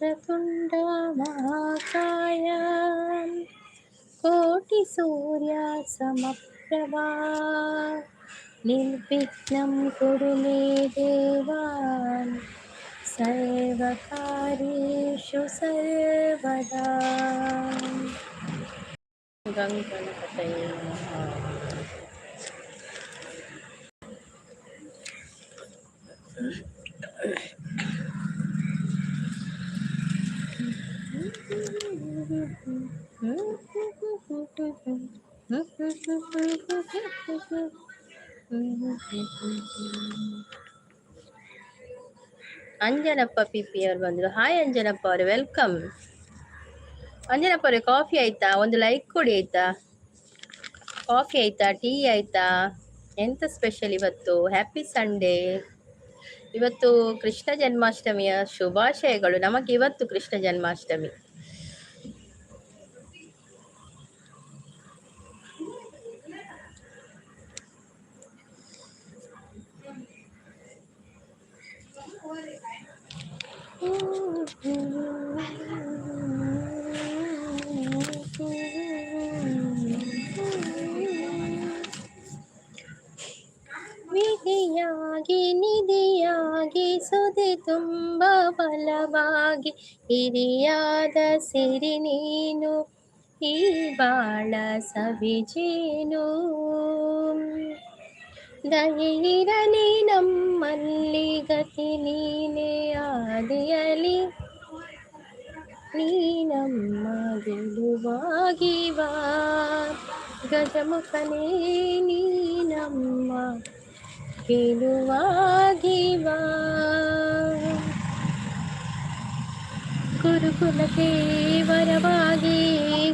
वक्रतुण्ड महाकाय कोटिसूर्या समप्रभा निर्विघ्नं कुरु मे देवा सर्वकार्येषु सर्वदा। गणपतये नमः। ಅಂಜನಪ್ಪ ಪಿಪಿ ಅವರು ಬಂದ್ರು. ಹಾಯ್ ಅಂಜನಪ್ಪ ಅವ್ರೆ, ವೆಲ್ಕಮ್. ಅಂಜನಪ್ಪ ಅವ್ರೆ, ಕಾಫಿ ಆಯ್ತಾ? ಒಂದು ಲೈಕ್ ಕೊಡಿ ಆಯ್ತಾ? ಕಾಫಿ ಆಯ್ತಾ? ಟೀ ಆಯ್ತಾ? ಎಂತ ಸ್ಪೆಷಲ್ ಇವತ್ತು? Happy Sunday. ಇವತ್ತು ಕೃಷ್ಣ ಜನ್ಮಾಷ್ಟಮಿಯ ಶುಭಾಶಯಗಳು. ನಮಗೆ ಇವತ್ತು ಕೃಷ್ಣ ಜನ್ಮಾಷ್ಟಮಿ. ವಿಧಿಯಾಗಿ ನಿಧಿಯಾಗಿ ಸುದೆ ತುಂಬ ಬಲವಾಗಿ ಹಿರಿಯಾದ ಸಿರಿ ನೀನು ಈ ಬಾಳ ಸವಿಜೇನು. ದಯೆಯಿರಲಿ ನಮ್ಮಲ್ಲಿ ಗತಿ ನೀನೇ ಆದಿಯಲಿ ನೀ ನಮ್ಮ ಗೆಲುವಾಗಿ ಬಾ. ಗಜಮುಖನೇ ನೀ ನಮ್ಮ ಗೆಲುವಾಗಿ ಬಾ. ಗುರುಕುಲಕ್ಕೆ ವರವಾಗಿ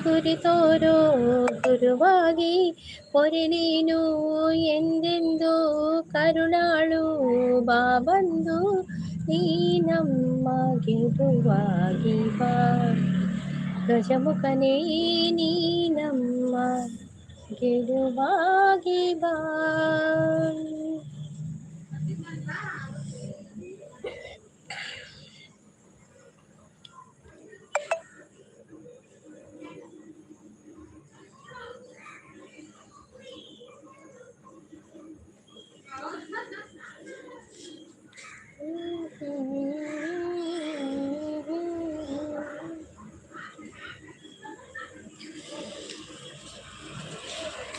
ಗುರಿ ತೋರೋ ಗುರುವಾಗಿ ಪೊರೆ ನೀನು ಎಂದೆಂದು ಕರುಣಾಳು ಬಾ ಬಂದು ನೀ ನಮ್ಮ ಗೆಲುವಾಗಿ ಬಾ. ಗಜಮುಖನೇ ನೀ ನಮ್ಮ ಗೆಲುವಾಗಿ ಬಾ.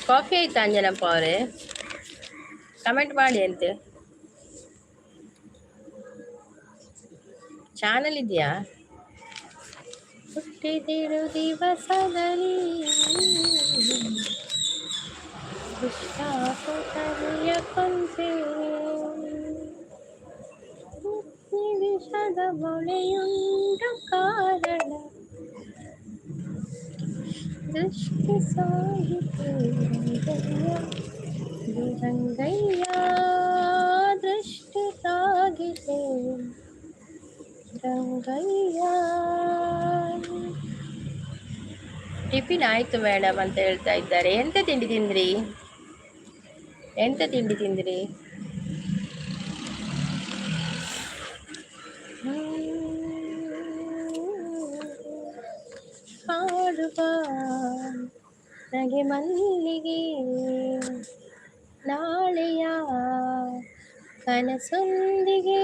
ಕಾಫಿ ಆಯ್ತಾ ಅಂಜನಪ್ಪ ಅವರೇ? ಕಮೆಂಟ್ ಮಾಡಿ ಅಂತೆ. ಚಾನಲ್ ಇದೆಯಾ? ಹುಟ್ಟಿದಿರು ದಿವಸದಲ್ಲಿ ಕೃಷ್ಣಾಪುತರಿಯ ಕೊಂಚೆ ವಿಷದ ಮೊಳೆಯುಂಡ ಕಾರಣ ದೃಷ್ಟಿ ಸಾಗಿತೆ ರಂಗಯ್ಯ ದೃಷ್ಟಿ ಸಾಗಿತೆ ರಂಗಯ್ಯ. ಟಿಫಿನ್ ಆಯ್ತು ಮೇಡಮ್ ಅಂತ ಹೇಳ್ತಾ ಇದ್ದಾರೆ. ಎಂತ ತಿಂಡಿ ತಿಂದ್ರಿ? ಎಂತ ತಿಂಡಿ ತಿಂದ್ರಿ? ಹಾಡುವ ನಗೆ ಮಲ್ಲಿಗೆ ನಾಳೆಯ ಕನಸೊಂದಿಗೆ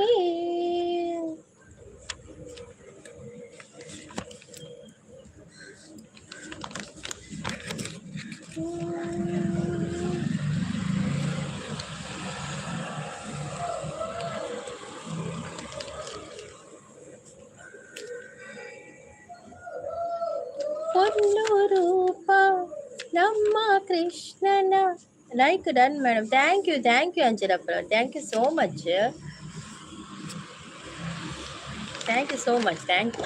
ಒಂದು ರೂಪ ನಮ್ಮ ಕೃಷ್ಣನ. Like done madam. Thank you Anjanappa. Thank you so much. Thank you so much. Thank you.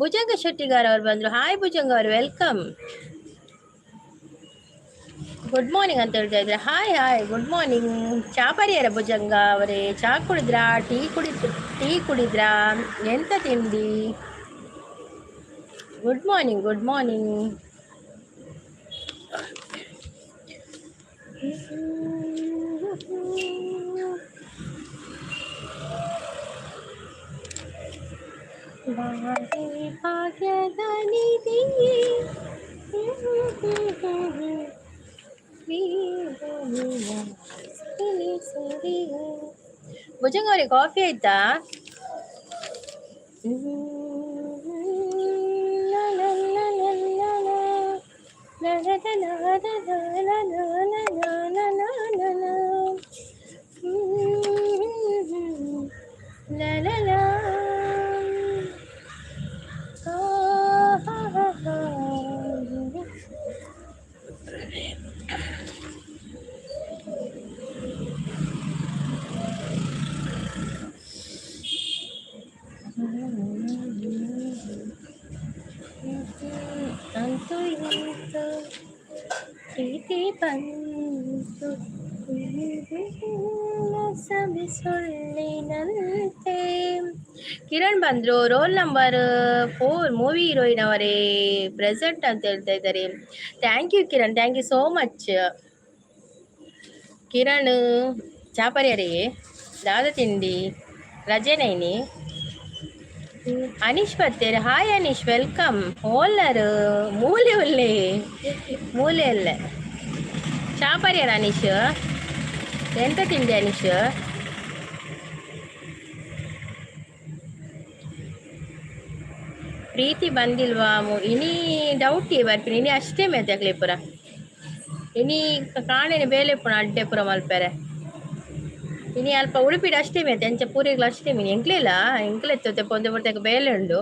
Bhujanga Shettigar ಅವ್ರು ಬಂದ್ರು. ಹಾಯ್ ಭುಜಂಗ ಅವ್ರು, ವೆಲ್ಕಮ್. ಗುಡ್ ಮಾರ್ನಿಂಗ್ ಅಂತ ಹೇಳ್ತಾ ಇದ್ರೆ. Hi good morning. ಚಾ ಪರಿಯರ ಭುಜಂಗ ಅವರೇ? ಚಾ ಕುಡಿದ್ರಾ? ಟೀ ಕುಡಿದ್ರಾ? ಎಂತ ತಿಂಡಿ? Good morning. ಭಾಗ್ಯದ ನಿಧಿಯೇ ಭುಜಂಗವ್ರಿ ಕಾಫಿ ಆಯ್ತಾ? ಅಂತೂ ಇಂತೂ ಪ್ರೀತಿ ಬಂತು ಸುಳ್ಳಿನಂತೆ. ಕಿರಣ್ ಬಂದ್ರು, ರೋಲ್ ನಂಬರ್ 4 ಮೂವಿ ಹೀರೋಯಿನ್ ಅವರೇ ಪ್ರೆಸೆಂಟ್ ಅಂತ ಹೇಳ್ತಾ ಇದ್ದಾರೆ. Thank you Kiran, thank you so much. Kiran ಚಾಪರ್ಯರೇ ದಾದ ತಿಂಡಿ ರಜೆನೈನಿ ಅನೀಶ್ ಬರ್ತೇರೆ. Hi Anish, welcome. ಓಲ್ಲರು ಮೂಲೆ ಒಳ್ಳೆ ಮೂಲೆ ಅಲ್ಲ ಚಾಪರ್ಯರ ಅನೀಶ್. ಎಂತ ತಿಂಡಿ ಅನೀಶ್? ಪ್ರೀತಿ ಬಂದಿಲ್ವಾ? ಇನಿ ಡೌಟಿ ಬರ್ತೀನಿ. ಇನಿ ಅಷ್ಟೇ ಮೇತಕ್ಲೆ ಪುರ ಇನಿ ಕಾಣೆನೆ ಬೇಲೆ ಪುಣ ಅಡ್ಡೆ ಪುರ ಮಲ್ಪೆರೆ. ಇನಿ ಅಲ್ಪ ಉಡುಪಿಡ ಅಷ್ಟೇ ಮೇತೆ ಅಂಚ ಪೂರಿಗಳು ಅಷ್ಟೇ ಮೀನು ಎಂಕ್ಲಿಲ್ಲ ಎಂಕ್ಲೆತ್ತೆ ಪೊಂದೆ ಬರ್ತಕ ಬೇಲೆ ಉಂಡು.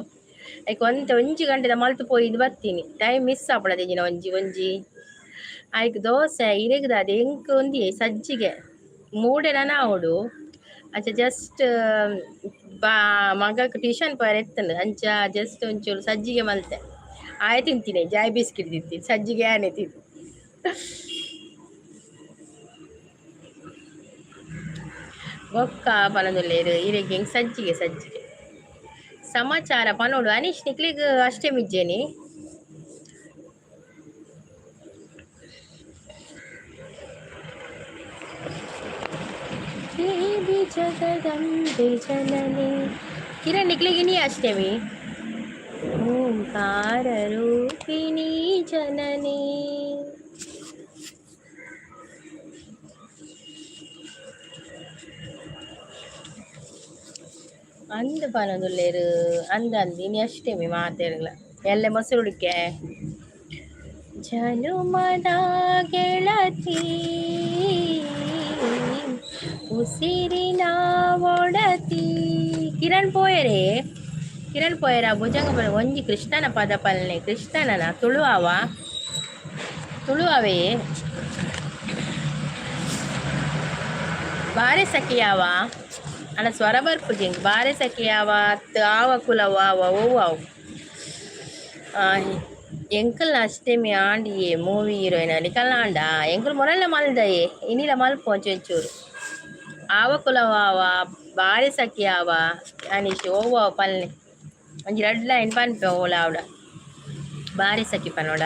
ಐಕ್ ಒಂಜಿ ಗಂಟೆದ ಮಲ್ತು ಪೋಯಿದ್ ಬರ್ತೀನಿ. ಟೈಮ್ ಮಿಸ್ ಆಪಡದಿನ ಒಂಜಿ ಆಯ್ಕೆ ದೋಸೆ ಇರೆಗ್ದ ಅದು ಎಂಕ್ ಒಂದಿ ಸಜ್ಜಿಗೆ ಮೂಡೆ ನನ ಅವಡು ಅಂಚ ಜಸ್ಟ್ ಮಗಕ್ಕೆ ಟ್ಯೂಷನ್ ಪೋಯರ್ ಎತ್ತಂದು ಅಂಚ ಜಸ್ಟ್ ಒಂಚೂರು ಸಜ್ಜಿಗೆ ಮಲ್ತೆ ಆಯ್ ತಿಂತೀನಿ. ಜಾಯ್ ಬಿಸ್ಕಿಟ್ ತಿಂತೀನಿ, ಸಜ್ಜಿಗೆ ಆನೆ ತಿಂತೀನಿ. ಒಕ್ಕ ಪನದಲ್ಲೇರು ಇರೆಗೆ ಹೆಂಗೆ ಸಜ್ಜಿಗೆ ಸಮಾಚಾರ ಪನೋಡು ಅನೀಶ್ ನಿಕ್ಲಿಗೆ ಅಷ್ಟೇ ಮಿಜ್ಜೇನಿ. ಜಗದಂಬೆ ಜನನಿ ಕಿರಣ್ ನಿಕ್ಲಿಗೆ ನೀ ಅಷ್ಟೇಮಿ. ಓಂಕಾರ ರೂಪಿಣಿ ಜನನಿ ಅಂದು ಪನದುಲ್ಲೇರು ಅಂದಿ ನೀ ಅಷ್ಟೇಮಿ ಮಾತಾಡಲ್ಲ ಎಲ್ಲ ಮೊಸರುಡಿಕೆ ಜನುಮದ ಗೆಳತಿ ಉಸಿರಿನ ಒಡತಿ. ಕಿರಣ್ ಪೋಯರ ಭುಜಂಗ ಒಂಜಿ ಕೃಷ್ಣನ ಪದ ಪಲ್ನೆ ಕೃಷ್ಣನ ತುಳುವವೇ ಬಾರೆ ಸಖಿಯಾವ ಅಣ್ಣ ಸ್ವರ ಬರ್ಪುಜಿಂಗ್ ಬಾರೆ ಸಖಿಯಾವ ಆವ ಕುಲವಾವ ಓವಾವು ಎಂಕಲ್ನ ಅಷ್ಟೇಮಿ ಆಂಡಿಯೇ ಮೂವಿ ಹೀರೋಯಿನ್ ಅಲ್ಲಿ ಕಲ್ಲಾಂಡ ಎಂಕಲ್ ಮೊರಲ್ಲ ಮಲ್ದಯೇ ಇನಿಲ ಮಲ್ಪೊಂಚು ಒಂಚೂರು ಆವ ಕುಲವಾವ ಬಾರೆ ಸಖಿಯಾವ ಅನೀಶ್ ಓವಾವ ಪಲ್ನೆ ಒಂಜಿ ರೆಡ್ ಲೈನ್ ಪನ್ಪೆ ಓಲ ಅವಡ ಬಾರೆ ಸಖಿ ಪನೋಡ.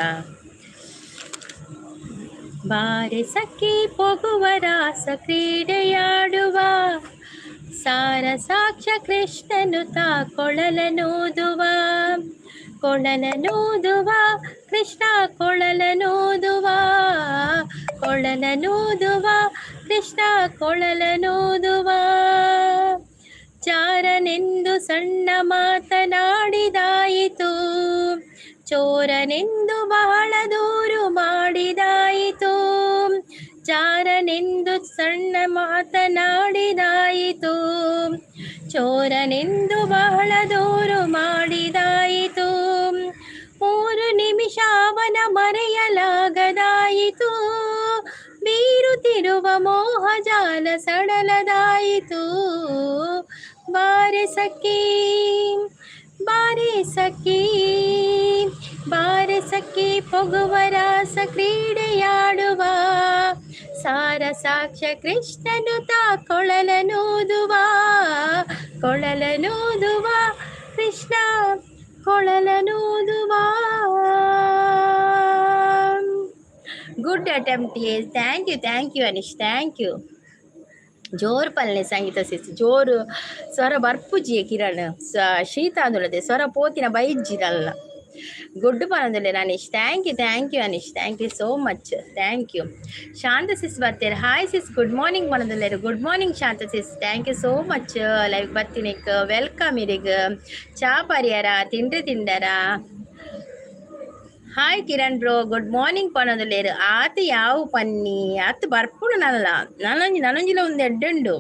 ಬಾರೆ ಸಖಿ ಪೊಗುವ ರಾಸ ಕ್ರೀಡೆಯಾಡುವ ಸಾರ ಸಾಕ್ಷ ಕೃಷ್ಣನು ತಾ ಕೊಳಲನೂದುವ ಕೃಷ್ಣ ಕೊಳಲನೂದುವ ಕೃಷ್ಣ ಕೊಳಲನೂದುವ. ಚಾರನೆಂದು ಸಣ್ಣ ಮಾತನಾಡಿದಾಯಿತು ಚೋರನೆಂದು ಬಹಳ ದೂರು ಮಾಡಿದಾಯಿತು. ಚಾರನೆಂದು ಸಣ್ಣ ಮಾತನಾಡಿದಾಯಿತು ಚೋರನೆಂದು ಬಹಳ ದೂರು ಮಾಡಿದಾಯಿತು. 3 ನಿಮಿಷ ಅವನ ಮರೆಯಲಾಗದಾಯಿತು ಬೀರುತ್ತಿರುವ ಮೋಹ ಜಾಲ ಸಡಲದಾಯಿತು. ಬಾರೆ ಸಖಿ ಪೊಗುವ ರಾಸ ಕ್ರೀಡೆಯಾಡುವ ಸಾರ ಸಾಕ್ಷ ಕೃಷ್ಣನು ತಾ ಕೊಳಲನೂದುವ ಕೃಷ್ಣ ಕೊಳಲನೂದುವ. Good attempt. Thank you Anish, thank you. ಜೋರು ಪಲ್ಲೆ ಸಂಗೀತ ಸಿಸ್ ಜೋರು ಸ್ವರ ಬರ್ಪುಜಿಯೇ ಕಿರಣ್ ಶೀತ ಅಂದುಳದೆ ಸ್ವರ ಪೋತಿನ ಬೈಜ್ಜಿರಲ್ಲ. ಗುಡ್ ಪನೊಂದುಲ್ಲೆ Anish, thank you Anish, thank you so much, thank you. Shanta sis ಬರ್ತೀರ, ಹಾಯ್ ಸಿಸ್ ಗುಡ್ ಮಾರ್ನಿಂಗ್ ಪನೊಂದುಲ್ಲೆರು. Good morning Shanta sis, thank you so much. Live ಬರ್ತೀನಿಕ್ ವೆಲ್ಕಮ್ ಇರಿಗ್. ಚಾ ಪರಿಯರ ತಿಂಡ್ರೆ ತಿಂಡರ. Hi Kiran bro good morning ಪನೊಂದುಲ್ಲೆರ್. ಆತ ಯಾವ ಪನ್ನಿ ಆತ ಬರ್ಪುಡು ನಲ್ಲ ನನಂಜಿಲ ಒಂದು ಎಡ್ಡುಂಡು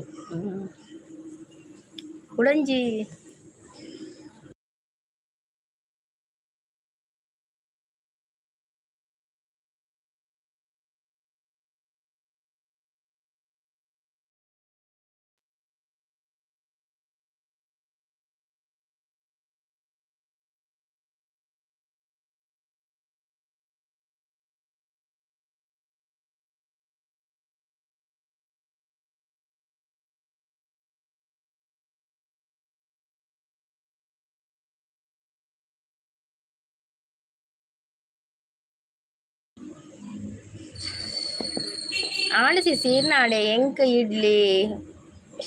ಕುಡಂಜಿ. ಆಂಡಸಿ ಸೀರ್ನಾಡೆ ಎಂಕ್ ಇಡ್ಲಿ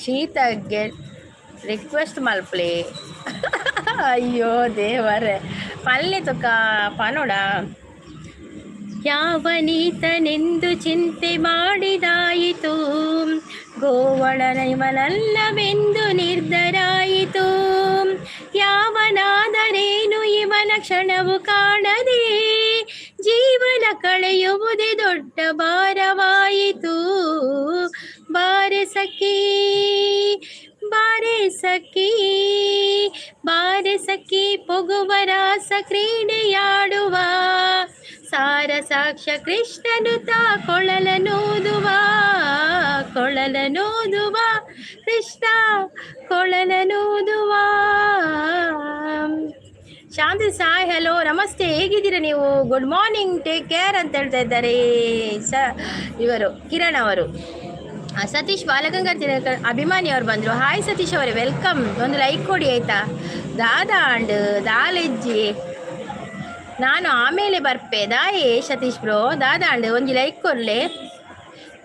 ಶೀತಗೆ ರಿಕ್ವೆಸ್ಟ್ ಮಲ್ಪ್ಲೆ. ಅಯ್ಯೋ ದೇವರೇ ಪಲ್ಲೆ ತುಕ ಪನೋಡ. ಯಾವನೀತನೆಂದು ಚಿಂತೆ ಮಾಡಿದಾಯಿತು, ಗೋವಳನವನಲ್ಲವೆಂದು ನಿರ್ಧರಾಯಿತು. ಯಾವನಾದರೇನು ಇವನ ಕ್ಷಣವು ಕಾಣದೆ, ಜೀವನ ಕಳೆಯುವುದೇ ದೊಡ್ಡ ಭಾರವಾಯಿತು. ಬಾರೆ ಸಖಿ ಬಾರೆ ಸಖಿ ಬಾರೆ ಸಖಿ ಪೊಗುವ ರಾಸ ಕ್ರೀಡೆಯಾಡುವ. ಸಾರ ಸಾಕ್ಷ್ಯ ಕೃಷ್ಣನು ತಾ ಕೊಳಲನೂದುವ ಕೃಷ್ಣ ಕೊಳಲನೂದುವ. ಶಾಂತಿ ಸಾಯ್ ಹಲೋ ನಮಸ್ತೆ, ಹೇಗಿದ್ದೀರಾ ನೀವು? ಗುಡ್ ಮಾರ್ನಿಂಗ್, ಟೇಕ್ ಕೇರ್ ಅಂತ ಹೇಳ್ತಾ ಇದ್ದಾರೆ ಇವರು ಕಿರಣ್ ಅವರು. ಸತೀಶ್ ಬಾಲಗಂಗಾಧರ ಅಭಿಮಾನಿ ಅವರು ಬಂದರು. ಹಾಯ್ ಸತೀಶ್ ಅವರೇ ವೆಲ್ಕಮ್. ಒಂದು ಲೈಕ್ ಕೊಡಿ ಆಯ್ತಾ. ದಾದಾ ಅಂಡ್ ದಾಲೆಜ್ಜಿ ನಾನು ಆಮೇಲೆ ಬರ್ಪೆ ದಾಯೇ ಸತೀಶ್ ಬ್ರೋ. ದಾದಾ ಅಂಡ್ ಒಂದು ಲೈಕ್ ಕೊಡ್ಲೆ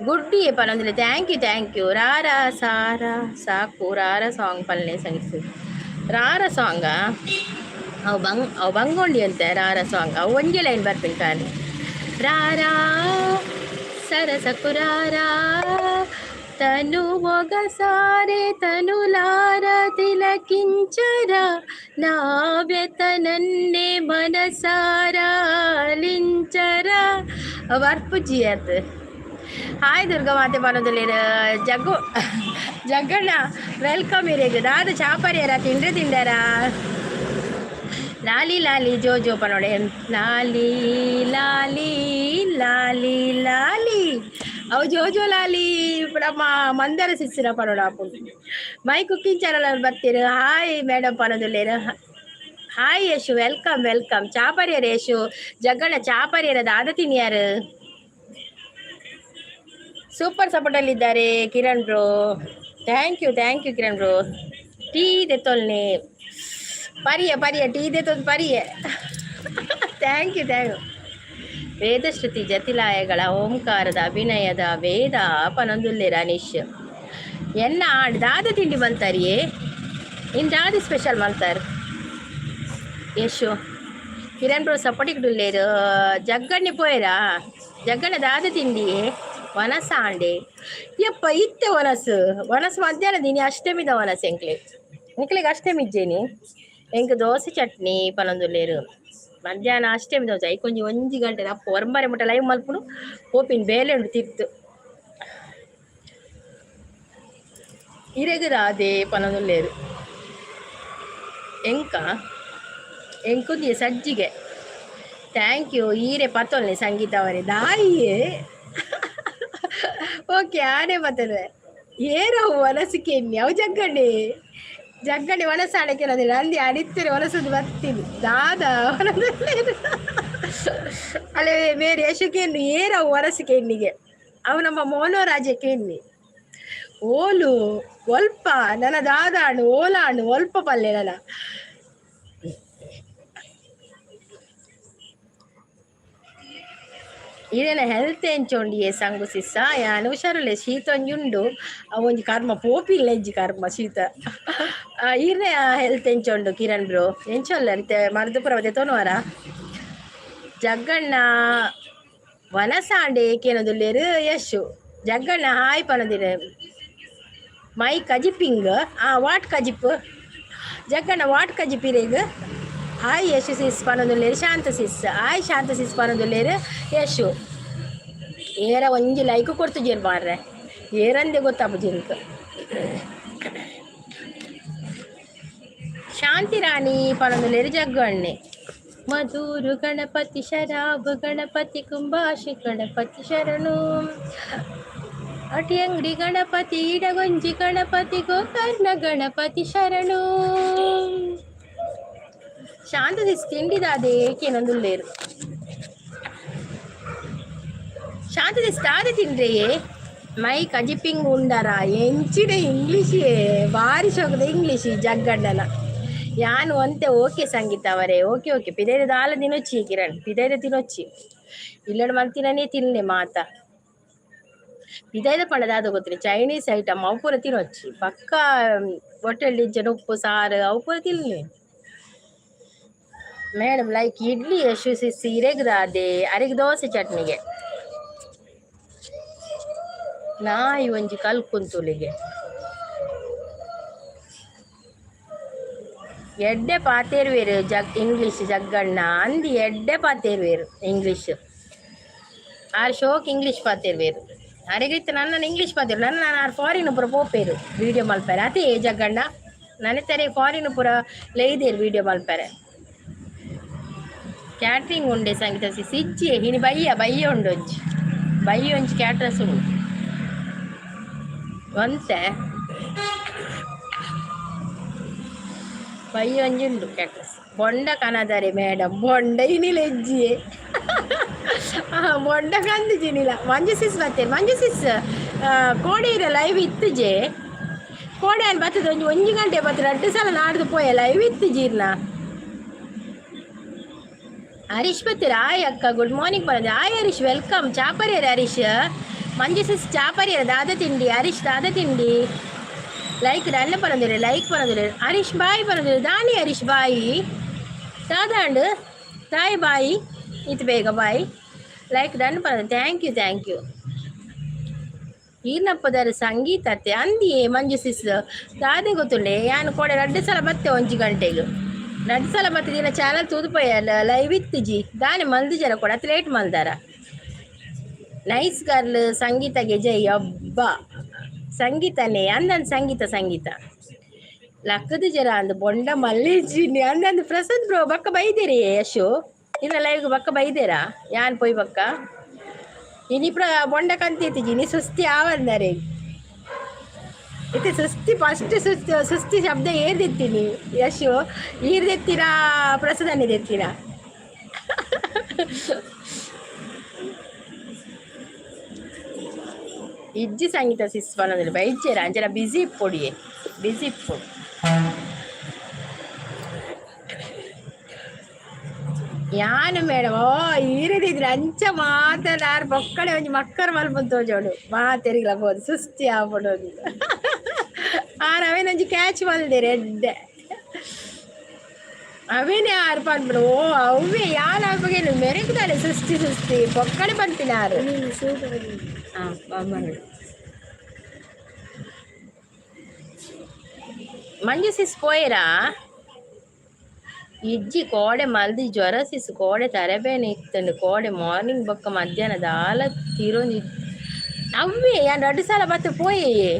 ಗುಡ್ಡಿ ಪನ್ನೊಂದಿಲ್ಲ. Thank you. ರಾರ ಸಾರ ಸಾಕು ರಾರ ಸಾಂಗ್ ಪಲ್ಲೆ ಸಂಗೀತ ರಾರ ಸಾಂಗಾ ಅವು ಬಂಗೋಂಡಿ ಅಂತೆ ರಾರ ಸಾಂಗ್. ಅವು ಒಂದೇ ಲೈನ್ ಬರ್ತೀನಿ ಕಾಲಿ. ರಾರಾ ಸರಸಕುರಾರ ತನು ಮೊಗಸಾರೆ ತನುಲಾರ ತಿಲಕಿಂಚರ ನಾವ್ಯತನನ್ನೇ ಮನಸಾರ ಲಿಂಚರ ವರ್ಪುಜಿ ಅದು. ಹಾಯ್ ದುರ್ಗಾ ಮಾತೆ ಬರೋದಿಲ್ಲ ಜಗ್ಗಣ್ಣ ವೆಲ್ಕಮ್ ಇರೇಗ. ದಾದ ಚಾಪರ್ಯಾರ ತಿಂಡಾರ. ಲಾಲಿ ಲಾಲಿ ಜೋ ಜೋ ಪನೋಡೆ ಲಾಲಿ ಲಾಲಿ ಲಾಲಿ ಲಾಲಿ ಅವು ಜೋ ಜೋ ಲಾಲಿ ನಮ್ಮ ಮಂದರ ಸಿಕ್ಸಿರ ಪನೋಡ ಅಪ್ಪು. ಮೈ ಕುಕ್ಕಿಂಗ್ ಚಾನಲ್ ಅವ್ರು ಬರ್ತೀರ. ಹಾಯ್ ಮೇಡಮ್ ಪನೋದಿಲ್ಲೇರ. Hi Yashu welcome. ಚಾಪರ್ಯರ ಯಶು ಜಗ್ಗಣ್ಣ ಚಾಪರ್ಯರ ದಾದ ತಿನ್ಯಾರು ಸೂಪರ್ ಸಪೋರ್ಟಲ್ಲಿದ್ದಾರೆ Kiran bro. Thank you Kiran bro. Tea ದೆತ್ತೊಲ್ನೆ ಪರಿಯ ಟೀ ದೆತ್ತೊಂದು ಪರಿಯ. Thank you. ವೇದಶ್ರುತಿ ಜತಿಲಾಯಗಳ ಓಂಕಾರದ ಅಭಿನಯದ ವೇದ ಪನೊಂದುಲ್ಲೆ ರನೀಶ್ ಎನ್ನ ದಾದ ತಿಂಡಿ ಮಲ್ತಾರಿಯೇ ಇನ್ನು ದಾದ ಸ್ಪೆಷಲ್ ಮಲ್ತಾರೆ ಯಶು ಕಿರಣ್ ಬ್ರೋ ಸಪೋರ್ಟಿಗೆ ಡುಲ್ಲೇರು. ಜಗ್ಗಣ್ಣೆ ಪೋಯರಾ ಜಗ್ಗಣ್ಣ ದಾದ ತಿಂಡಿ ವನಸ ಆಂಡೆ ಯಪ್ಪ ಇತ್ತೆ ವನಸ್ ಮಧ್ಯಾಹ್ನ ದಿನಿ ಅಷ್ಟಮಿದ ವನಸ್ ಎಂಕ್ಲೆಗೆ ಅಷ್ಟಮಿ ಇಜ್ಜೇನಿ ಎಂಕ್ ದೋಸೆ ಚಟ್ನಿ ಪನೊಂದುಲ್ಲೇರು. ಮಧ್ಯಾಹ್ನ ಅಷ್ಟಮಿ ದೋಸೆ ಐಕೊಂಜಿ 1 ಗಂಟೆ ಅಪ್ಪ ಹೊರಂಬರೆ ಮುಟ್ಟ ಲೈವ್ ಮಲ್ಪುಡು ಓಪಿನ ಬೇಲೆ ಉಂಡು ತಿತ್ತು ಇರೆಗರ ಅದೇ ಪನೊಂದುಲ್ಲೇರು. ಎಂಕುದಿಯ ಸಜ್ಜಿಗೆ ಥ್ಯಾಂಕ್ ಯು. ಈರೆ ಪತ್ತೊಲ್ನೆ ಸಂಗೀತ ಅವರೇ ದಾಯಿಯೇ. ಓಕೆ ಆನೆ ಬರ್ತದೆ ಏನವು ವನಸಿಕೆ ಅವು ಜಗ್ಗಣ್ಣೆ ವನಸಾಣಕ್ಕೆ ಅನ್ನೋದಿಲ್ಲ ಅಲ್ಲಿ ಅಡಿತಾರೆ ವನಸದು ಬರ್ತೀನಿ ದಾದ ಅಲ್ಲೇ ಬೇರೆ ಯಶಕೆನ್ನು ಏನವು ವನಸಿಕೆ ಹೆಣ್ಣಿಗೆ ಅವು ನಮ್ಮ ಮೋನೋರಾಜ್ಯಕ್ಕೆ ಎಣ್ಣಿ ಓಲು ಒಲ್ಪ ನನ್ನ ದಾದ ಹಣ್ಣು ಓಲ ಹಣ್ಣು ಒಲ್ಪ ಪಲ್ಲೆ ನನ್ನ ಈರೇನ ಹೆಲ್ತ್ ಎಂಚೊಂಡಿಯೇ ಸಂಗು ಸಿಸ್ಸ ಯಾನು ಹುಷಾರಲ್ಲ ಶೀತ ಒಂಜುಂಡು ಒಂಜಿ ಕರ್ಮ ಪೋಪಿಲ್ಲ ಎಂಜಿ ಕರ್ಮ ಶೀತ ಈರ್ನೆ ಹೆಲ್ತ್ ಎಂಚೊಂಡು ಕಿರಣ್ ಬ್ರೋ ಎಂಚೊಲ್ಲ ಅಂತೆ ಮರ್ದುಪುರ ಅವದೆ ತೋನುವಾರ ಜಗ್ಗಣ್ಣ ವನಸಾಂಡೆ ಏಕೇನದುಲ್ಲೇರು ಯಶು ಜಗ್ಗಣ್ಣ ಹಾಯ್ ಪನದಿರೆ ಮೈ ಕಜಿಪಿಂಗ್ ವಾಟ್ ಕಜಿಪ್ ಜಗ್ಗಣ್ಣ ವಾಟ್ ಕಜಿಪಿರೇಗ್ ಹಾಯ್ ಯಶು ಸಿಸ್ ಪನದುಲ್ಲೇರು Shanta sis hi Shanta sis ಪನದುಲ್ಲೇರು ಯಶು ಏರ ಒಂಜಿ ಲೈಕ್ ಕೊಡ್ತಿದ್ದೀರಿ ಮಾರ್ರೆ ಏರಂದೆ ಗೊತ್ತಾಪ ಜಿನ್ಕ್ ಶಾಂತಿ ರಾಣಿ ಪನದುಲ್ಲೇರು ಜಗ್ಗಣ್ಣೆ ಮಧುರು ಗಣಪತಿ ಶರಾಬ್ ಗಣಪತಿ ಕುಂಭಾಶಿ ಗಣಪತಿ ಶರಣು ಅಟಿ ಅಂಗಡಿ ಗಣಪತಿ ಇಡಗೊಂಜಿ ಗಣಪತಿ ಗೋಕರ್ಣ ಗಣಪತಿ ಶರಣು ಶಾಂತ ತಿಂಡಿದಾದೆ ಏಕೇನೊಂದುಲ್ಲೇರು ಶಾಂತದ ಸ್ಟಾದ ತಿಂಡ್ರೆಯೇ ಮೈ ಕಜಿಪಿಂಗ್ ಉಂಡರ ಎಂಚಿನ ಇಂಗ್ಲೀಷೇ ಭಾರಿ ಶೋಕದ ಇಂಗ್ಲೀಷ್ ಜಗ್ಗಣ್ಣನ ಯಾನು ಅಂತೆ ಓಕೆ ಸಂಗೀತ ಅವರೇ ಓಕೆ ಓಕೆ ಪಿದೈದ ದಾಲ ತಿನ್ನೊಚ್ಚಿ ಕಿರಣ್ ಪಿದೈದ ತಿನ್ನೊಚ್ಚಿ ಇಲ್ಲಡ ಮಲ್ತಿನೇ ತಿನ್ನೆ ಮಾತ ಪಿದೈದ ಪಂಡದಾದ ಗೊತ್ತಿಲ್ಲ ಚೈನೀಸ್ ಐಟಮ್ ಅವು ಪೂರ ತಿನ್ನೊಚ್ಚಿ ಪಕ್ಕ ಹೊಟ್ಟೆಲ್ ಡಿಜ್ಜನ ಉಪ್ಪು ಸಾರು ಅವು ಪೂರ ತಿನ್ನಿ ಮೇಡಮ್ ಲೈಕ್ ಇಡ್ಲಿ ಯಶು ಸಿಸಿ ಇರೆಗ್ದಾದೆ ಅರಿಗೆ ದೋಸೆ ಚಟ್ನಿಗೆ ನಾಯಿ ಒಂಜಿ ಕಲ್ಕುಂತುಲಿಗೆ ಎಡ್ಡೆ ಪಾತೇರ್ವೇರು ಇಂಗ್ಲೀಷ್ ಜಗ್ಗಣ್ಣ ಅಂದಿ ಎಡ್ಡೆ ಪಾತೇರ್ವೇರು ಇಂಗ್ಲೀಷ್ ಆರು ಶೋಕ್ ಇಂಗ್ಲೀಷ್ ಪಾತೇರ್ವೇರು ಅರಿಗಿತ್ತು ನನ್ನ ಇಂಗ್ಲೀಷ್ ಪಾತೇರು ನಾನು ಫಾರಿನ್ ಪುರ ಪೋಪೇರು ವೀಡಿಯೋ ಮಲ್ಪೇರೆ ಅದೇ ಜಗ್ಗಣ್ಣ ನನ್ನ ತಾರೆ ಫಾರಿನ್ ಪುರ ಲೇದೇರು ವೀಡಿಯೋ ಮಲ್ಪೇರೆ ಕ್ಯಾಟ್ರಿಂಗ್ ಉಂಡೆ ಸಂಗೀತ ಸಿಜ್ಜಿ ಹಿನಿ ಬಯ್ಯ ಉಂಡು ಒಂಜಿ ಬಯ್ಯ ಒಂಜಿ ಕ್ಯಾಟ್ರಸ್ ಉಂಡು ಒಂತೆ ಬಯ್ಯ ಒಂಜಿ ಉಂಡು ಕ್ಯಾಟ್ರಸ್ ಬೊಂಡ ಕನದರೆ ಮೇಡಮ್ ಬೊಂಡ ಇನಿಲೆಜ್ಜಿಯೇ ಬೊಂಡ ಕಂದಿಜಿನಿಲ್ಲ ಮಂಜು ಸಿಸ್ ಬರ್ತೇನೆ ಮಂಜು ಸಿಸ್ ಕೋಡೆ ಇರ ಲೈವ್ ಇತ್ತುಜೆ ಕೋಡೆ ಅಲ್ಲಿ ಬರ್ತದೆ ಒಂಜಿ ಗಂಟೆ ಬರ್ತದೆ 2 ಸಲ ನಾಡ್ದು ಪೋಯ ಲೈವ್ ಇತ್ತು ಜೀರ್ಣ ಹರೀಶ್ ಬತ್ತೀರ ಆಯ್ ಅಕ್ಕ ಗುಡ್ ಮಾರ್ನಿಂಗ್ ಬಂದಿದೆ ಆಯ್ ಹರೀಶ್ ವೆಲ್ಕಮ್ ಚಾಪರಿಯರ ಹರೀಶ್ ಮಂಜು ಸಿಸ್ ಚಾಪರಿಯರ ದಾದ ತಿಂಡಿ ಹರೀಶ್ ದಾದ ತಿಂಡಿ ಲೈಕ್ ಡನ್ನ ಪರಂದಿರಿ ಲೈಕ್ ಪರಂದಿರಿ ಹರೀಶ್ ಬಾಯಿ ಪರಂದಿರಿ ದಾನಿ ಹರೀಶ್ ಬಾಯಿ ದಾದಾಂಡು ತಾಯಿ ಬಾಯಿ ಇದು ಬೇಗ ಬಾಯಿ ಲೈಕ್ ಡನ್ ಪರಂದಿ ಥ್ಯಾಂಕ್ ಯು ಈರ್ನಪ್ಪದಾರ ಸಂಗೀತತೆ ಅಂದಿಯೇ ಮಂಜು ಸಿಸ್ ದಾದೆ ಗೊತ್ತುಂಡೆ ಯಾನು ಕೊಡೆ 2 ಸಲ ಬತ್ತೆ 1 ಗಂಟೆಗೆ 2 ಸಲ ಬತ್ತೆ ದಿನ ಚಾನಲ್ ತೂದುಪಯ್ಯ ಲೈವ್ ಇತ್ತಿಜಿ ದಾನೆ ಮಲ್ದಿ ಜರ ಕೊಡ ಅತ್ ಲೇಟ್ ಮಲ್ದಾರ ನೈಸ್ ಗರ್ಲ್ ಸಂಗೀತಗೆ ಜೈ ಅಬ್ಬ ಸಂಗೀತನೇ ಅಂದಂದು ಸಂಗೀತ ಲಕ್ಕದ ಜರ ಅಂದು ಬೊಂಡ ಮಲ್ಲಿಜಿನಿ ಅಂದಂದು ಪ್ರಸಾದ್ ಬ್ರೋ ಬಕ್ಕ ಬೈದೇರಿ ಯಶು ಇನ್ನ ಲೈವ್ಗೆ ಬಕ್ಕ ಬೈದೇರಾ ಯಾನ್ ಪೋಯ್ ಬಕ್ಕ ಇನಿ ಬೊಂಡ ಕಂತಿತ್ತೀಜಿ ನೀ ಸುಸ್ತಿ ಆವಂದರೆ ಇತ್ತೆ ಸುಸ್ತಿ ಫಸ್ಟ್ ಸುಸ್ತಿ ಶಬ್ದ ಏರ್ದೆತ್ತೀನಿ ಯಶು ಈರ್ದೆತ್ತೀರಾ ಪ್ರಸಾದನೇ ತೆತ್ತೀರಾ ಇಜ್ಜಿ ಸಂಗೀತ ಸಿಸ್ಪನದಲ್ಲಿ ಬೈಚೇರ ಅಂಜರ ಬಿಸಿ ಪೊಡಿಯೇ ಬಿಸಿ ಪೊಡಿ ಯಾನು ಮೇಡಮ್ ಈರದಿದ್ರೆ ಅಂಚ ಮಾತನಾರು ಪೊಕ್ಕಡೆ ಒಂಜಿ ಮಕ್ಕರು ಮಲ್ಪನ್ ತೋಜೋಡು ಮಾತೆರಿಗ್ಲಬೋದು ಸುಸ್ತಿ ಆಗ್ಬಿಡೋದು ಅವೇನೊಂಜಿ ಕ್ಯಾಚ್ ಮಲ್ದೇರಿ ಎಡ್ಡೆ ಅವೇನೇ ಆರು ಪನ್ಬಿಡು ಅವೇ ಯಾರು ಆಗ್ಬೇಕೇನು ಮೆರೆಗ್ದಾನೆ ಸುಸ್ತಿ ಪೊಕ್ಕಡೆ ಪನ್ಪಿನ ಆರು ಮಂಜು ಸಿಸ್ ಪೋಯರಾ ಇಜ್ಜಿ ಕೋಡೆ ಮಲ್ದಿ ಜ್ವರ ಸಿಸ್ ಕೋಡೆ ತರಬೇನೆ ಇತ್ತಂಡು ಕೋಡೆ ಮಾರ್ನಿಂಗ್ ಬೊಕ್ಕ ಮಧ್ಯಾಹ್ನದ ಆಲ ತೀರೊಂದು ಅವೇ ಯಾನು 2 ಸಲ ಬತ್ತೆ ಪೋಯೇ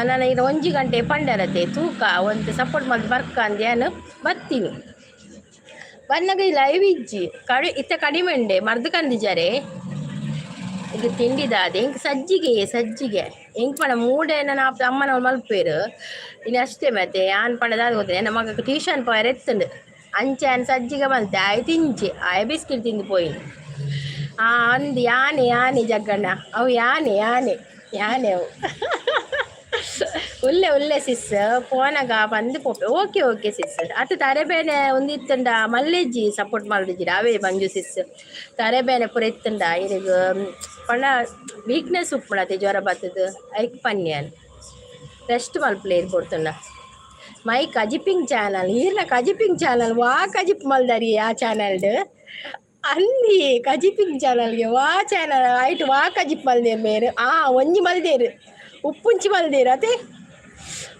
ನಾನು ಈಗ 1 ಗಂಟೆ ಪಂಡರತೆ ತೂಕ ಒಂದು ಸಪೋರ್ಟ್ ಮಾಡಿ ಬರ್ಕ ಅಂದ್ಯಾನು ಬರ್ತೀನಿ ಬಂದಾಗ ಈ ಲೈವ್ ಇಜ್ಜಿ ಇತ್ತ ಕಡಿಮೆ ಉಂಡೆ ಮರ್ದು ಕಂದಿಜಾರೆ ಈಗ ತಿಂಡಿದಾದೆ ಇಂಕ ಸಜ್ಜಿಗೆ ಇಂಕ ಪಣ ಮೂಡೆ ನನ್ನ ಅಮ್ಮನವ್ರು ಮಲ್ಪೇರು ಇನ್ನು ಅಷ್ಟೇ ಮತ್ತೆ ಆನ್ ಪಣದಾದ ಹೋದ್ರೆ ನಮ್ಮ ಮಗಕ್ಕೆ ಟ್ಯೂಷನ್ ಪೋಯರ್ ಎತ್ತಂಡು ಅಂಚೆ ಸಜ್ಜಿಗೆ ಮಲ್ತೆ ಆಯ್ತು ಇಂಚೆ ಆಯ ಬಿಸ್ಕಿಟ್ ತಿಂದು ಪೋಯಿ ಅಂದು ಯಾನೆ ಜಗ್ಗಣ್ಣ ಅವು ಯಾನೆ ಅವು ಉಲ್ಲೆ ಉಲ್ಲೆ ಸಿಸ್ ಪೋನಾಗ ಬಂದು ಪೋಪೆ ಓಕೆ ಓಕೆ ಸಿಸ್ ಅತ್ತ ತರೆಬೇನೆ ಒಂದಿತ್ತಂಡ ಮಲ್ಲೆಜ್ಜಿ ಸಪೋರ್ಟ್ ಮಾಡಿದ್ದೀರ ಅವೇ ಮಂಜು ಸಿಸ್ ತರೆಬೇನೆ ಪೂರ ಇತ್ತಂಡ ಇರಗ ಪಂಡ ವೀಕ್ನೆಸ್ ಉಪ್ಪುಣತೆ ಜ್ವರ ಬರ್ತದ ಐಕ್ ಪನ್ಯನ್ ರೆಸ್ಟ್ ಮಲ್ಪ್ಲೇರ್ ಕೊಡ್ತುಂಡ ಮೈ ಕಜಿಪಿಂಗ್ ಚಾನಲ್ ಈರ್ನ ಕಜಿಪಿಂಗ್ ಚಾನಲ್ ವಾ ಕಜಿಪ್ ಮಲ್ದರಿ ಆ ಚಾನಲ್ಡ್ ಅಂದಿ ಕಜಿಪಿಂಗ್ ಚಾನಲ್ಗೆ ವಾ ಚಾನಲ್ ಐಟ್ ವಾ ಕಜಿಪ್ ಮಲ್ದೇರು ಬೇರು ಒಂಜಿ ಮಲ್ದೇರು ಉಪ್ಪುಂಚಿ ಮಲ್ದೇರು ಅದೇ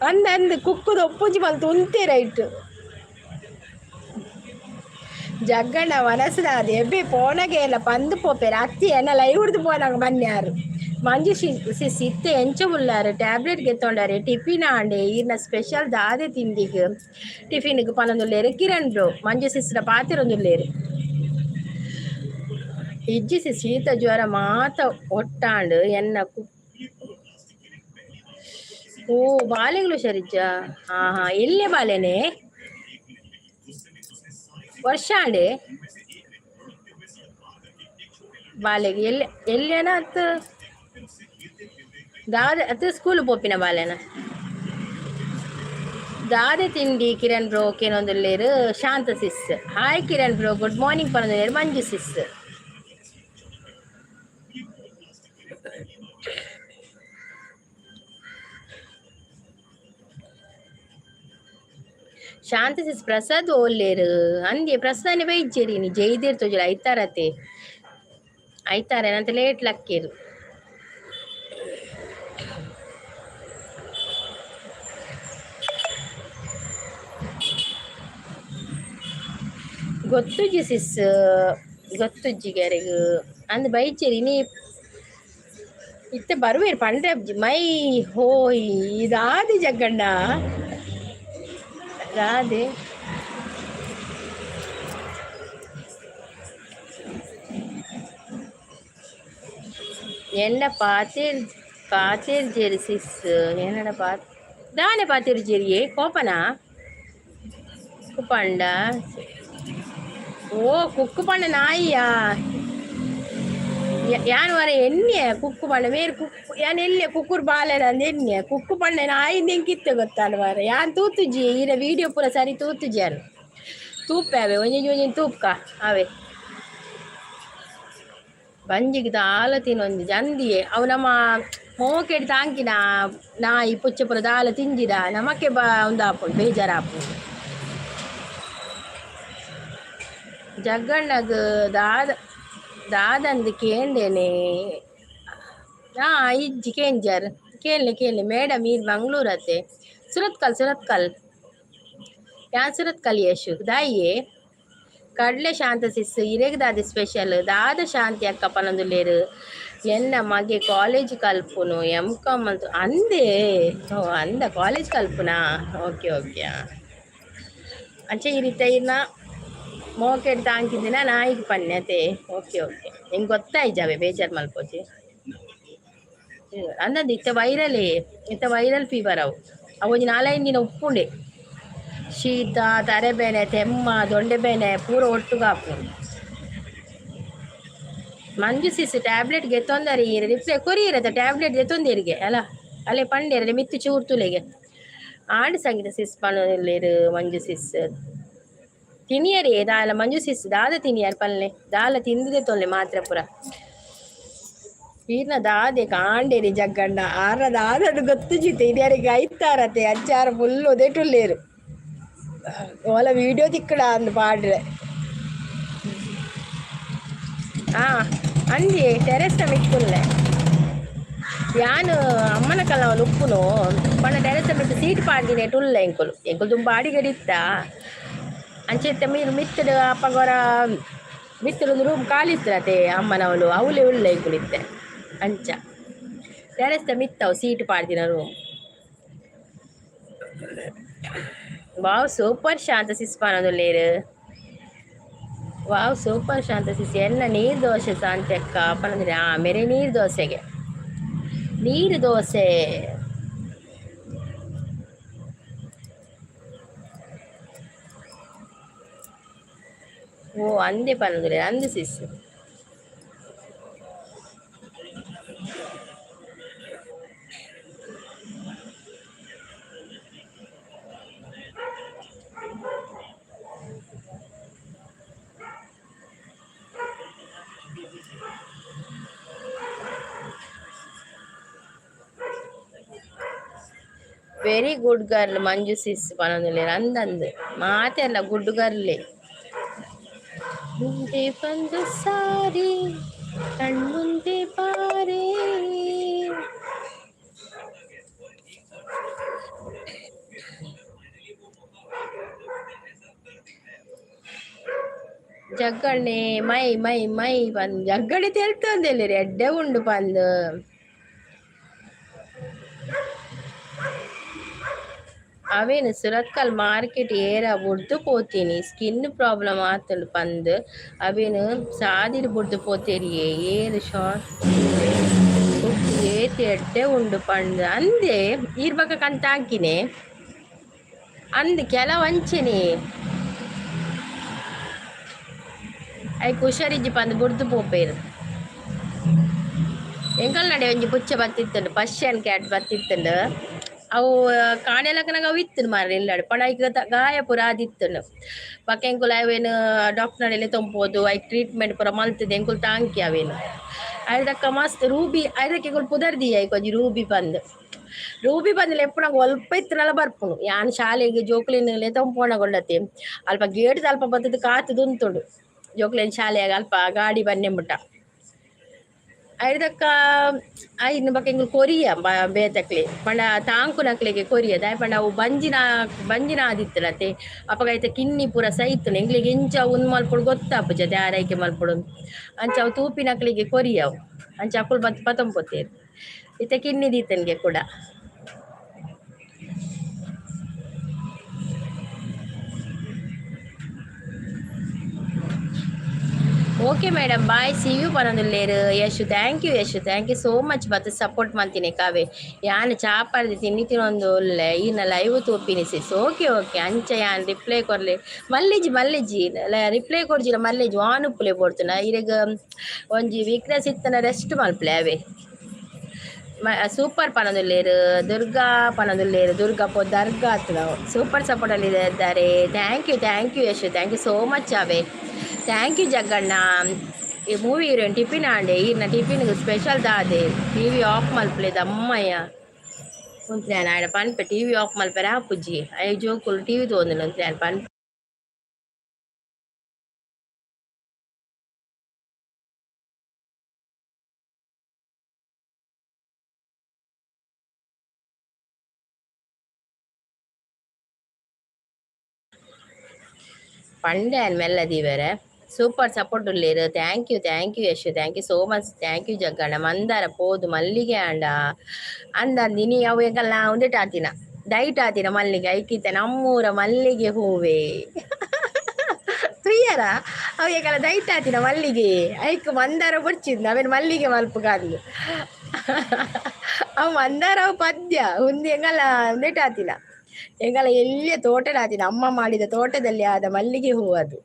ಅಂದ್ ಕುಕ್ಕುದು ಉಪ್ಪುಂಚಿ ಮಲ್ತು ಉಂತೇರು ಐಟ್ ಜಗ್ಗಣ್ಣ ಮನಸ್ಸಿನಾದ ಎಬ್ಬೆ ಪೋನಗೆ ಎಲ್ಲ ಪಂದು ಪೋಪೇರು ಅತ್ತಿ ಎನ್ನ ಲೈವ್ ಹಿಡ್ದು ಪೋನಾಗ ಮನ್ಯಾರು ಮಂಜು ಸಿಸ್ ಇತ್ತೆ ಎಂಚ ಉಳ್ಳಾರು ಟ್ಯಾಬ್ಲೆಟ್ ಗೆತ್ತೊಂಡಾರೆ ಟಿಫಿನ್ ಆಂಡೆ ಈರ್ನ ಸ್ಪೆಷಲ್ ದಾದೆ ತಿಂಡಿಗೆ ಟಿಫಿನ್ಗೆ ಪನೊಂದುಲ್ಲೇರು ಕಿರಣ್ ಬ್ರೋ ಮಂಜು ಸಿಸ್ರ ಪಾತಿರೊಂದುಲ್ಲೇರು ಇಜ್ಜಿಸಿ ಶೀತ ಜ್ವರ ಮಾತ ಒಟ್ಟಾಂಡು ಎನ್ನ ಓ ಬಾಲೆಗಳು ಶರಿಜ್ಜ ಎಲ್ಲೇ ಬಾಲೆನೆ ವರ್ಷ ಆಂಡೆ ಬಾಲೆಗೆ ಎಲ್ಲೇನ ಅತ್ ದಾದ ಅತ್ ಸ್ಕೂಲ್ ಪೋಪಿನ ಬಾಲೆನ ದಾದೆ ತಿಂಡಿ ಕಿರಣ್ ಬ್ರೋ ಕೇನೊಂದುಲ್ಲೇರು Shanta sis hi Kiran bro good morning ಪನೊಂದುಲ್ಲೇರು ಮಂಜು ಸಿಸ್ ಶಾಂತ ಸಿಸ್ ಪ್ರಸಾದ್ ಓಲ್ಲೇರು ಅಂದೆ ಪ್ರಸಾದನೆ ಬೈಜ್ಜೇರಿ ನೀ ಜೈದೇರ್ ತೋಜುಲ ಐತಾರತೆ ಐತಾರೇನಂತ ಲೇಟ್ ಲಕ್ಕೇರು ಗೊತ್ತುಜ್ಜಿ ಸಿಸ್ ಗೊತ್ತುಜ್ಜಿಗೆರೆಗು ಅಂದ್ ಬೈಚೇರಿ ನೀ ಇತ್ತೆ ಬರುವೇರು ಪಂಡ್ರೆ ಮೈ ಹೋಯ್ ಇದಾದಿ ಜಗ್ಗಣ್ಣ ರಾಧೆ என்ன பாத்தேர் ஜெரி சிஸ் என்னடா தானே பாத்தேர் ஜெரியே கோப்பனா குப்பண்டா ஓ குக்கு பண்ண நாயா ಯಾನ್ ವರ ಎಣ್ಣೆ ಕುಕ್ಕು ಪಂಡ ಮೇರು ಕುಕ್ಕು ಯಾನ್ ಎಲ್ಲಿ ಕುಕ್ಕುರ್ ಬಾಲೆರ ಅಂದ ಎಣ್ಣೆ ಕುಕ್ಕು ಪಂಡ ನಾಯಿಂದ ಹೆಂಗಿತ್ತೆ ಗೊತ್ತಲ್ಲ ವಾರ ಯಾನ್ ತೂತುಜಿ ಈರ ವಿಡಿಯೋ ಪೂರ ಸರಿ ತೂತುಜಿ ಯಾರು ತೂಪೆ ಅವೆ ಒಂಜಿ ತೂಪ್ಕ ಅವೇ ಬಂಜಿಗೆ ದಾಲ ತಿನ್ನೊಂದು ಜಂದಿಯೇ ಅವು ನಮ್ಮ ಮೋಕೆಡ್ ತಾಂಕಿನ ನಾಯಿ ಪುಚ್ಚ ಪುರ ದಾಲ ತಿಂಜಿದ ನಮಕ್ಕೆ ಒಂದು ಹಾಪುಂಡು ಬೇಜಾರು ಜಗ್ಗಣ್ಣಗ ದಾದಂದು ಕೇಂದೇನೆ ಇಜ್ಜಿ ಕೇಂಜರ್ ಕೇಳಿ ಮೇಡಮ್ ಈರ್ ಮಂಗ್ಳೂರತ್ತೆ ಸುರತ್ಕಲ್ ಯಾನ್ ಸುರತ್ಕಲ್ ಯಶು ದಾಯಿಯೇ ಕಡ್ಲೆ ಶಾಂತ ಸಿಸ್ ಇರೆಗ್ದಾದ ಸ್ಪೆಷಲ್ ದಾದ ಶಾಂತಿ ಅಕ್ಕ ಪನೊಂದುಲ್ಲೇರು ಎನ್ನ ಮಗೆ ಕಾಲೇಜ್ ಕಲ್ಪುನು M.Com ಅಂತ ಅಂದೆ ಓ ಅಂದ ಕಾಲೇಜ್ ಕಲ್ಪುನಾ ಓಕೆ ಅಂಚೆ ಈ ರೀತಿ ಇನ್ನ ಮೋಕೆಡ್ ತಾಂಕಿದ್ದಿನ ನಾಯಿಗೆ ಪನ್ಯತೆ ಓಕೆ ನಿಂಗೆ ಗೊತ್ತಾಯ್ಜಾವೆ ಬೇಜಾರು ಮಲ್ಪೋಜಿ ಅಂದಂದು ಇತ್ತ ವೈರಲ್ ಫೀವರ್ ಅವು 4-5 ದಿನ ಉಪ್ಪುಂಡೆ ಶೀತ ತರೆಬೇನೆ ತೆಮ್ಮ ದೊಂಡೆಬೇನೆ ಪೂರ ಒಟ್ಟುಗಾಪು ಮಂಜು ಸಿಸ್ ಟ್ಯಾಬ್ಲೆಟ್ಗೆ ತೊಂದರೆ ರಿಪ್ಲೈ ಕೊರಿಯರತ್ತ ಟ್ಯಾಬ್ಲೆಟ್ಗೆ ತೊಂದರೆಗೆ ಅಲ್ಲ ಅಲ್ಲೇ ಪಂಡೇರಲ್ಲಿ ಮಿತ್ತು ಚೂರ್ತುಲೆಗೆ ಆಡು ಸಂಗೀತ ಸಿಸ್ ಪಣಲೇರು ಮಂಜು ಸಿಸ್ ತಿನಿಯರಿ ದಾಲ ಮಂಜು ಸಿಸ್ ದಾದ ತಿನಿಯರ್ ಪಲ್ಲೆ ದಾಲ ತಿಂದಿದೆ ತೊಲ್ಲೆ ಮಾತ್ರ ಪುರ ಈರ್ನ ದಾದೆ ಕಾಂಡೇರಿ ಜಗ್ಗಣ್ಣ ಆರ ದಾದಡು ಗೊತ್ತು ಜಿತೆ ಇದ್ಯಾರಿಗೆ ಐತಾರತೆ ಅಜ್ಜಾರ ಫುಲ್ ಒದೇಟುಲ್ಲೇರು ಓಲ ವೀಡಿಯೋ ತಿಕ್ಕಡ ಅಂದು ಪಾಡ್ರೆ ಅಂದಿ ಟೆರೆಸ್ ಮಿಕ್ಕುಲ್ಲೆ ಯಾನು ಅಮ್ಮನ ಕಲವಲು ಉಪ್ಪುನು ಪಣ ಟೆರೆಸ್ ಮಿಟ್ಟು ಸೀಟ್ ಪಾಡ್ದಿನ ಟುಲ್ಲೆ ಎಂಕುಲು ತುಂಬ ಅಡಿಗಡಿತ್ತ ಅಂಚೆತ್ತ ಮೀರು ಮಿತ್ತಡು ಅಪ್ಪಗೊರ ಮಿತ್ತಡೊಂದು ರೂಮ್ ಖಾಲಿತ್ತರತೆ ಅಮ್ಮನವಳು ಅವಳೆ ಉಳ್ಳೆ ಎಂಕುಲಿತ್ತೆ ಅಂಚ ಟೆರೆಸ್ ಮಿತ್ತವು ಸೀಟ್ ಪಾಡ್ದಿನ ರೂಮ್ ವಾವ್ ಸೂಪರ್ ಶಾಂತ ಸಿಸ್ಪಾನೊಂದುಲ್ಲೇರು ವಾವ್ ಸೂಪರ್ ಶಾಂತ ಸಿಸ್ ಎನ್ನ ನೀರು ದೋಸೆ ಸಾಂತೆಕ್ಕ ಅಪ್ಪನಂದ್ರೆ ಮೇರೆ ನೀರು ದೋಸೆಗೆ ನೀರು ದೋಸೆ ಓ ಅಂದೆ ಪನಂದ್ರೆ ಅಂದು ಸಿಸ್ ವೆರಿ ಗುಡ್ ಗರ್ಲ್ ಮಂಜು ಸಿಸ್ ಪನೊಂದುಲ್ಲೆ ಅಂದಂದು ಮಾತೆ ಅಲ್ಲ ಗುಡ್ ಗರ್ಲೆ ಮುಂದೆ ಬಂದು ಸಾರಿ ಕಣ್ಮುಂದೆ ಬಾರೆ ಜಗ್ಗಣ್ಣೆ ಮೈ ಮೈ ಮೈ ಬಂದು ಜಗ್ಗಡೆ ತೆಲ್ತಂದಿಲ್ಲ ಎಡ್ಡೆ ಉಂಡು ಬಂದು ಅವೇನು ಸುರತ್ಕಲ್ ಮಾರ್ಕೆಟ್ ಏರ ಬುಡ್ದು ಪೋತೀನಿ ಸ್ಕಿನ್ ಪ್ರಾಬ್ಲಮ್ ಆತುಂಡು ಪಂದ್ ಅವೇನು ಸಾದಿರ್ ಬುಡ್ದು ಪೋತೇರಿಯೇ ಏರು ಶಾರ್ಟ್ ಏತಿ ಎಡ್ಡೆ ಉಂಡು ಪಂದ್ ಅಂದೆ ಈರ್ಬಕ ಕಂತ ಹಾಕಿನೆ ಅಂದ್ ಕೆಲವಂಚನೆ ಐಕ್ ಹುಷಾರಿಜ್ಜಿ ಪಂದ್ ಬುಡ್ದು ಪೋಪೇರು ಎಂಕಲ್ ನಡೆ ಒಂಜಿ ಪುಚ್ಚ ಬತ್ತಿತ್ತುಂಡು ಪರ್ಷಿಯನ್ ಕ್ಯಾಟ್ ಬತ್ತಿತ್ತುಂಡು ಅವು ಕಾಣೆಲಕನಾಗ ಅವು ಇತ್ತು ಮಾರ್ರೆ ಇಲ್ಲಾಡು ಪಂಡ ಐಕ್ ಗಾಯ ಪೂರ ಆದಿತ್ತುಂಡು ಪಕ್ಕ ಎಂಕುಲು ಅವೇನು ಡಾಕ್ಟರ್ ನಡೆಲೆ ತೊಂಪೋದು ಐಕ್ ಟ್ರೀಟ್ಮೆಂಟ್ ಪೂರ ಮಲ್ತದೆ ಎಂಕುಲು ತಾಂಕಿ ಅವೇನು ಐದಕ್ಕ ಮಸ್ತ್ ರೂಬಿ ಐದಕ್ಕೆ ಎಂಕುಲು ಪುದರ್ದಿ ಐಕ್ ಒಂಜಿ ರೂಬಿ ಬಂದಿಲ್ಲ ಎಪ್ಪು ನಂಗೆ ಒಲ್ಪ ಇತ್ತನಲ್ಲ ಬರ್ಪುನು ಯಾನ್ ಶಾಲೆಗೆ ಜೋಕ್ಲಿನಲ್ಲೇ ತೊಂಪೋಣಗೊಂಡತಿ ಅಲ್ಪ ಗೇಟ್ ಅಲ್ಪ ಬತ್ತದ ಕಾತುದು ಉಂತುಂಡು ಜೋಕ್ಲಿನ ಶಾಲೆಯಾಗ ಅಲ್ಪ ಗಾಡಿ ಬನ್ನೆಂಬಿಟ್ಟ ಐದಕ್ಕ ಐದು ಬಕ್ಕ ಎಂಗ್ಳು ಕೊರಿಯ ಬೇತಕ್ಲೆ ಪಂಡ ತಾಂಕು ನಕ್ಲೆಗೆ ಕೊರಿಯ ದಾಯ ಪಂಡ ಅವು ಬಂಜಿನ ಆದಿತ್ತಲತೆ ಅಪ್ಪಗ ಐತೆ ಕಿನ್ನಿ ಪೂರ ಸೈತು ಎಂಗ್ಲಿಗೆ ಎಂಚ ಉಂದ್ ಮಲ್ಪುಡು ಗೊತ್ತಾಪು ಜತೆ ಆರೈಕೆ ಮಲ್ಪುಡು ಅಂಚ ಅವು ತೂಪಿ ನಕ್ಲಿಗೆ ಕೊರಿಯವು ಅಂಚ ಅಕ್ಕುಳು ಬತ್ ಪತಂಪೊತ್ತೇರು ಇತ್ತೆ ಕಿನ್ನಿ ದೀತನ್ಗೆ ಕೂಡ okay madam bye see you ಪನೊಂದುಲ್ಲೇರು Yashu thank you so much ಬತ್ತು ಸಪೋರ್ಟ್ ಮಾಡ್ತೀನಿ ಕಾವೆ ಯಾನ್ ಚಾಪರ್ದು ತಿನ್ನಿ ತಿನ್ನೊಂದು ಒಳ್ಳೆ ಇನ್ನ ಲೈವ್ ತೂಪಿನಿ ಸಿಸ್ ಓಕೆ ಅಂಚ ಯಾನ್ ರಿಪ್ಲೈ ಕೊರ್ಲೆ ಮಲ್ಲಿಜಿ ರಿಪ್ಲೈ ಕೊಡ್ಜಿರ ಮಲ್ಲಿಜಿ ವಾನುಪ್ಪುಲೆ ಪೋಡ್ತುನ ಇರೆಗ್ ಒಂಜಿ ವೀಕ್ನೆಸ್ ಇತ್ತನ ರೆಸ್ಟ್ ಮಲ್ಪಲೆ ಅವೇ ಸೂಪರ್ ಪನೊಂದುಲ್ಲೇರು ದುರ್ಗಾ ಪೋ ದರ್ಗಾ ಹತ್ರ ಸೂಪರ್ ಸಪೋರ್ಟ್ ಅಲ್ಲಿ ಇದ್ದಾರೆ thank you Yashu thank you so much ಅವೇ ಥ್ಯಾಂಕ್ ಯು ಜಗ್ಗಣ್ಣ ಈ ಮೂವಿ ಹೀರೋಯಿನ್ ಟಿಫಿನ್ ಆಂಡೆ ಈರ್ನ ಟಿಫಿನ್ಗೆ ಸ್ಪೆಷಲ್ ದಾದೆ ಟಿವಿ ಆಫ್ ಮಲ್ಪಲೇದ ಅಮ್ಮಯ್ಯ ಉಂತ್ಲಾನ ಆಡ ಪನ್ಪೆ ಟಿವಿ ಆಫ್ ಮಲ್ಪರೆ ಆಪುಜ್ಜಿ ಐ ಜೋಕುಲು ಟಿವಿ ತೋಂದಿಲ್ಲ ಉಂತ್ಲಾನ ಪನ್ಪೆ ಪಂಡೆ ಆ್ಯಂಡ್ ಮೆಲ್ಲದಿವರೆ ಸೂಪರ್ ಸಪೋರ್ಟ್ ಉಳ್ಳೇರು thank you Yashu thank you so much thank you Jagganna ಮಂದಾರ ಪೋದು ಮಲ್ಲಿಗೆ ಆಂಡ ಅಂದಂದಿನಿ ಅವು ಎಂಕಲ್ಲ ಒಂದಿಟ್ಟು ಆತಿನ ಡೈಟ್ ಆತಿನ ಮಲ್ಲಿಗೆ ಐಕಿತ್ತೆ ನಮ್ಮೂರ ಮಲ್ಲಿಗೆ ಹೂವೇ ಪ್ರಿಯರ ಅವು ಎಂಕಲ್ಲ ಡೈಟ್ ಆತಿನ ಮಲ್ಲಿಗೆ ಐಕ್ ಮಂದಾರ ಬುಡ್ಚಿದ್ ನಾವೇನು ಮಲ್ಲಿಗೆ ಮಲ್ಪು ಕಾದ್ಲು ಅವು ಮಂದಾರ ಅವು ಪದ್ಯ ಹುಂದಿ ಎಂಗಲ್ಲ ಒಂದಿಟ್ಟು ಆತಿನ ಎಂಗಲ್ಲ ಎಲ್ಲಿಯ ತೋಟದ ಆತಿನ ಅಮ್ಮ ಮಾಡಿದ ತೋಟದಲ್ಲಿ ಆದ ಮಲ್ಲಿಗೆ ಹೂ ಅದು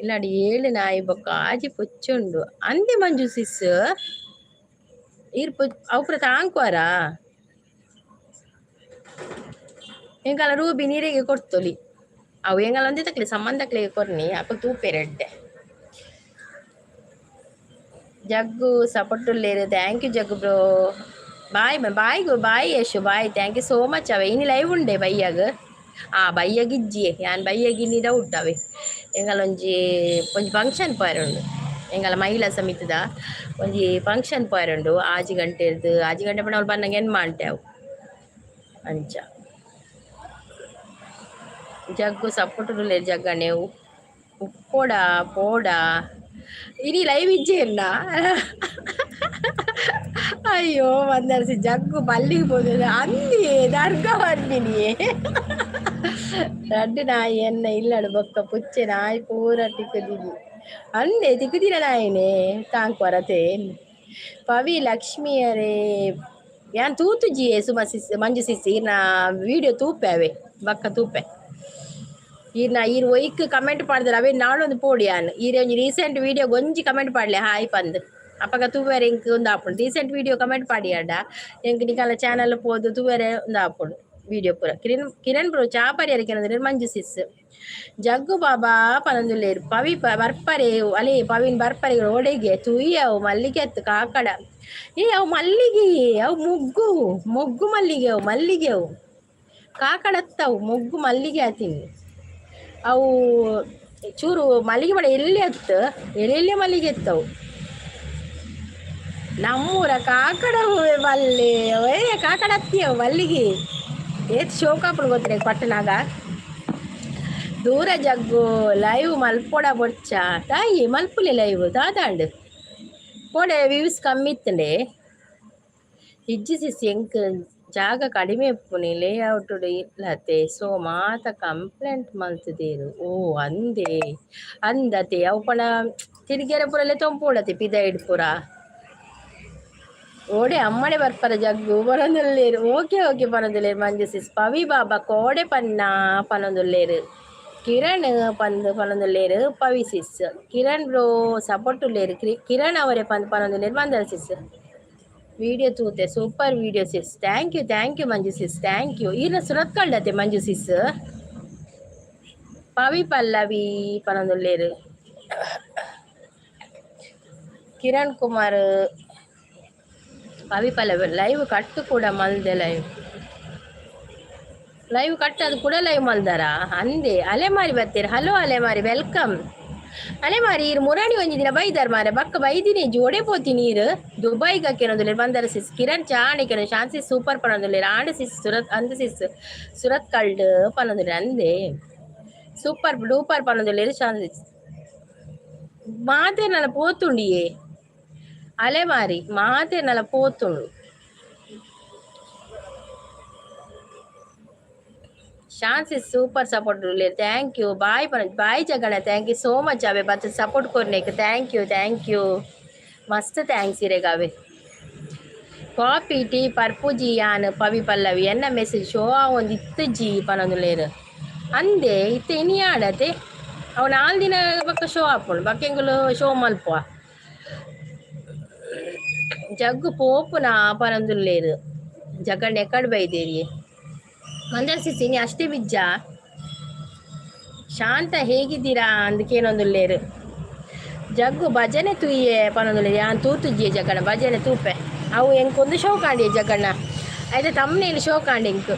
ಇಲ್ಲಾಡಿ ಏಳು ನಾಯಿ ಬೊಕ್ಕ ಆಜಿ ಪುಚ್ಚುಂಡು ಅಂದೆ ಮಂಜು ಸಿಸ್ ಅವ್ರ ತಾಂಕ್ವಾರ ಎಂಗಲ್ಲ ರೂಬಿ ನೀರಿಗೆ ಕೊಡ್ತೊಲಿ ಅವು ಎಂಗಲ್ಲ ಒಂದೇ ತಕ್ಲಿ ಸಂಬಂಧಕ್ಲೆ ಕೊರ್ನಿ ಅಪ್ಪ ತೂಪೆರೆಡ್ಡೆ ಜಗ್ಗು ಸಪೋರ್ಟುಲ್ಲೇರು thank you Jaggu bro bye Yashu bye thank you so much ಅವೇ ಇನ್ನು ಲೈವ್ ಉಂಡೆ ಬಯ್ಯಾಗ ಬಯ್ಯಾಗಿಜ್ಜಿಯೇ ಯಾನ್ ಬಯ್ಯಾಗಿನಿ ಡೌಟ್ ಅವೇ ಎಂಗಲ್ಲ ಒಂಜಿ ಫಂಕ್ಷನ್ ಪೋಯರುಂಡು ಎಂಗಲ್ಲ ಮಹಿಳಾ ಸಮಿತಿದ ಒಂಜಿ ಫಂಕ್ಷನ್ ಪೋಯರುಂಡು ಆಜಿ ಗಂಟೆ ಪಂಡ ಅವ್ರು ಬಂದಂಗೆ ಏನು ಮಾಡ್ತೆ ಅವು ಅಂಚ ಜಗ್ಗು ಸಪೋರ್ಟುಲ್ಲೇರು ಜಗ್ಗಣ್ಣೆ ಉಪ್ಪೋಡ ಪೋಡ ಇಡೀ ಲೈವ್ ಇಜ್ಜೆಯನ್ನ ಅಯ್ಯೋ ಬಂದರ್ಸಿ ಜಗ್ಗು ಮಲ್ಲಿಗೆ போது ಅಂದಿ ದರ್ಗಾ ಬಂದಿನಿಯೇ ரெண்டு நாய் என்ன இல்லடு ಬೊಕ್ಕ ಪುಚ್ಚೆ ನಾಯಿ ಪೂರ ತಿಕ್ಕುದಿನಿ ಅಂದೆ ತಿಕ್ಕುದಿನ ನಾಯಿನೇ ತಾಂಕ್ ವರತೆ ಪವಿ ಲಕ್ಷ್ಮಿಯರೇ ಯಾನ್ ತೂತುಜಿಯೇ ಮಂಜು ಸಿಸಿ ಇರ್ನ ವಿಡಿಯೋ ತೂಪೆ ಅವೇ ಬಕ್ಕ ತೂಪೆ ಈರ್ನ ಈರ್ ಒಯ್ಕ್ ಕಮೆಂಟ್ ಪಾಡ್ದಾರ ಅವೇ ನಾಳೊಂದು ಪೋಡಿ ಯಾನ್ ಈರೆ ಒಂಜಿ ರೀಸೆಂಟ್ ವಿಡಿಯೋ ಗೊಂಜಿ ಕಮೆಂಟ್ ಪಾಡ್ಲೆ ಹಾಯ್ ಪಂದ್ ಅಪ್ಪಗ ತೂವೆರೆ ಇಂಕ್ ಒಂದು ಆಪುಂಡು ರೀಸೆಂಟ್ ವಿಡಿಯೋ ಕಮೆಂಟ್ ಪಾಡಿ ಅಡ್ಡ ಎಂಕ್ ನಿಕಲ್ಲ ಚಾನಲ್ ಪೋದು ತೂವೆರೆ ಒಂದು ಆಪುಂಡು వీడియో పూర కిరణ్ బ్రో చాపరి అరికిన మంజు సిస్ జగ్గు బాబా పనందులేరు పవి ಬರ್ಪರೆ ಅಲೆ ಪವಿನ್ ಬರ್ಪರೆ ಓಡೆಗೆ ತುಯ್ಯವು ಮಲ್ಲಿಗೆ ಎತ್ತು ಕಾಕಡ ಅವು ಮಲ್ಲಿಗೆ ಅವು ಮೊಗ್ಗು ಮಲ್ಲಿಗೆ ಅವು ಕಾಕಡತ್ತವು ಮೊಗ್ಗು ಮಲ್ಲಿಗೆ ಆತೀನಿ ಅವು ಚೂರು ಮಲ್ಲಿಗೆ ಬಡ ಎಲ್ಲಿ ಎತ್ತು ಎಲ್ಲೆಲ್ಲಿ ಮಲ್ಲಿಗೆ ಎತ್ತವು ನಮ್ಮೂರ ಕಾಕಡ ಮಲ್ಲಿ ಕಾಕಡ ಹತ್ತಿಯವು ಮಲ್ಲಿಗೆ ಏತ್ ಶೋಕಾಪುರ ಗೊತ್ತಿರ ಪಟ್ಟಣಾಗ ದೂರ ಜಗ್ಗು ಲೈವ್ ಮಲ್ಪೊಡ ಬೊಚ್ಚ ತಾಯಿ ಮಲ್ಪುಲಿ ಲೈವ್ ದಾದಾಂಡು ಪೋಡೆ ವ್ಯೂಸ್ ಕಮ್ಮಿ ಇತ್ತಂಡೆ ಇಜ್ಜಿ ಸಿಸಿ ಎಂಕ್ ಜಾಗ ಕಡಿಮೆ ಇಪ್ಪುನಿ ಲೇಔಟ್ ಇಲ್ಲತ್ತೆ ಸೊ ಮಾತ ಕಂಪ್ಲೇಂಟ್ ಮಲ್ತದೇರು ಓ ಅಂದತೆ ಅವು ಪಣ ತಿರುಗೇರ ಪುರಲ್ಲೇ ತೊಂಪುಡತೆ ಪಿದ ಇಡ್ಪುರ ಓಡೆ ಅಮ್ಮಡೆ ಬರ್ಪರ ಜಗ್ಗು ಪನೊಂದುಲ್ಲೇರು ಓಕೆ ಪನೊಂದುಲ್ಲೇರು ಮಂಜು ಸಿಸ್ ಪವಿ ಬಾಬಾ ಕೋಡೆ ಪನ್ನ ಪನೊಂದುಲ್ಲೇರು ಕಿರಣ್ ಪನೊಂದುಲ್ಲೇರು Pavi sis Kiran bro support ಉಲ್ಲೇರು ಕಿರಣ್ ಅವರೇ ಪನೊಂದುಲ್ಲೇರು ಮಂದರ ಸಿಸ್ ವಿಡಿಯೋ ತೂತೆ super video sis thank you Manju sis thank you ಈನ ಸುರತ್ ಕಳ್ಳತೆ ಮಂಜು ಸಿಸ್ ಪವಿ ಪಲ್ಲವಿ ಪನೊಂದುಲ್ಲೇರು ಕಿರಣ್ ಕುಮಾರ್ ಪವಿ ಪಲ್ಲವಿ ಲೈವ್ ಕಟ್ಟು ಕೂಡ ಮಲ್ದೆ ಲೈವ್ ಕಟ್ಟದು ಕೂಡ ಲೈವ್ ಮಲ್ದಾರ ಅಂದೆ ಅಲೆಮಾರಿ ಬರ್ತೀರಿ ಹಲೋ ಅಲೆಮಾರಿ ವೆಲ್ಕಮ್ ಅಲೆಮಾರಿ ಇರು ಮುರಾಣಿ ಒಂಜಿ ದಿನ ಬೈದಾರ ಮಾರೆ ಬಕ್ಕ ಬೈದಿನಿ ಜೋಡೆ ಪೋತಿ ನೀರು ದುಬೈಗೆ ಹಾಕಿರೋದಿಲ್ಲ ಬಂದಾರ ಸಿಸ್ ಕಿರಣ್ ಚಾಣಿಕೆ ಶಾನ್ಸಿ ಸೂಪರ್ ಪನೊಂದಿಲ್ಲ ಆಂಡ ಸಿಸ್ ಸುರತ್ ಅಂದ ಸಿಸ್ ಸುರತ್ ಕಲ್ಡ್ ಪನೊಂದಿಲ್ಲ ಅಂದೆ ಸೂಪರ್ ಡೂಪರ್ ಪನೊಂದಿಲ್ಲ ಶಾನ್ಸಿ ಮಾತೆ ನಲ್ಲ ಪೋತುಂಡಿಯೇ ಅಲೆಮಾರಿ ಮಾತೆ ನಲ್ಲ ಪೋತುಂಡು ಶಾನ್ಸಿ super support thank you bye Jagganna thank you so much ಅವೆ ಬತ್ತ ಸಪೋರ್ಟ್ ಕೊರ್ನೇಕ್ ಥ್ಯಾಂಕ್ ಯು ಮಸ್ತ್ ಥ್ಯಾಂಕ್ಸ್ ಇರೇಗಾವೆ ಕಾಫಿ ಟೀ ಪರ್ಪು ಜಿ ಯಾನ್ ಪವಿ ಪಲ್ಲವಿ ಎನ್ನ ಮೆಸೇಜ್ ಶೋ ಒಂದು ಇತ್ತು ಜಿ ಪನೊಂದುಲ್ಲೇರು ಅಂದೆ ಇತ್ತು ಇನಿ ಆಡತೆ ಅವು 4 ದಿನ ಬಕ್ಕ ಶೋ ಹಾಕೊಂಡು ಬಕ್ಕೆಂಗುಲು ಶೋ ಮಲ್ಪುವ ಜಗ್ಗು ಪೋಪುನ ಪನೊಂದುಲ್ಲೇರು ಜಗಣ್ಣ ಎಕಡ್ ಬೈದೇರಿ ಮಂದರ್ ಸಿಸಿನಿ ಅಷ್ಟೇ ಬಿಜ್ಜ ಶಾಂತ ಹೇಗಿದ್ದೀರಾ ಅಂದಕೇನೊಂದುಲ್ಲೇರು ಜಗ್ಗು ಭಜನೆ ತುಯ್ಯೆ ಪನೊಂದುಲ್ಲೇರು ಯಾನ್ ತೂತುಜ್ಜಿ ಜಗಣ್ಣ ಭಜನೆ ತೂಪೆ ಅವು ಎಂಕೊಂದು ಶೋ ಕಾಂಡಿ ಜಗಣ್ಣ అయితే ತಮ್ಮನೇಲಿ ಶೋ ಕಾಂಡಿ ಎಂಕ್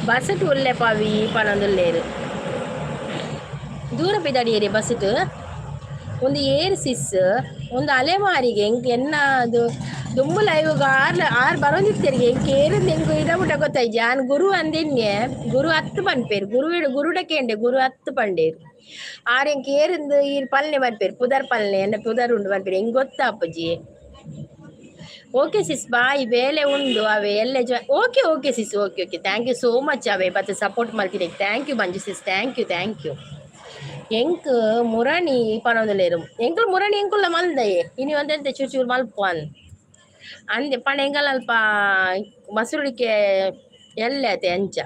ಬಸಟ್ ಉಲ್ಲೆ ಪವಿ ಪನೊಂದುಲ್ಲೇರು ದೂರ ಬಿದಡಿಯೇರಿ ಬಸಟ್ ಒಂದು ಏರ್ ಸಿಸ್ ಒಂದು ಅಲೆಮಾರಿಗೆ ಎಂಕ್ ಎನ್ನ ಅದು ದುಮ್ಮು ಲೈವ್ಗೆ ಆರು ಬರೋದಿತ್ತರಿಗೆ ಎಂಕ್ ಏರಿದ್ದು ಎಂಕು ಇದಬಿಟ್ಟ ಗೊತ್ತಾಯ್ತು ಯಾನ್ ಗುರು ಅಂದಿನ್ನೆ ಗುರು 10 ಪನ್ಪೇರು ಗುರುಡಕ್ಕೆ ಗುರು 10 ಪಂಡೇರು ಆರು ಎಂಕ್ ಏರಿಂದು ಈ ಪಲ್ಲೆ ಮನ್ಪೇರು ಪುದರ್ ಪಲ್ಲೆ ಎನ್ನ ಪುದರ್ ಉಂಡು ಮನ್ಪೇರು ಹೆಂಗ್ ಗೊತ್ತಾ ಅಪ್ಪಜಿ ಓಕೆ ಸಿಸ್ ಬಾಯ್ ಬೇಲೆ ಉಂಡು ಅವೇ ಎಲ್ಲೇ okay sis okay thank you so much ಅವೇ ಮತ್ತೆ ಸಪೋರ್ಟ್ ಮಾಡ್ತೀನಿ thank you Manju sis thank you ಎಂಕ್ ಮುರಾಣಿ ಪನೊಂದುಲ್ಲೇರು ಎಂಕುಲು ಮುರಾಣಿ ಎಂಕುಲ್ಲ ಮಲ್ದಯೆ ಇನಿ ಒಂದೆಂತೆ ಚೂರು ಮಲ್ಪುವನ್ ಅಂದೆ ಪಣ ಎಂಗಲ್ ಅಲ್ಪ ಮಸುರುಡಿಕೆ ಎಲ್ಲತೆ ಅಂಚ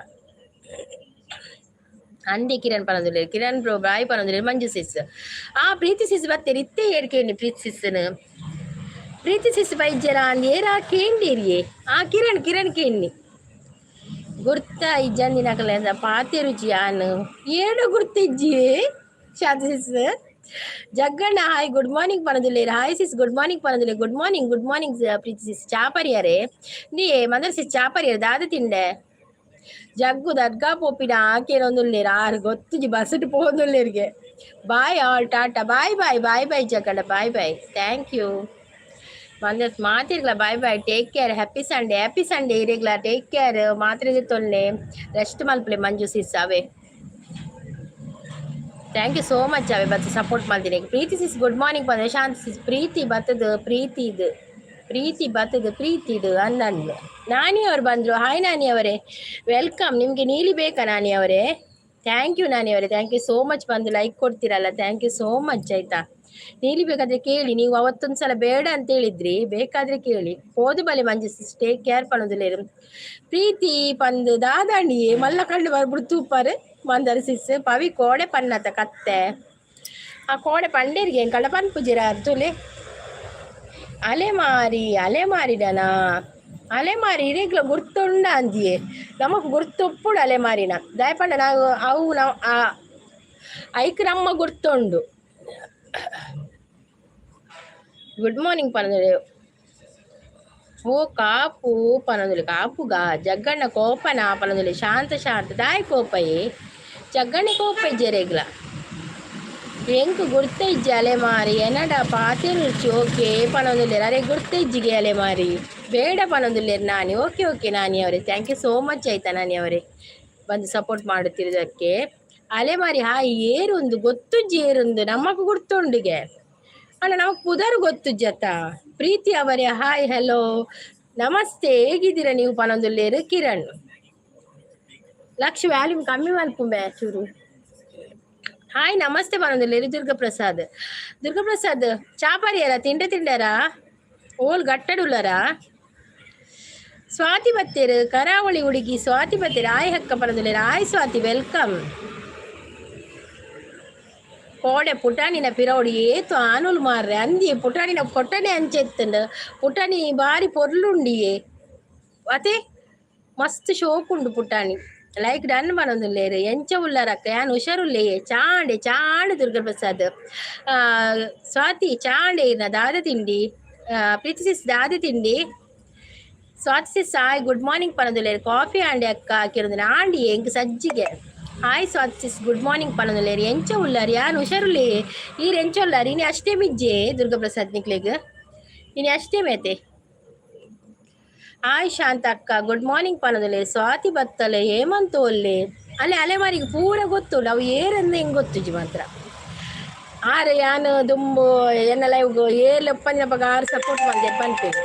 ಅಂದೆ ಕಿರಣ್ ಪನೊಂದುಲ್ಲೇರು ಕಿರಣ್ ಬ್ರೋ ಬಾಯ್ ಪನೊಂದುಲ್ಲೇರು ಮಂಜು ಸಿಸ್ ಪ್ರೀತಿ ಸಿಸ್ ಬತ್ತೇರಿ ಇತ್ತೆ ಏರ್ಕೇಂಡಿ ಪ್ರೀತಿ ಸಿಸ್ ಬೈಜ್ಜರ ಅಂದ್ ಏರಾ ಕೇಂಡಿರಿಯೇ ಕಿರಣ್ ಕೇಂಡಿ ಗುರ್ತ ಇಜ್ಜಂದಿನಕಲ ಪಾತೆ ರುಚಿ ಆನು ಏಡು ಗುರ್ತಿಜ್ಜಿ Shanti sis Jagganna hi good morning ಪನೊಂದುಲ್ಲೇರು hi sis good morning good morning Preethi sis ಚಾಪರಿಯರೇ ನೀ ಮಂದರ್ ಸಿಸ್ ಚಾಪರಿಯರು ದಾದ ತಿಂಡೆ ಜಗ್ಗು ದರ್ಗಾ ಪೋಪಿನ ಆಕೇನೊಂದುಲ್ಲೇರು ಆರು ಗೊತ್ತುಜಿ ಬಸಟ್ ಪೋಂದುಲ್ಲೇರಿಗೆ ಬಾಯ್ ಆಲ್ ಟಾಟಾ bye Jagganna bye thank you Mandar ಮಾತಿರ್ಲ bye take care happy Sunday ಇರೆಗ್ಲ ಟೇಕ್ ಕೇರ್ ಮಾತ್ರೆಗೆ ತೊಲ್ಲೆ ರೆಸ್ಟ್ ಮಲ್ಪಲೆ ಮಂಜು ಸಿಸ್ ಅವೇ ಥ್ಯಾಂಕ್ ಯು ಸೋ ಮಚ್ ಅವೇ ಬತ್ತ ಸಪೋರ್ಟ್ ಮಾಡ್ತೀನಿ ಪ್ರೀತಿ ಸಿಸ್ ಗುಡ್ ಮಾರ್ನಿಂಗ್ ಬಂದ ಶಾಂತಿ ಸಿಸ್ ಪ್ರೀತಿ ಬತ್ತದು ಅಂದಂಡು ನಾನಿ ಅವ್ರು ಬಂದರು ಹಾಯ್ ನಾನಿ ಅವರೇ ವೆಲ್ಕಮ್ ನಿಮಗೆ ನೀಲಿ ಬೇಕಾ ನಾನಿ ಅವರೇ ಥ್ಯಾಂಕ್ ಯು ನಾನಿ ಅವರೇ ಥ್ಯಾಂಕ್ ಯು ಸೋ ಮಚ್ ಬಂದು ಲೈಕ್ ಕೊಡ್ತೀರಲ್ಲ ಥ್ಯಾಂಕ್ ಯು ಸೋ ಮಚ್ ಆಯ್ತಾ ನೀಲಿ ಬೇಕಾದ್ರೆ ಕೇಳಿ ನೀವು ಅವತ್ತೊಂದು ಸಲ ಬೇಡ ಅಂತ ಹೇಳಿದ್ರಿ ಬೇಕಾದ್ರೆ ಕೇಳಿ ಹೋದು ಬಲೆ ಮಂಜು ಸಿಸ್ ಟೇಕ್ ಕೇರ್ ಪನೊಂದುಲ್ಲೇರು ಪ್ರೀತಿ ಪಂದು ದಾದಾಂಡಿ ಮಲ್ಲ ಕಂಡು ಬರ್ಬಿಡು ತೂಪಾರು ಮಂದರ ಸಿಸ್ ಪವಿ ಕೋಡೆ ಪನ್ನತ ಕತ್ತೆ ಆ ಕೋಡೆ ಪಂಡೇರಿಗೆ ಕಳ್ಳ ಪನ್ಪುಜಿರ ಅರ್ತುಲೆ ಅಲೆಮಾರಿಡನ ಅಲೆಮಾರಿ ಇರೇಗ್ಲ ಗುರ್ತುಂಡ ಅಂದಿಯೆ ನಮಕ್ ಗುರ್ತುಪ್ಪುಡು ಅಲೆಮಾರಿನ ದಯಪಂಡ ನಾವು ಅವು ನಾವು ಐಕ್ ನಮ್ಮ ಗುರ್ತುಂಡು. ಗುಡ್ ಮಾರ್ನಿಂಗ್ ಪನದುಲೆ ಓ ಕಾಪು ಪನದುಲೆ ಕಾಪುಗ ಜಗ್ಗಣ್ಣ ಕೋಪನ ಪನದುಲೆ ಶಾಂತ ಶಾಂತ ದಾಯಿ ಕೋಪಯೇ ಜಗ್ಗಣ್ಣ ಕೋಪ ಇಜ್ಜೆರೆಗ್ಲ ಎಂಕ್ ಗುರ್ತ ಇಜ್ಜೆ ಅಲೆಮಾರಿ ಎನಡ ಪಾತಿರುಚಿ ಓಕೆ ಪನದುಲೆ ಅರೆ ಗುರ್ತ ಇಜ್ಜಿಗೆ ಅಲೆಮಾರಿ ಬೇಡ ಪನದುಲ್ಲೇರು ನಾನಿ ಓಕೆ ಓಕೆ ನಾನಿ ಅವರೇ ಥ್ಯಾಂಕ್ ಯು ಸೋ ಮಚ್ ಆಯ್ತಾ ನಾನಿ ಅವರೇ ಬಂದು ಸಪೋರ್ಟ್ ಮಾಡುತ್ತಿರೋದಕ್ಕೆ. ಅಲೆಮಾರಿ ಹಾಯ್ ಏರೊಂದು ಗೊತ್ತುಜ್ಜಿ ಏರೊಂದು ನಮಕ್ ಗುರ್ತುಂಡಿಗೆ ಅಲ್ಲ ನಮಕ್ ಪುದರ್ ಗೊತ್ತುಜ್ಜತ್ತ ಪ್ರೀತಿ ಅವರೇ ಹಾಯ್ ಹಲೋ ನಮಸ್ತೆ ಹೇಗಿದ್ದೀರಾ ನೀವು ಪನದುಲ್ಲೇರು ಕಿರಣ್ ಲಕ್ಷ ವ್ಯಾಲ್ಯೂಮ್ ಕಮ್ಮಿ ಮಲ್ಪುಂಬೆ ಚೂರು. ಹಾಯ್ ನಮಸ್ತೆ ಪನದುಲ್ಲೇರು ದುರ್ಗಪ್ರಸಾದ್ ದುರ್ಗಪ್ರಸಾದ್ ಚಾಪಾರಿಯರ ತಿಂಡ್ಯಾರ ಓಲ್ ಗಟ್ಟಡುಲ್ಲರ ಸ್ವಾತಿ ಬತ್ತೇರು ಕರಾವಳಿ ಹುಡುಗಿ ಸ್ವಾತಿ ಬತ್ತೇರು ಆಯ್ ಹಕ್ಕ ಪನದುಲ್ಲೇರು ಆಯ್ ಸ್ವಾತಿ ವೆಲ್ಕಮ್. ಕೋಡೆ ಪುಟಾಣಿನ ಪಿರವಡಿ ಏತು ಆನುಲ್ ಮಾರ್ರೆ ಅಂದಿಯೇ ಪುಟಾಣಿನ ಕೊಟ್ಟನೆ ಅಂಚೆತ್ತಂಡು ಪುಟಾಣಿ ಬಾರಿ ಪೊರ್ಲುಂಡಿಯೇ ಅತೆ ಮಸ್ತ್ ಶೋಕುಂಡು ಪುಟಾಣಿ ಲೈಕ್ ಡನ್ ಪನೊಂದುಲ್ಲೇರು ಎಂಚ ಉಳ್ಳಾರಕ್ಕ ಯಾನ್ ಹುಷಾರುಲ್ಲೆಯೇ ಚಾಂಡೆ ಚಾಂಡೆ ದುರ್ಗಪ್ರಸಾದ್ ಸ್ವಾತಿ ಚಾಂಡೆ ಇರ್ನ ದಾದ ತಿಂಡಿ ಪ್ರೀತಿ ಸಿಸ್ ದಾದ ತಿಂಡಿ Swathi sis hi good morning ಪನೊಂದುಲ್ಲೇರು ಕಾಫಿ ಆಂಡೆ ಅಕ್ಕ ಹಾಕಿರೋದು ಆಂಡಿ ಎಂಕ್ ಸಜ್ಜಿಗೆ hi Swathi sis good morning ಪನೊಂದುಲ್ಲೇರು ಎಂಚ ಉಳ್ಳಾರು ಯಾನ್ ಹುಷಾರುಲ್ಲೆ ಈರ್ ಎಂಚ ಉಳ್ಳಾರು ಇನಿ ಅಷ್ಟೇ ಮಿಜ್ಜೆ ದುರ್ಗಪ್ರಸಾದ್ ನಿಕ್ಲೆಗ್ ಇನಿ ಅಷ್ಟೇ ಮೇತೆ. ಹಾಯ್ ಶಾಂತ ಅಕ್ಕ ಗುಡ್ ಮಾರ್ನಿಂಗ್ ಪನೊಂದುಲ್ಲೇರು ಸ್ವಾತಿ ಬತ್ತಲೆ ಹೇಮಂತ್ ಒಲ್ಲೆ ಅಲ್ಲೇ ಅಲೆಮಾರಿಗೆ ಪೂರ ಗೊತ್ತುಂಡು ಅವು ಏರಂದ ಹೆಂಗ್ ಗೊತ್ತುಜಿ ಮಾತ್ರ ಆರು ಯಾನು ದುಂಬು ಎನ್ನ ಲೈವ್ ಏರ್ಲ ಪಂಜಪಗ ಆರು ಸಪೋರ್ಟ್ ಮಾಡಿದೆ ಪನ್ಪೇನೆ.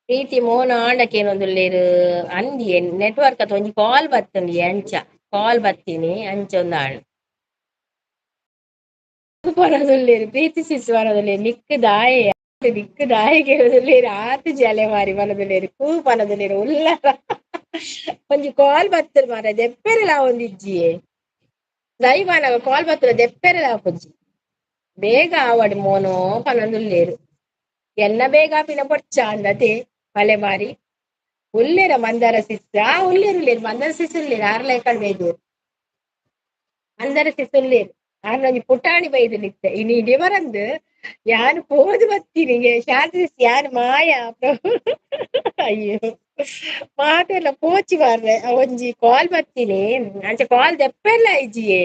ಪ್ರೀತಿ ಮೋನ ಆಂಡಕೇನೊಂದುಲ್ಲೇರು ಅಂದಿ ನೆಟ್ವರ್ಕ್ ಅತ್ತ ಒಂಜಿ ಕಾಲ್ ಬತ್ತುಂಡಿ ಅಂಚ ಕಾಲ್ ಬತ್ತೀನಿ ಅಂಚ ಒಂದು ಆಣ್ ಪನೊಂದುಲ್ಲೇರು ಪ್ರೀತಿ ಸಿಸ್ ಪನೊಂದುಲ್ಲೇರು ನಿಕ್ಕು ದಾಯಗೆ ಆತು ಜಲೆ ಮಾರಿ ಪನೊಂದುಲ್ಲೇರು ಕೂ ಪನೊಂದುಲ್ಲೇರು ಉಲ್ಲರ ಒಂಜಿ ಕಾಲ್ ಬತ್ತರು ಮಾರ ದೆಪ್ಪೆರೆಲ ಒಂದಿಜ್ಜಿಯೇ ದೈವಾನಗ ಕಾಲ್ ಬತ್ತುರ ದೆಪ್ಪೆರೆಲ ಆಪುಜಿ ಬೇಗ ಆವಡ್ ಮೋನೋ ಪನೊಂದುಲ್ಲೇರು ಎನ್ನ ಬೇಗ ಪಿನ ಪೊಚ್ಚ ಅಂದತೆ ಮಲೆ ಮಾರಿ ಉಲ್ಲೇರ ಮಂದಾರ ಸಿಸ್ಸ ಉಲ್ಲೇರು ಮಂದಾರ ಸಿಸ್ ಉಲ್ಲೇರು ಆರ್ಲ ಎಕಡ್ ಬೈದು ಮಂದಾರ ಸಿಸ್ ಉಲ್ಲೇರು ಆರ್ನೊಂಜಿ ಪುಟಾಣಿ ಬೈದು ನಿಕ್ತೆ ಇನಿ ಡಿವರಂದು ಯಾನು ಪೋದು ಬತ್ತೀನಿ ಶಾಂತಿ ಯಾನು ಮಾಯ ಅಯ್ಯೋ ಮಾತೆಲ್ಲ ಪೋಚಿ ಮಾರ್ರೆ ಒಂಜಿ ಕಾಲ್ ಬತ್ತೀನಿ ಅಂಚ ಕಾಲ್ ದೆಪ್ಪೆರ್ಲ ಐಜಿಯೇ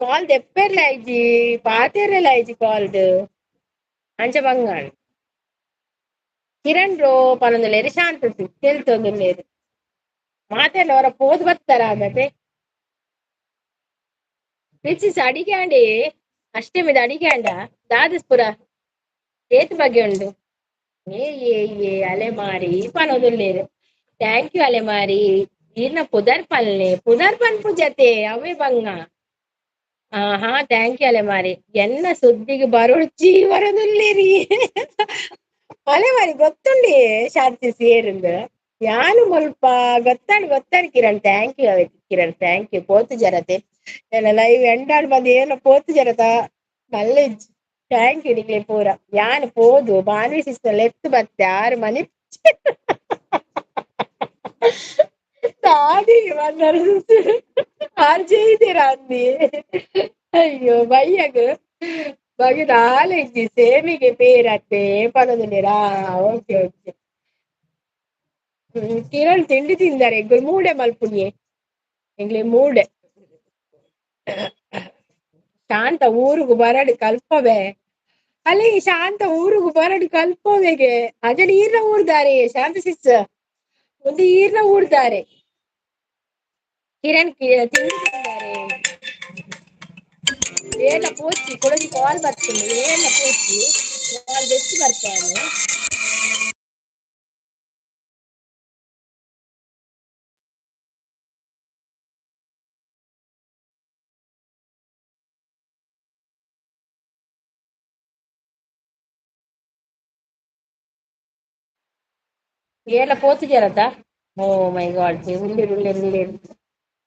ಕಾಲ್ ದೆಪ್ಪೆರ್ಲ ಐಜಿ ಪಾತೆರ್ಲ ಐಜಿ ಕಾಲ್ಡ್ ಅಂಚ ಬಂಗಾಣ್ ಕಿರಣ್ ರೋ ಪನೊಂದುಲ್ಲೇರು ಶಾಂತ ಸಿಸ್ ತೆಲ್ತೊಂದುಲ್ಲೇರು ಮಾತೆಲ್ಲ ಅವರ ಪೋದು ಬತ್ತಾರ ಮತ್ತೆ ರಿಚಿಸ್ ಅಡಿಗೆ ಆಂಡೆ ಅಷ್ಟೇ మీద ಅಡಿಗೆ ಆಂಡ ದಾದಸ್ಪುರ ಏತ್ ಬಗೆ ಉಂಡು ಏ ಅಲೆಮಾರಿ ಪನೊಂದುಲ್ಲೇರು ಥ್ಯಾಂಕ್ ಯು ಅಲೆಮಾರಿ ಈರ್ನ ಪುದರ್ ಪನ್ಪು ಜತೆ ಅವೇ ಬಂಗ ಹಾ ಥ್ಯಾಂಕ್ ಯು ಅಲೆಮಾರಿ ಎನ್ನ ಸುದ್ದಿಗೆ ಬರೋಡ್ಚಿ ಬರೋದುಲ್ಲೇರಿ ಅಲೆಮಾರಿ ಗೊತ್ತುಂಡಿ ಶಾಂತಿ ಸೇರಿಂದು ಯಾನು ಮುಲ್ಪ ಗೊತ್ತಾಡಿ Kiran thank you Kiran thank you ಪೋತು ಜರತೆ ಎಲ್ಲ ಲೈವ್ ಎಂಡಾಡ್ ಬಂದು ಏನೋ ಪೋತು ಜರತ ನಲ್ಲೆಜ್ ಥ್ಯಾಂಕ್ ಯು ನಿಕ್ಲೆ ಪೂರ ಯಾನ್ ಪೋದು ಬಾನ್ವಿ ಸಿಸ್ಟರ್ ಎತ್ತು ಬತ್ತೆ ಆರು ಮನೆ ತಾಡಿ ಆರ್ ಜೈದೀರ ಅಂದಿ ಅಯ್ಯೋ ಬಯ್ಯಗ್ ಬಗೆದ ಆಲೆಜ್ಜಿ ಸೇಮಿಗೆ ಪೇರತ್ತೆ ಪನೊಂದುಲ್ಲೇರಾ ಓಕೆ ಓಕೆ ಕಿರಣ್ ತಿಂಡಿ ತಿಂದಾರೆ ಮೂಡೆ ಮಲ್ಪುನಿಯೆ ಎಂಗ್ಲೆ ಮೂಡೆ ಶಾಂತ ಊರುಗು ಬರಡು ಕಲ್ಪವೇ ಅಲ್ಲಿ ಶಾಂತ ಊರುಗು ಬರಡು ಕಲ್ಪವೆಗೆ ಅಜನ ಈರ್ನ ಊರ್ದಾರೆ ಶಾಂತ ಸಿಸ್ ಒಂದು ಈರ್ನ ಊರ್ದಾರೆ ಕಿರಣ್ ತಿಂದಿದ್ದಾರೆ ಏನ ಪೋಚಿ ಕೊಳಗಿ ಕಾಲ್ ಬರ್ತೀನಿ ಏನ ಪೋಚಿ ಕಾಲ್ ಬೆಚ್ಚಿ ಬರ್ತಾನೆ ಏನ ಪೋಚಿ ಜರತ ಓ ಮೈ ಗಾಡ್ ಉಳ್ಳಿ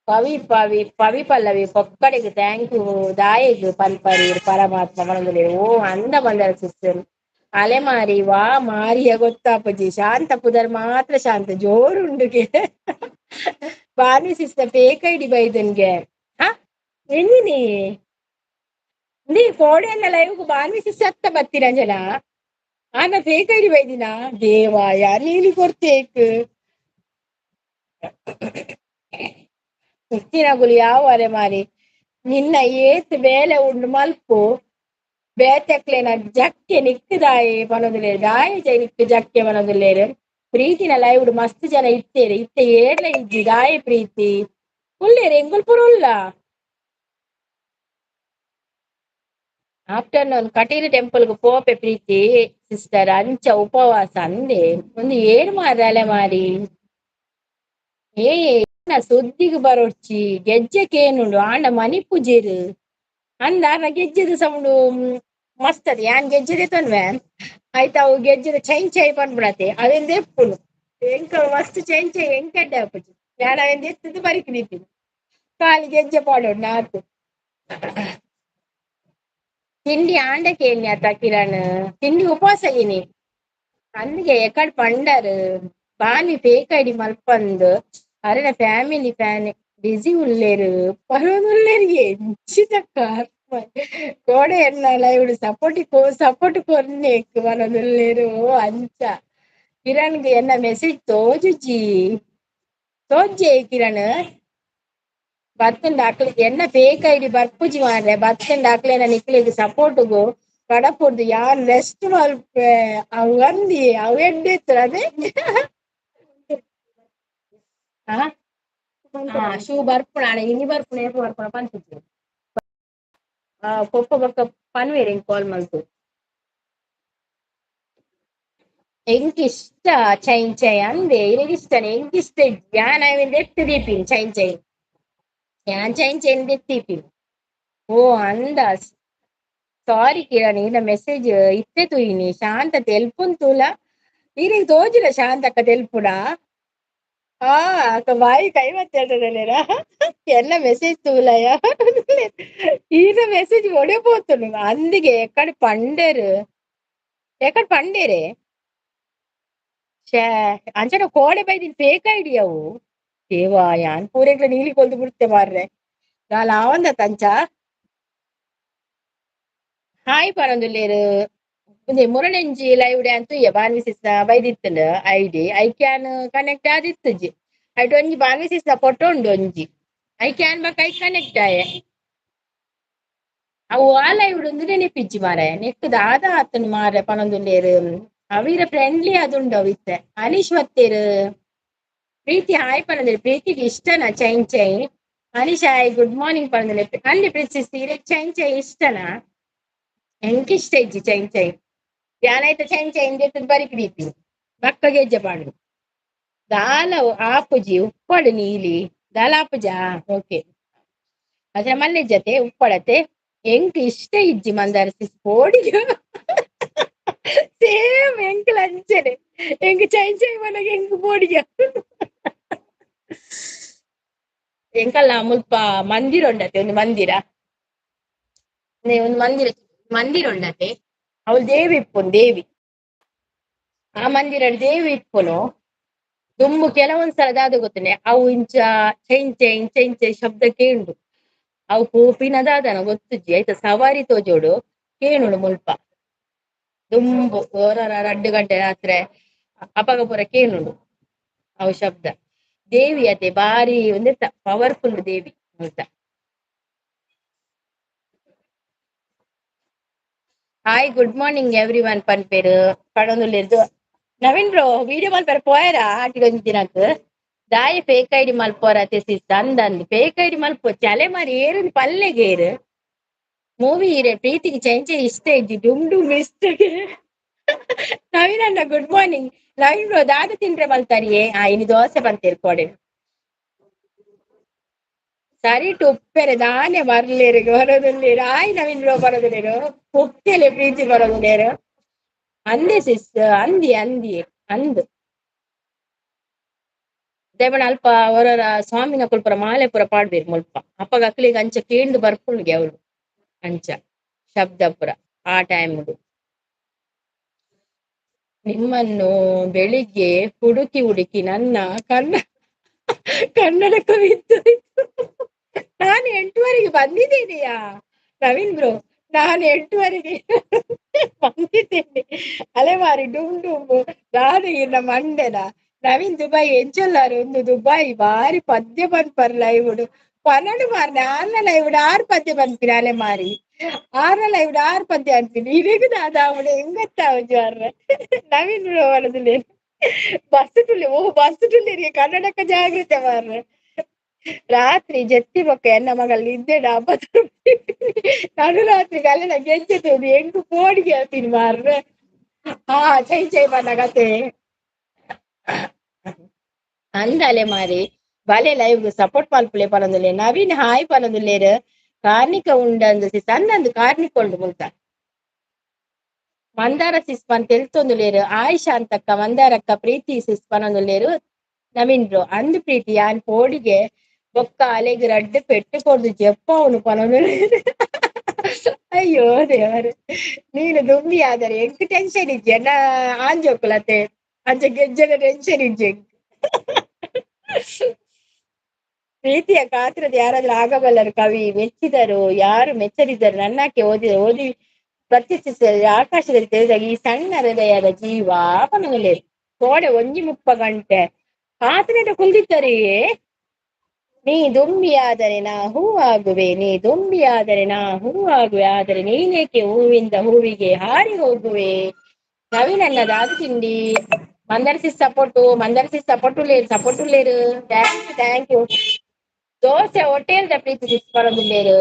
ಪವಿ ಪಲ್ಲವಿ ಪೊಕ್ಕಡೆಗೆ ಥ್ಯಾಂಕ್ ಯು ದಾಯೆಗ್ ಪಲ್ಪರಿ ಪರಮಾತ್ಮ ಮನದಲ್ಲಿ ಓ ಅಂದ ಬಂದರ ಸಿಸ್ಟರ್ ಅಲೆಮಾರಿ ವಾ ಮಾರಿಯ ಗೊತ್ತಾಪಜಿ ಶಾಂತ ಪುದರ್ ಮಾತ್ರ ಶಾಂತ ಜೋರುಂಡುಗೆ ಬಾನಿ ಸಿಸ್ಟರ್ ಫೇಕ್ ಐಡಿ ಬೈದನ್ಗೆ ಹ ಎಂದಿನಿ ನೀ ಕೋಡೆಲ್ಲ ಲೈವ್ ಬಾನಿ ಸಿಸ್ಟರ್ ಅತ್ತ ಬತ್ತೀರ ಜನ ಆನ ಫೇಕ್ ಐಡಿ ಬೈದಿನ ದೇವಾಯ ನೀಲಿ ಕೊಡ್ತೇಕ್ ಹುಟ್ಟಿನಗುಲು ಯಾವ ಅರೆ ಮಾರಿ ನಿನ್ನ ಏತ್ ಬೇಲೆ ಉಂಡು ಮಲ್ಪು ಬೇತೆಕ್ಲೆನ ಜಕ್ಕೆ ನಿಕ್ಕದಾಯೆ ಮನೋದಿಲ್ಲೇರು ದಾಯ ಜೈ ನಿಕ್ಕು ಜಕ್ಕೆ ಮನೋದಿಲ್ಲೇರು ಪ್ರೀತಿನ ಲೈವ್ಡು ಮಸ್ತ್ ಜನ ಇತ್ತೇರಿ ಇತ್ತೆ ಏರ್ಲ ಇಜ್ಜಿ ದಾಯ ಪ್ರೀತಿ ಉಳ್ಳೇರು ಎಂಗುಲ್ ಪುರ ಉಲ್ಲ ಆಫ್ಟರ್ನೂನ್ ಕಟೀಲು ಟೆಂಪಲ್ಗೆ ಪೋಪೆ ಪ್ರೀತಿ ಸಿಸ್ಟರ್ ಅಂಚ ಉಪವಾಸ ಅಂದೆ ಒಂದು ಏರು ಮಾರಿ ಅಲೆ ಮಾರಿ ಏ ಸುದ್ದಿಗೆ ಬರೋಡ್ಚಿ ಗೆಜ್ಜೆಕೇನುಂಡು ಆಂಡ ಮನಿ ಪೂಜೆರು ಅಂದ ನಾ ಗೆಜ್ಜೆದ ಸೌಂಡು ಮಸ್ತ್ ಅದ ಯಾನ್ ಗೆಜ್ಜೆದೆ ತನ್ವೆ ಆಯ್ತಾ ಅವು ಗೆಜ್ಜೆದ ಚೈನ್ ಚೈ ಬಂದ್ಬಿಡತ್ತೆ ಅವೆಂದು ಎಪ್ಪುನು ಎಂಕ ಮಸ್ತ್ ಚೈನ್ ಚೈ ಎಂಕಡ್ಡೆ ಅಪ್ಪುಜಿ ಯಾನ ಅವೆಂದು ಎತ್ತದು ಬರಿಕ್ ನಿಂತಿದ್ದು ಕಾಲಿ ಗೆಜ್ಜೆ ಪಾಡೋಡು ನಾತು ತಿಂಡಿ ಆಂಡಕ್ಕೆ ಏನಿ ಆತ ಕಿರಣ್ ತಿಂಡಿ ಉಪವಾಸ ಏನಿ ಅಂದಿಗೆ ಎಕಡ್ ಪಂಡರ್ ಬಾನಿ ಫೇಕ್ ಐಡಿ ಮಲ್ಪಂದು ಅರೆನ ಫ್ಯಾಮಿಲಿ ಬಿಸಿ ಉಳ್ಳೇರು ಪರವುಳ್ಳೇರು ಎಂಚಿತಕ್ಕ ಕೋಡೆ ಎನ್ನಲ ಇವಳು ಸಪೋರ್ಟ್ ಕೊರ್ನೇಕ್ ಮನದುಳ್ಳೇರು ಅಂಚ ಕಿರಣ್ಗೆ ಎನ್ನ ಮೆಸೇಜ್ ತೋಜುಜಿ ತೋಜೆ ಕಿರಣ್ ಬತ್ತಂಡ ಅಕ್ಲೆ ಎನ್ನ ಫೇಕ್ ಐಡಿ ಬರ್ಪುಜಿ ಮಾರ್ರೆ ಬತ್ತಂಡ ಅಕ್ಲೆನ ನಿಕ್ಲೆಗ್ ಸಪೋರ್ಟ್ಗು ಕಡಪುರ್ದು ಯಾನ್ ರೆಸ್ಟ್ ಮಲ್ಪೆ ಅವ್ ಅಂದಿ ಅವ್ ಎಡ್ಡೆತ್ರ ಅದೇ ಶೂ ಬರ್ಪುಣ ಇನಿ ಬರ್ಪುಣ ಏಪ ಬರ್ಪುಣ ಪನ್ಪುಜಿ ಪೊಪ್ಪ ಬೊಕ್ಕ ಪನ್ವೇರ್ ಕಾಲ್ ಮಲ್ತು ಎಂಕಿಷ್ಟ ಚೈನ್ ಚೈ ಅಂದೆ ಇಷ್ಟ ಯಾನ್ ಅವೆಂದು ಎತ್ತು ದೀಪಿನಿ ಚೈನ್ ಚೈ ಯಾನ್ ಚೈನ್ ಚೈನ್ ಎತ್ತೀಪಿನಿ ಓ ಅಂದ ಸಾರಿ ಕಿರಣ್ ಇನ್ನ ಮೆಸೇಜ್ ಇತ್ತೆ ತುಯಿನಿ ಶಾಂತ ತೆಲ್ಪುನ್ ತೂಲ ಈರಿಗೆ ತೋಜಿಲ್ಲ ಶಾಂತ ಅಕ್ಕ ತೆಲ್ಪುನ ಹಾ ಅಕ್ಕ ಬಾಯಿ ಕೈ ಮತ್ತೇರ ಎಲ್ಲ ಮೆಸೇಜ್ ತೂಲಯ ಈಗ ಮೆಸೇಜ್ ಒಡೆపోతును ಅಂದಿಗೆ ಎಕಡ್ ಪಂಡೇರೆ ಶೇ ಅಂಚನ ಕೋಡೆ ಬೈದಿನ್ ಫೇಕ್ ಐಡಿ ಅವು ದೇವಾ ಯಾನ್ ಪೂರೆಗ್ಲ ನೀಲಿ ಕೊಲ್ದು ಬಿಡ್ತೆ ಮಾರ್ರೆ ನಾಲ್ ಅವಂದ ತಂಚ ಹಾಯ್ ಪರೊಂದುಲ್ಲೇರು ಒಂದೇ ಮುರಣೆಂಜಿ ಲೈವ್ ಡೆ ಅಂತೂ ಬಾನ್ವಿಸಿಸ್ನ ಬೈದಿತ್ತಂಡ ಐಡಿ ಐ ಕ್ಯಾನ್ ಕನೆಕ್ಟ್ ಆದಿತ್ತುಜಿ ಐಟ್ ಒಂಜಿ ಬಾನ್ವಿಸಿಸ್ನ ಫೋಟೋ ಉಂಡು ಒಂಜಿ I can buck I connect ಆಯೆ ಅವು ಆ ಲೈವ್ ಉಂದು ನೆನಪಿಜ್ಜಿ ಮಾರೆ ನೆಕ್ಕ್ದ ಆದ ಆತನು ಮಾರೆ ಪನೊಂದುಲ್ಲೇರು ಅವೀರ ಫ್ರೆಂಡ್ಲಿ ಅದುಂಡು ಅವಿತ್ತೆ ಅನೀಶ್ ಮತ್ತೇರು ಪ್ರೀತಿ ಹಾಯ್ ಪನೊಂದಿರು ಪ್ರೀತಿಗೆ ಇಷ್ಟನಾ ಚೈನ್ ಚೈ ಅನೀಶ್ ಹಾಯ್ ಗುಡ್ ಮಾರ್ನಿಂಗ್ ಪನೊಂದಿಲ್ಲ ಅಲ್ಲಿ ಪ್ರಿನ್ಸೆಸ್ ಚೈನ್ ಚೈ ಇಷ್ಟನಾ ಎಂಕಿಷ್ಟ ಇಜ್ಜಿ ಚೈನ್ ಚೈ ಯಾನೈತೆ ಚೈನ್ ಚೈ ಇಂದೆತ್ತದ ಬರಿಕ್ ದೀಪಿ ಬಕ್ಕ ಗೆಜ್ಜೆ ಪಾಂಡು ದಾಲ ಆಪುಜಿ ಉಪ್ಪಡು ನೀಲಿ ದಾಲ ಆಪುಜಾ ಓಕೆ ಅದ್ರ ಮಲ್ಲೆ ಜತೆ ಉಪ್ಪಡತೆ ಎಂಕ್ ಇಷ್ಟ ಇಜ್ಜಿ ಮಂದಾರ ಸಿಸ್ಪೋಡಿ ಸೇಮ್ ಎಂಕ್ ಲಂಚನೆ ಎಂಕ್ ಚೈನ್ ಚೈ ಮನೆಗೆ ಎಂಕ್ ಬೋಡಿಯ ಎಂಕಲ್ಲ ಮುಲ್ಪ ಮಂದಿರ ಉಂಡತೆ ಒಂದು ಮಂದಿರ ಒಂದು ಮಂದಿರ ಉಂಡತೆ ಅವಳು ದೇವಿ ಇಪ್ಪುನು ದೇವಿ ಆ ಮಂದಿರ ದೇವಿ ಇಪ್ಪುನು ದುಮ್ಮು ಕೆಲವೊಂದ್ಸಲ ದಾದ ಗೊತ್ತನೆ ಅವು ಇಂಚ ಚೆಂಚೆ ಇಂಚೆ ಶಬ್ದ ಕೇಳುದು ಅವು ಪೂಪಿನ ದಾದನ ಗೊತ್ತುಜ್ಜಿ ಆಯ್ತಾ ಸವಾರಿ ತೋಜೋಡು ಕೇಳುಡು ಮುಲ್ಪ ದುಂಬು 2 ಗಂಟೆ ರಾತ್ರಿ ಅಪಗ ಪುರ ಕೇಳುಡು ಅವು ಶಬ್ದ ದೇವಿ ಅತೆ ಬಾರಿ ಒಂದೆತ್ತ ಪವರ್ಫುಲ್ ದೇವಿ ಅಂತ hi good morning everyone ಪನ್ಪೇರು ಪಡೊಂದುಲ್ಲೆರ್ದು ನವೀನ್ ಬ್ರೋ ವಿಡಿಯೋ ಮಲ್ಪರೆ ಪೋಯರಾ ಆಟಿಗೆ ಒಂಜಿ ದಿನಕ್ ದಾಯ ಫೇಕ್ ಐಡಿ ಮಲ್ಪೋರ ತೆಸಿಸ್ ಅಂದಂದು ಫೇಕ್ ಐಡಿ ಮಲ್ಪೊ ಚಲೆ ಮಾರಿ ಏರು ಪಲ್ಲೆಗೇರು ಮೂವಿ ಹೀರೆ ಪ್ರೀತಿಗೆ ಚೆಂಚೆ ಇಷ್ಟ ಇದ್ದಿ ಡುಮ್ ಡುಮ್ ಇಷ್ಟ ನವೀನ್ ಅಣ್ಣ ಗುಡ್ ಮಾರ್ನಿಂಗ್ ನವೀನ್ ಬ್ರೋ ದಾದ ತಿಂದ್ರೆ ಮಲ್ತಾರಿಯೇ ಇನ್ನು ದೋಸೆ ಬಂತೇರು ಕೊಡೆ ಸರಿ ಉಪ್ಪೆರೆ ದಾನೆ ಬರ್ಲೇರು ಬರೋದಿಲ್ಲೇರು ಆಯ್ ನವೀನ್ ಬ್ರೋ ಬರೋದಿಲ್ಲೇರು ಉಪ್ಪೆಲೆ ಪ್ರೀತಿ ಬರೋದಿಲ್ಲೇರು ಅಂದೆ ಸಿಸ್ ಅಂದಿ ಅಂದಿ ಅಂದು ದೇವಣ ಅಲ್ಪ ಅವರ ಸ್ವಾಮಿನ ಕುಲ್ಪುರ ಮಾಲೆ ಪುರ ಪಾಡ್ಬೇರು ಮುಲ್ಪ ಅಪ್ಪಗ ಅಕ್ಲಿಗೆ ಅಂಚ ಕೇಂದು ಬರ್ಪುಂಡ್ಗೆ ಅವಳು ಅಂಚ ಶಬ್ದ ಪುರ ಆ ಟೈಮ್ದು ನಿಮ್ಮನ್ನು ಬೆಳಿಗ್ಗೆ ಹುಡುಕಿ ಹುಡುಕಿ ನನ್ನ ಕನ್ನಡಕ ಬಿದ್ದು ನಾನು 8 ಬಂದಿದ್ದೀನಿಯಾ ನವೀನ್ ಬ್ರೋ ನಾನು 8 ಬಂದಿದ್ದೇನೆ ಅಲೆಮಾರಿ ಡುಮ್ ಡುಮ್ ನಾನು ಇನ್ನ ಮಂಡೆನ ನವೀನ್ ದುಬೈ ಎಂಚೊಲ್ಲಾರು ಒಂದು ದುಬೈ ಬಾರಿ ಪದ್ಯ ಬಂದ್ಪರ್ ಲೈವ್ಡು ಪನ್ನಡು ಮಾರ್ನೆ ಆರ್ನ ಲೈವ್ಡು 6 ಪದ್ಯ ಬಂದ್ಪಿನ ಅಲೆಮಾರಿ 6 ಲೈವ್ಡು 6 ಪದ್ಯ ಅಂತೀನಿ ಇರೇಗುದ ಅದಾವಡೆ ಹೆಂಗತ್ತಾವ ಜಾರ ನವೀನ್ ಬ್ರೋ ವರದಿಲ್ಲ ಬಸ್ ಟುಲ್ಲಿ ಕನ್ನಡಕ ಜಾಗ್ರತೆ ಮಾರ್ರೆ ರಾತ್ರಿ ಜತ್ತಿ ಬೊಕ್ಕ ಎನ್ನ ಮಗಲ್ ನಿದ್ದೆ ನಡು ರಾತ್ರಿ ಕಲ್ಲೆನ ಗೆಜ್ಜೆದು ಹೆಂಗು ಕೋಡಿಗೆ ಹೇಳ್ತೀನಿ ಮಾರ್ರೆ ಚೈ ಚೈ ಬಣ್ಣ ಕತೆ ಅಂದಲೆ ಮಾರಿ ಬಲೆ ಲೈವ್ ಸಪೋರ್ಟ್ ಮಲ್ಪುಲೆ ಪನೊಂದುಲ್ಲೆ ನವೀನ್ ಹಾಯ್ ಪನೊಂದುಲ್ಲೇರು ಕಾರ್ಣಿಕ ಉಂಡಂದು ಸಣ್ಣಂದು ಕಾರ್ಣಿಕ ಉಂಡು ಮುಲ್ತ ಮಂದಾರ ಸಿಸ್ ಪನ್ ತೆಲ್ತೊಂದುಲ್ಲೇರು ಆಯಿಷಾ ಅಂತಕ್ಕ ಮಂದಾರಕ್ಕ ಪ್ರೀತಿ ಸಿಸ್ ಪನೊಂದುಲ್ಲೇರು ನವೀನ್ ಬ್ರೋ ಅಂದು ಪ್ರೀತಿ ಯಾನ್ ಕೋಡಿಗೆ ಬೊಕ್ಕ ಅಲೆಗ್ ರಡ್ಡು ಪೆಟ್ಟು ಕೊಡ್ದು ಜಪ್ಪ ಅವನು ಪನೊಂದುಲ್ಲೇರು ಅಯ್ಯೋ ದೇವರೇ ನೀನು ದುಂಬಿ ಆದರೆ ಎಂಕ್ ಟೆನ್ಷನ್ ಇಜ್ಜೆ ಆಂಜೋಕುಲತೆ ಅಂಚ ಗೆಜ್ಜೆನ ಟೆನ್ಷನ್ ಇಜ್ಜೆ ಪ್ರೀತಿಯ ಕಾತ್ರದ ಯಾರಾದ್ರೂ ಆಗಬಲ್ಲರು ಕವಿ ಮೆಚ್ಚಿದರು ಯಾರು ಮೆಚ್ಚದಿದ್ದರು ನನ್ನಕ್ಕೆ ಓದಿ ಪ್ರತ್ಯಕ್ಷಿಸಿದ ಆಕಾಶದಲ್ಲಿ ತೆರೆದಾಗ ಈ ಸಣ್ಣ ಹೃದಯದ ಜೀವ ಪನಗಲೇ ಕೋಡೆ 1:30 ಕಾತನೆಟ ಕುಲ್ದಿದ್ದರೆಯೇ ನೀ ದುಂಬಿಯಾದರೆ ನಾ ಹೂವಾಗುವೆ ನೀ ದುಂಬಿಯಾದರೆ ನಾ ಹೂವಾಗುವೆ ಆದರೆ ನೀನೇಕೆ ಹೂವಿಂದ ಹೂವಿಗೆ ಹಾರಿ ಹೋಗುವೆ ನವೀನನ್ನ ದಾದು ತಿಂಡಿ ಮಂದರ್ಸಿ ಸಪೋರ್ಟುಲೇರು ಥ್ಯಾಂಕ್ ಯು ದೋಸೆ ಹೋಟೆಲ್ದ ಪ್ರೀತಿ ಬರೋದಿಲ್ಲೇರು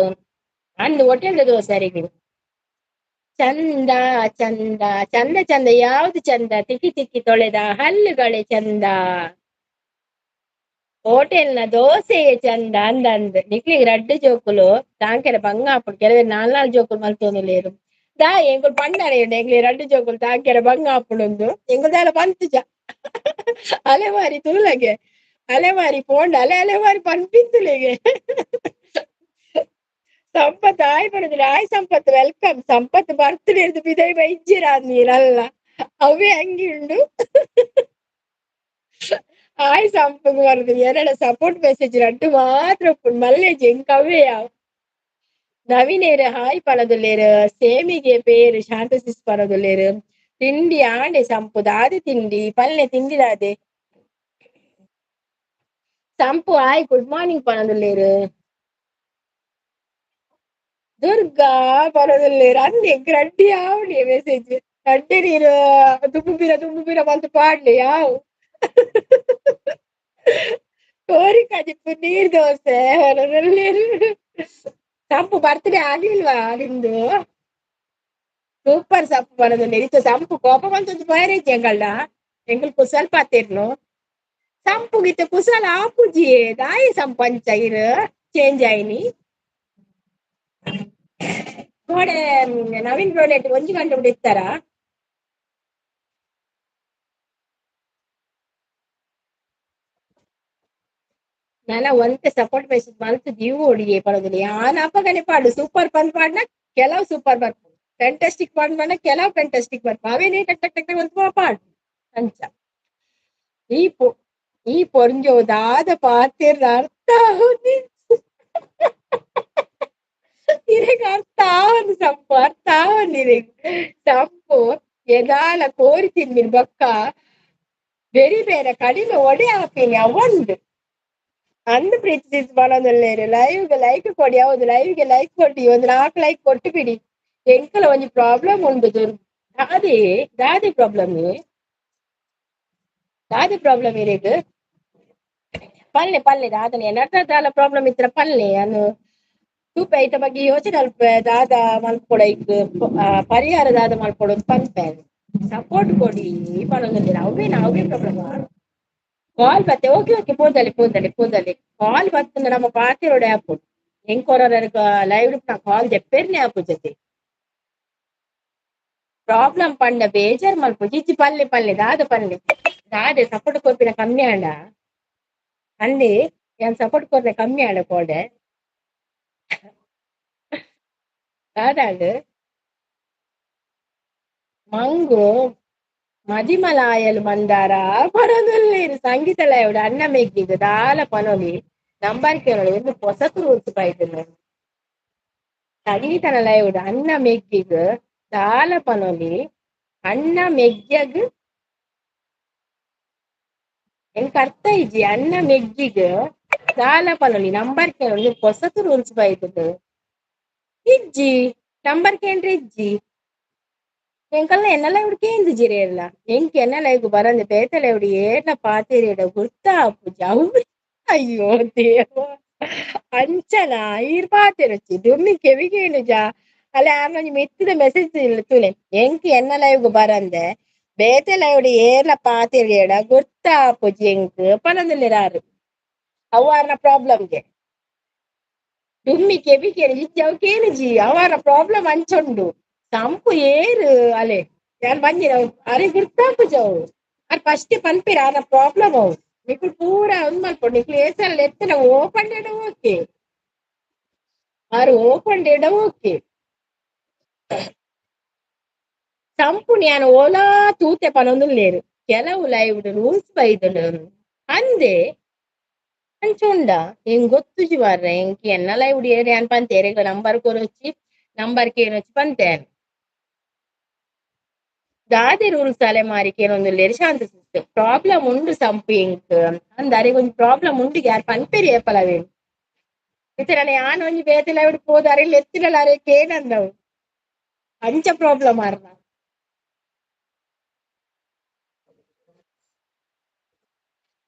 ಅಂದು ಹೋಟೆಲ್ದ ದೋಸೆ ಅರಿಗಿಡು ಚಂದ ಚಂದ ಚಂದ ಚಂದ ಯಾವ್ದು ಚಂದ ತಿಕ್ಕಿ ತಿಕ್ಕಿ ತೊಳೆದ ಹಲ್ಲುಗಳೇ ಚಂದ ಹೋಟೆಲ್ನ ದೋಸೆಯೇ ಚಂದ ಅಂದಂದ್ ನಿಕ್ಲಿಗೆ ರಡ್ಡು ಜೋಕುಲು ತಾಂಕೆರ ಬಂಗ ಹಾಪುಡು ಕೆಲವೇ 4 ಜೋಕುಲು ಮಲ್ತೊಂದುಲ್ಲೇರು ದಾ ಎಂಗುಲ್ ಪಂಡಾರೆ ಎಂಗ್ಲಿ ರಡ್ಡು ಜೋಕುಲು ತಾಂಕೆರ ಬಂಗ ಹಾಪುಡುಂದು ಎಂಗುಲ್ ದಾಲ ಪಂತುಜ ಅಲೆಮಾರಿ ತೂಲಗೆ ಅಲೆಮಾರಿ ಪೋಂಡ ಅಲೆಮಾರಿ ಪನ್ಪಿತ್ತುಲೆಗೆ ಸಂಪತ್ ಆಯ್ ಬರುದಿಲ್ಲ ಆಯ್ ಸಂಪತ್ ವೆಲ್ಕಮ್ ಸಂಪತ್ ಬರ್ತ್ಡೇ ಬಿದೈ ಬೈಜ್ಜಿರ ನೀರಲ್ಲ ಅವೇ ಹಂಗಿ ಉಂಡು ಆಯ್ ಸಂಪಗ್ ಬರುದು ಎರಡ ಸಪೋರ್ಟ್ ಮೆಸೇಜ್ ರಡ್ಡು ಮಾತ್ರ ಮಲ್ಲೆ ಜೆಂಕವೇ ನವೀನೇರು ಹಾಯ್ ಪನದುಲ್ಲೇರು ಸೇಮಿಗೆ ಪೇರು ಶಾಂತಸಿಸ್ ಪನದುಲ್ಲೇರು ತಿಂಡಿ ಆಂಡೆ ಸಂಪು ದಾದಿ ತಿಂಡಿ ಪಲ್ಲೆ ತಿಂಡಿದಾದೆ ಸಂಪು ಹಾಯ್ ಗುಡ್ ಮಾರ್ನಿಂಗ್ ಪನದುಲ್ಲೇರು ದುರ್ಗಾ ಪನದುಲ್ಲೇರು ಅಂದೆ ರಡ್ಡಿ ಆವಣಿ ಮೆಸೇಜ್ ರಡ್ಡೆ ನೀರು ದುಂಬು ಬೀರ ಬಂದು ಪಾಡ್ಲಿ ಯಾವು ಕೋರಿಕಾಜಿಪ್ಪು ನೀರ್ ದೋಸೆ ಸಂಪು ಬರ್ತ್ಡೇ ಆಗ್ಲಿಲ್ವಾ ನಿಮ್ದು ಸೂಪರ್ ಸಂಪು ಬರೋದಿಲ್ಲ ಇತ್ತು ಸಂಪು ಕೋಪ ಬಂತದ್ದು ಬಯರೈತಿ ಎಂಗಲ್ ಕುಸಲ್ ಪಾತಿರ್ನು ಸಂಪು ಗಿತ್ತ ಕುಸಲ್ ಆಪುಜಿಯೇ ದಾಯಿ ಸಂಪಂಚ ಇರು ಚೇಂಜ್ ಆಯ್ನಿ ನೋಡೆ ನವೀನ್ ರೋಲೆಟ್ 1 ಗಂಟೆ ಬಿಡ್ತಾರ ನನ್ನ ಒಂತೆ ಸಪೋರ್ಟ್ ಮೆಸೇಜ್ ಮಲ್ತು ಜೀವ ಒಡಿಗೆ ಪಡೋದಿಲ್ಲ ಯಾನ್ ಅಪ್ಪಗನೆ ಪಾಡು ಸೂಪರ್ ಪನ್ ಪಾಡ್ನ ಕೆಲವು ಸೂಪರ್ ಬರ್ಪು ಫ್ಯಾಂಟಾಸ್ಟಿಕ್ ಪಾಡ್ ಕೆಲವು ಫ್ಯಾಂಟಾಸ್ಟಿಕ್ ಬರ್ಪು ಅವೇನೇ ಟಕ್ ಒಂದು ಪಾಡು ಅಂಚ ಈ ಪೊಂಜೋ ದಾದ ಪಾತಿರ ಅರ್ಥ ಇರೆಗ್ ಅರ್ಥ ಆವೊಂದು ಸಂಪು ಅರ್ಥ ಆವೊಂದು ಇರೆಗ್ ಸಂಪು ಎದಾಲ ಕೋರಿ ತಿನ್ನಿರ್ ಬೊಕ್ಕ ಬೇರೆ ಬೇರೆ ಕಡಿಮೆ ಒಡೆ ಹಾಪಿನಿ ಅವೊಂದು ಅಂದು ಪ್ರೀತಿ ಬರೋದಲ್ಲೇರು ಲೈವ್ಗೆ ಲೈಕ್ ಕೊಡಿ ಹೌದು ಲೈವ್ಗೆ ಲೈಕ್ ಕೊಟ್ಟಿ ಒಂದು 4 ಲೈಕ್ ಕೊಟ್ಟು ಬಿಡಿ ಎಂಕಲ ಒಂಜಿ ಪ್ರಾಬ್ಲಮ್ ಉಂಡು ದಾದಿ ದಾದಿ ಪ್ರಾಬ್ಲಮ್ ದಾದಿ ಪ್ರಾಬ್ಲಮ್ ಇರೇಗ್ ಪಲ್ಲೆ ಪಲ್ಲೆ ದಾದನೆ ನಟದಾಲ ಪ್ರಾಬ್ಲಮ್ ಇತ್ರ ಪಲ್ಲೆ ಅನ್ನು ತೂಪ ಐತ ಬಗ್ಗೆ ಯೋಚನೆ ಅಲ್ಪ ದಾದ ಮಲ್ಪೊಡ ಇಕ್ ಪರಿಹಾರ ದಾದ ಮಲ್ಪೊಡ ಪನ್ಪೆ ಸಪೋರ್ಟ್ ಕೊಡಿ ಪನೊಂದಿರ ಅವೇ ಪ್ರಾಬ್ಲಮ್ ಕಾಲ್ ಬತ್ತೆ ಓಕೆ ಓಕೆ ಪೋದಲೆ ಕಾಲ್ ಬತ್ತಂದ ನಮ್ಮ ಪಾತಿರೋಡೆ ಆಪು ಎಂಕೊರ ಲೈವ್ ನಾ ಕಾಲ್ ದೆಪ್ಪೆರ್ನೆ ಆಪು ಜೊತೆ ಪ್ರಾಬ್ಲಮ್ ಪಂಡ ಬೇಜಾರ್ ಮಲ್ಪು ಜಿಜ್ಜಿ ಪಲ್ಲೆ ದಾದೆ ಸಪೋರ್ಟ್ ಕೊರ್ಪಿನ ಕಮ್ಮಿ ಆಂಡ ಅಲ್ಲಿ ಏನ್ ಸಪೋರ್ಟ್ ಕೊರ್ರೆ ಕಮ್ಮಿ ಆಂಡ ಕೋಡೆ ದಾದಾಂಡ್ ಮಂಗು ಮದಿಮಲಾಯಲು ಮಂದಾರ ಪರದಲ್ಲೇರು ಸಂಗೀತ ಲೈವ್ಡ್ ಅನ್ನ ಮೆಗ್ಗಿದ್ ದಾಲ ಪನೊಲಿ ನಂಬರ್ ಕೇಳೋದು ಒಂದು ಹೊಸತು ರೂಲ್ಸ್ ಪಾಯ್ತಲ್ಲ ಸಂಗೀತನ ಲೈವ್ಡ್ ಅನ್ನ ಮೆಗ್ಗಿಗ್ ದಾಲ ಪನೊಲಿ ಅನ್ನ ಮೆಗ್ಗಗ್ ಎಂಕ್ ಅರ್ಥ ಇಜ್ಜಿ ಅನ್ನ ಮೆಗ್ಗಿಗ್ ದಾಲ ಪನೊಲಿ ನಂಬರ್ ಕೇಳೋದು ಹೊಸತು ರೂಲ್ಸ್ ಪಾಯ್ತದ ಇಜ್ಜಿ ನಂಬರ್ ಕೇಂದ್ರ ಇಜ್ಜಿ ಎಂಕಲ್ನ ಎನ್ನಲ ಇವ್ಡು ಕೇಂದು ಜಿರೆಯಲ್ಲ ಎಂಕ್ ಎನ್ನಲ ಇಗು ಬರಂದೆ ಪೇತಲ ಇವ್ಡು ಏನ ಪಾತೆರಿಯಡ ಗುರ್ತಾ ಪೂಜ ಅಯ್ಯೋ ದೇವ ಅಂಚನ ಈರ್ ಪಾತೆರಚ್ಚಿ ದುಮ್ಮಿ ಕೆವಿಗೇನು ಜಾ ಅಲ್ಲ ಆಮೇಲೆ ಮೆತ್ತಿದ ಮೆಸೇಜ್ ತುಲೆ ಎಂಕ್ ಎನ್ನಲ ಇಗು ಬರಂದೆ ಬೇತೆಲ ಇವ್ಡು ಏನ ಪಾತೆರಿಯಡ ಗುರ್ತಾ ಪೂಜಿ ಎಂಕ್ ಪನಂದಿರಾರು ಅವಾರ್ನ ಪ್ರಾಬ್ಲಮ್ಗೆ ದುಮ್ಮಿ ಕೆವಿಗೇನು ಇಜ್ಜವ್ ಕೇನು ಜಿ ಅವಾರ ಪ್ರಾಬ್ಲಮ್ ಅಂಚೊಂಡು ಸಂಪು ಏರು ಅಲೆ ಯಾನ್ ಬಂದಿರ ಅರೆ ಗುರ್ತಾಪುಜವು ಅದು ಫಸ್ಟ್ ಪನ್ಪಿರ ಆನ ಪ್ರಾಬ್ಲಮ್ ಅವು ನಿಕುಲ್ ಪೂರ ಒಂದ್ ಮಲ್ಪೊಡು ನಿಕುಲ್ ಏಸಲ್ಲ ಎತ್ತನ ಓಪನ್ ಡೇಡ ಓಕೆ ಆರು ಓಪನ್ ಡೇಡ ಓಕೆ ಸಂಪುನಿ ಯಾನ ಓಲಾ ತೂತೆ ಪನೊಂದು ಲೇರು ಕೆಲವು ಲೈವ್ ರೂಲ್ಸ್ ಬೈದನು ಅಂದೆ ಅಂಚುಂಡ ಹೆಂಗ್ ಗೊತ್ತು ಜಿವಾರ್ರೆ ಎಂಕ್ ಎನ್ನ ಲೈವ್ ಏರಿ ಅನ್ ಪಂತೇರೆ ನಂಬರ್ ಕೊರೊಚ್ಚಿ ನಂಬರ್ ಕೇನೊಚ್ಚಿ ಪಂತೇನೆ ದಾದಿ ರೂಲ್ಸ್ ಅಲೆಮಾರಿ ಕೇನೊಂದು ಲೇರು ಶಾಂತ ಸಿಸ್ಟಮ್ ಪ್ರಾಬ್ಲಮ್ ಉಂಡು ಸಂಪು ಎಂಕ್ ಅಂದ ಅರೆ ಒಂಜಿ ಪ್ರಾಬ್ಲಮ್ ಉಂಡು ಯಾರು ಪನ್ಪೆರಿ ಏಪಲವೇನು ಇತರ ಯಾನ್ ಒಂಜಿ ಬೇತೆ ಲೈವ್ ಪೋದು ಅರೆ ಎತ್ತಿರಲ್ಲ ಅರೆ ಕೇನಂದವು ಅಂಚ ಪ್ರಾಬ್ಲಮ್ ಆರ್ನ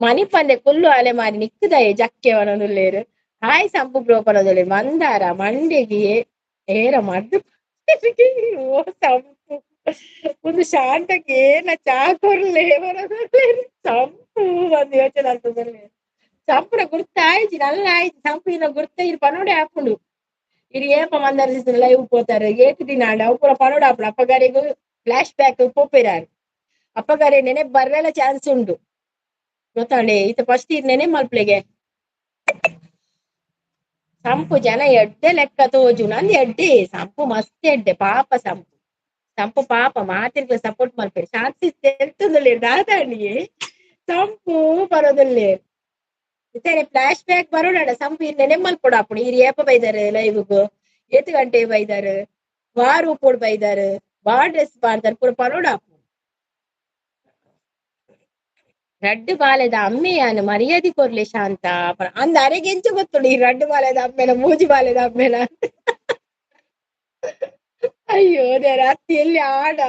ಮನಿ ಪಂದೆ ಕುಲ್ಲು ಅಲೆಮಾರಿ ನಿಕ್ಕುದಾಯೆ ಜಕ್ಕೆ ಅವನೊಂದುಲ್ಲೇರು ಹಾಯ್ ಸಂಪು ಬ್ರೋಪನೊಂದುಲ್ಲೇರು ಮಂದಾರ ಮಂಡೆಗೆ ಏರ ಮದ್ದು ಓ ಸಂಪು ಒಂದು ಶಾಂತಕ್ಕೆ ಏನ ಚಾಕೊರ್ಲೆ ಸಂಪು ಒಂದು ಯೋಚನೆ ಆಗ್ತದಲ್ಲೇ ಸಂಪುನ ಗುರ್ತ ಆಯ್ತು ನಲ್ಲ ಆಯ್ತು ಸಂಪುನ ಗುರ್ತ ಇರು ಪನೋಡೆ ಹಾಕೊಂಡು ಇರು ಏಪ ಮಂದರ್ಸಿದ್ರು ಲೈವ್ పోతారు ಏತು ದಿನ ಅವು ಪೂರ ಪನೋಡ ಹಾಪುಡು ಅಪ್ಪಗಾರಿಗೂ ಫ್ಲಾಶ್ ಬ್ಯಾಕ್ ಪೋಪೆರಾರು ಅಪ್ಪಗಾರೆ ನೆನೆ ಬರ್ರೆಲ್ಲ ಚಾನ್ಸ್ ಉಂಟು ಗೊತ್ತಾಂಡೆ ಈತ ಫಸ್ಟ್ ಇರ್ ನೆನೆ ಮಲ್ಪಲೆಗೆ ಸಂಪು ಜನ ಎಡ್ಡೆ ಲೆಕ್ಕ ತೋಜು ನಂದು ಎಡ್ಡೆ ಸಂಪು ಮಸ್ತ್ ಎಡ್ಡೆ ಪಾಪ ಸಂಪು ಪಾಪ ಮಾತಿರ್ಗ ಸಪೋರ್ಟ್ ಮಲ್ಪೇರು ಶಾಂತಿ ತೆಲ್ತುಂದುಲ್ಲೇರು ದಾದಾಂಡಿಗೆ ಸಂಪು ಬರೋದಲ್ಲೇ ಇತರೆ ಫ್ಲಾಶ್ ಬ್ಯಾಕ್ ಬರೋಣ ಸಂಪು ಇರ್ ನೆನೆ ಮಲ್ಪೊಡು ಅಪ್ಪುಡು ಇರ್ ಏಪ ಬೈದಾರೆ ಲೈವ್ಗು ಏತು ಗಂಟೆ ಬೈದಾರು ವಾರು ಉಪ್ಪೋಡು ಬೈದಾರು ಬಾ ಡ್ರೆಸ್ ಬಾರ್ದಾರು ಪೂರ ಪನೋಡ ರಡ್ಡು ಬಾಲೆದ ಅಮ್ಮೆಯಾನು ಮರ್ಯಾದೆ ಕೊರ್ಲೆ ಶಾಂತ ಅಂದ ಅರೆಗೆಂಚು ಗೊತ್ತುಂಡು ಈ ರಡ್ಡು ಬಾಲೆದ ಅಮ್ಮೆನ ಮೂಜಿ ಬಾಲೆದ ಅಮ್ಮೆನ ಅಯ್ಯೋ ದೇರ ಅತ್ತಿ ಎಲ್ಲಿ ಆಡ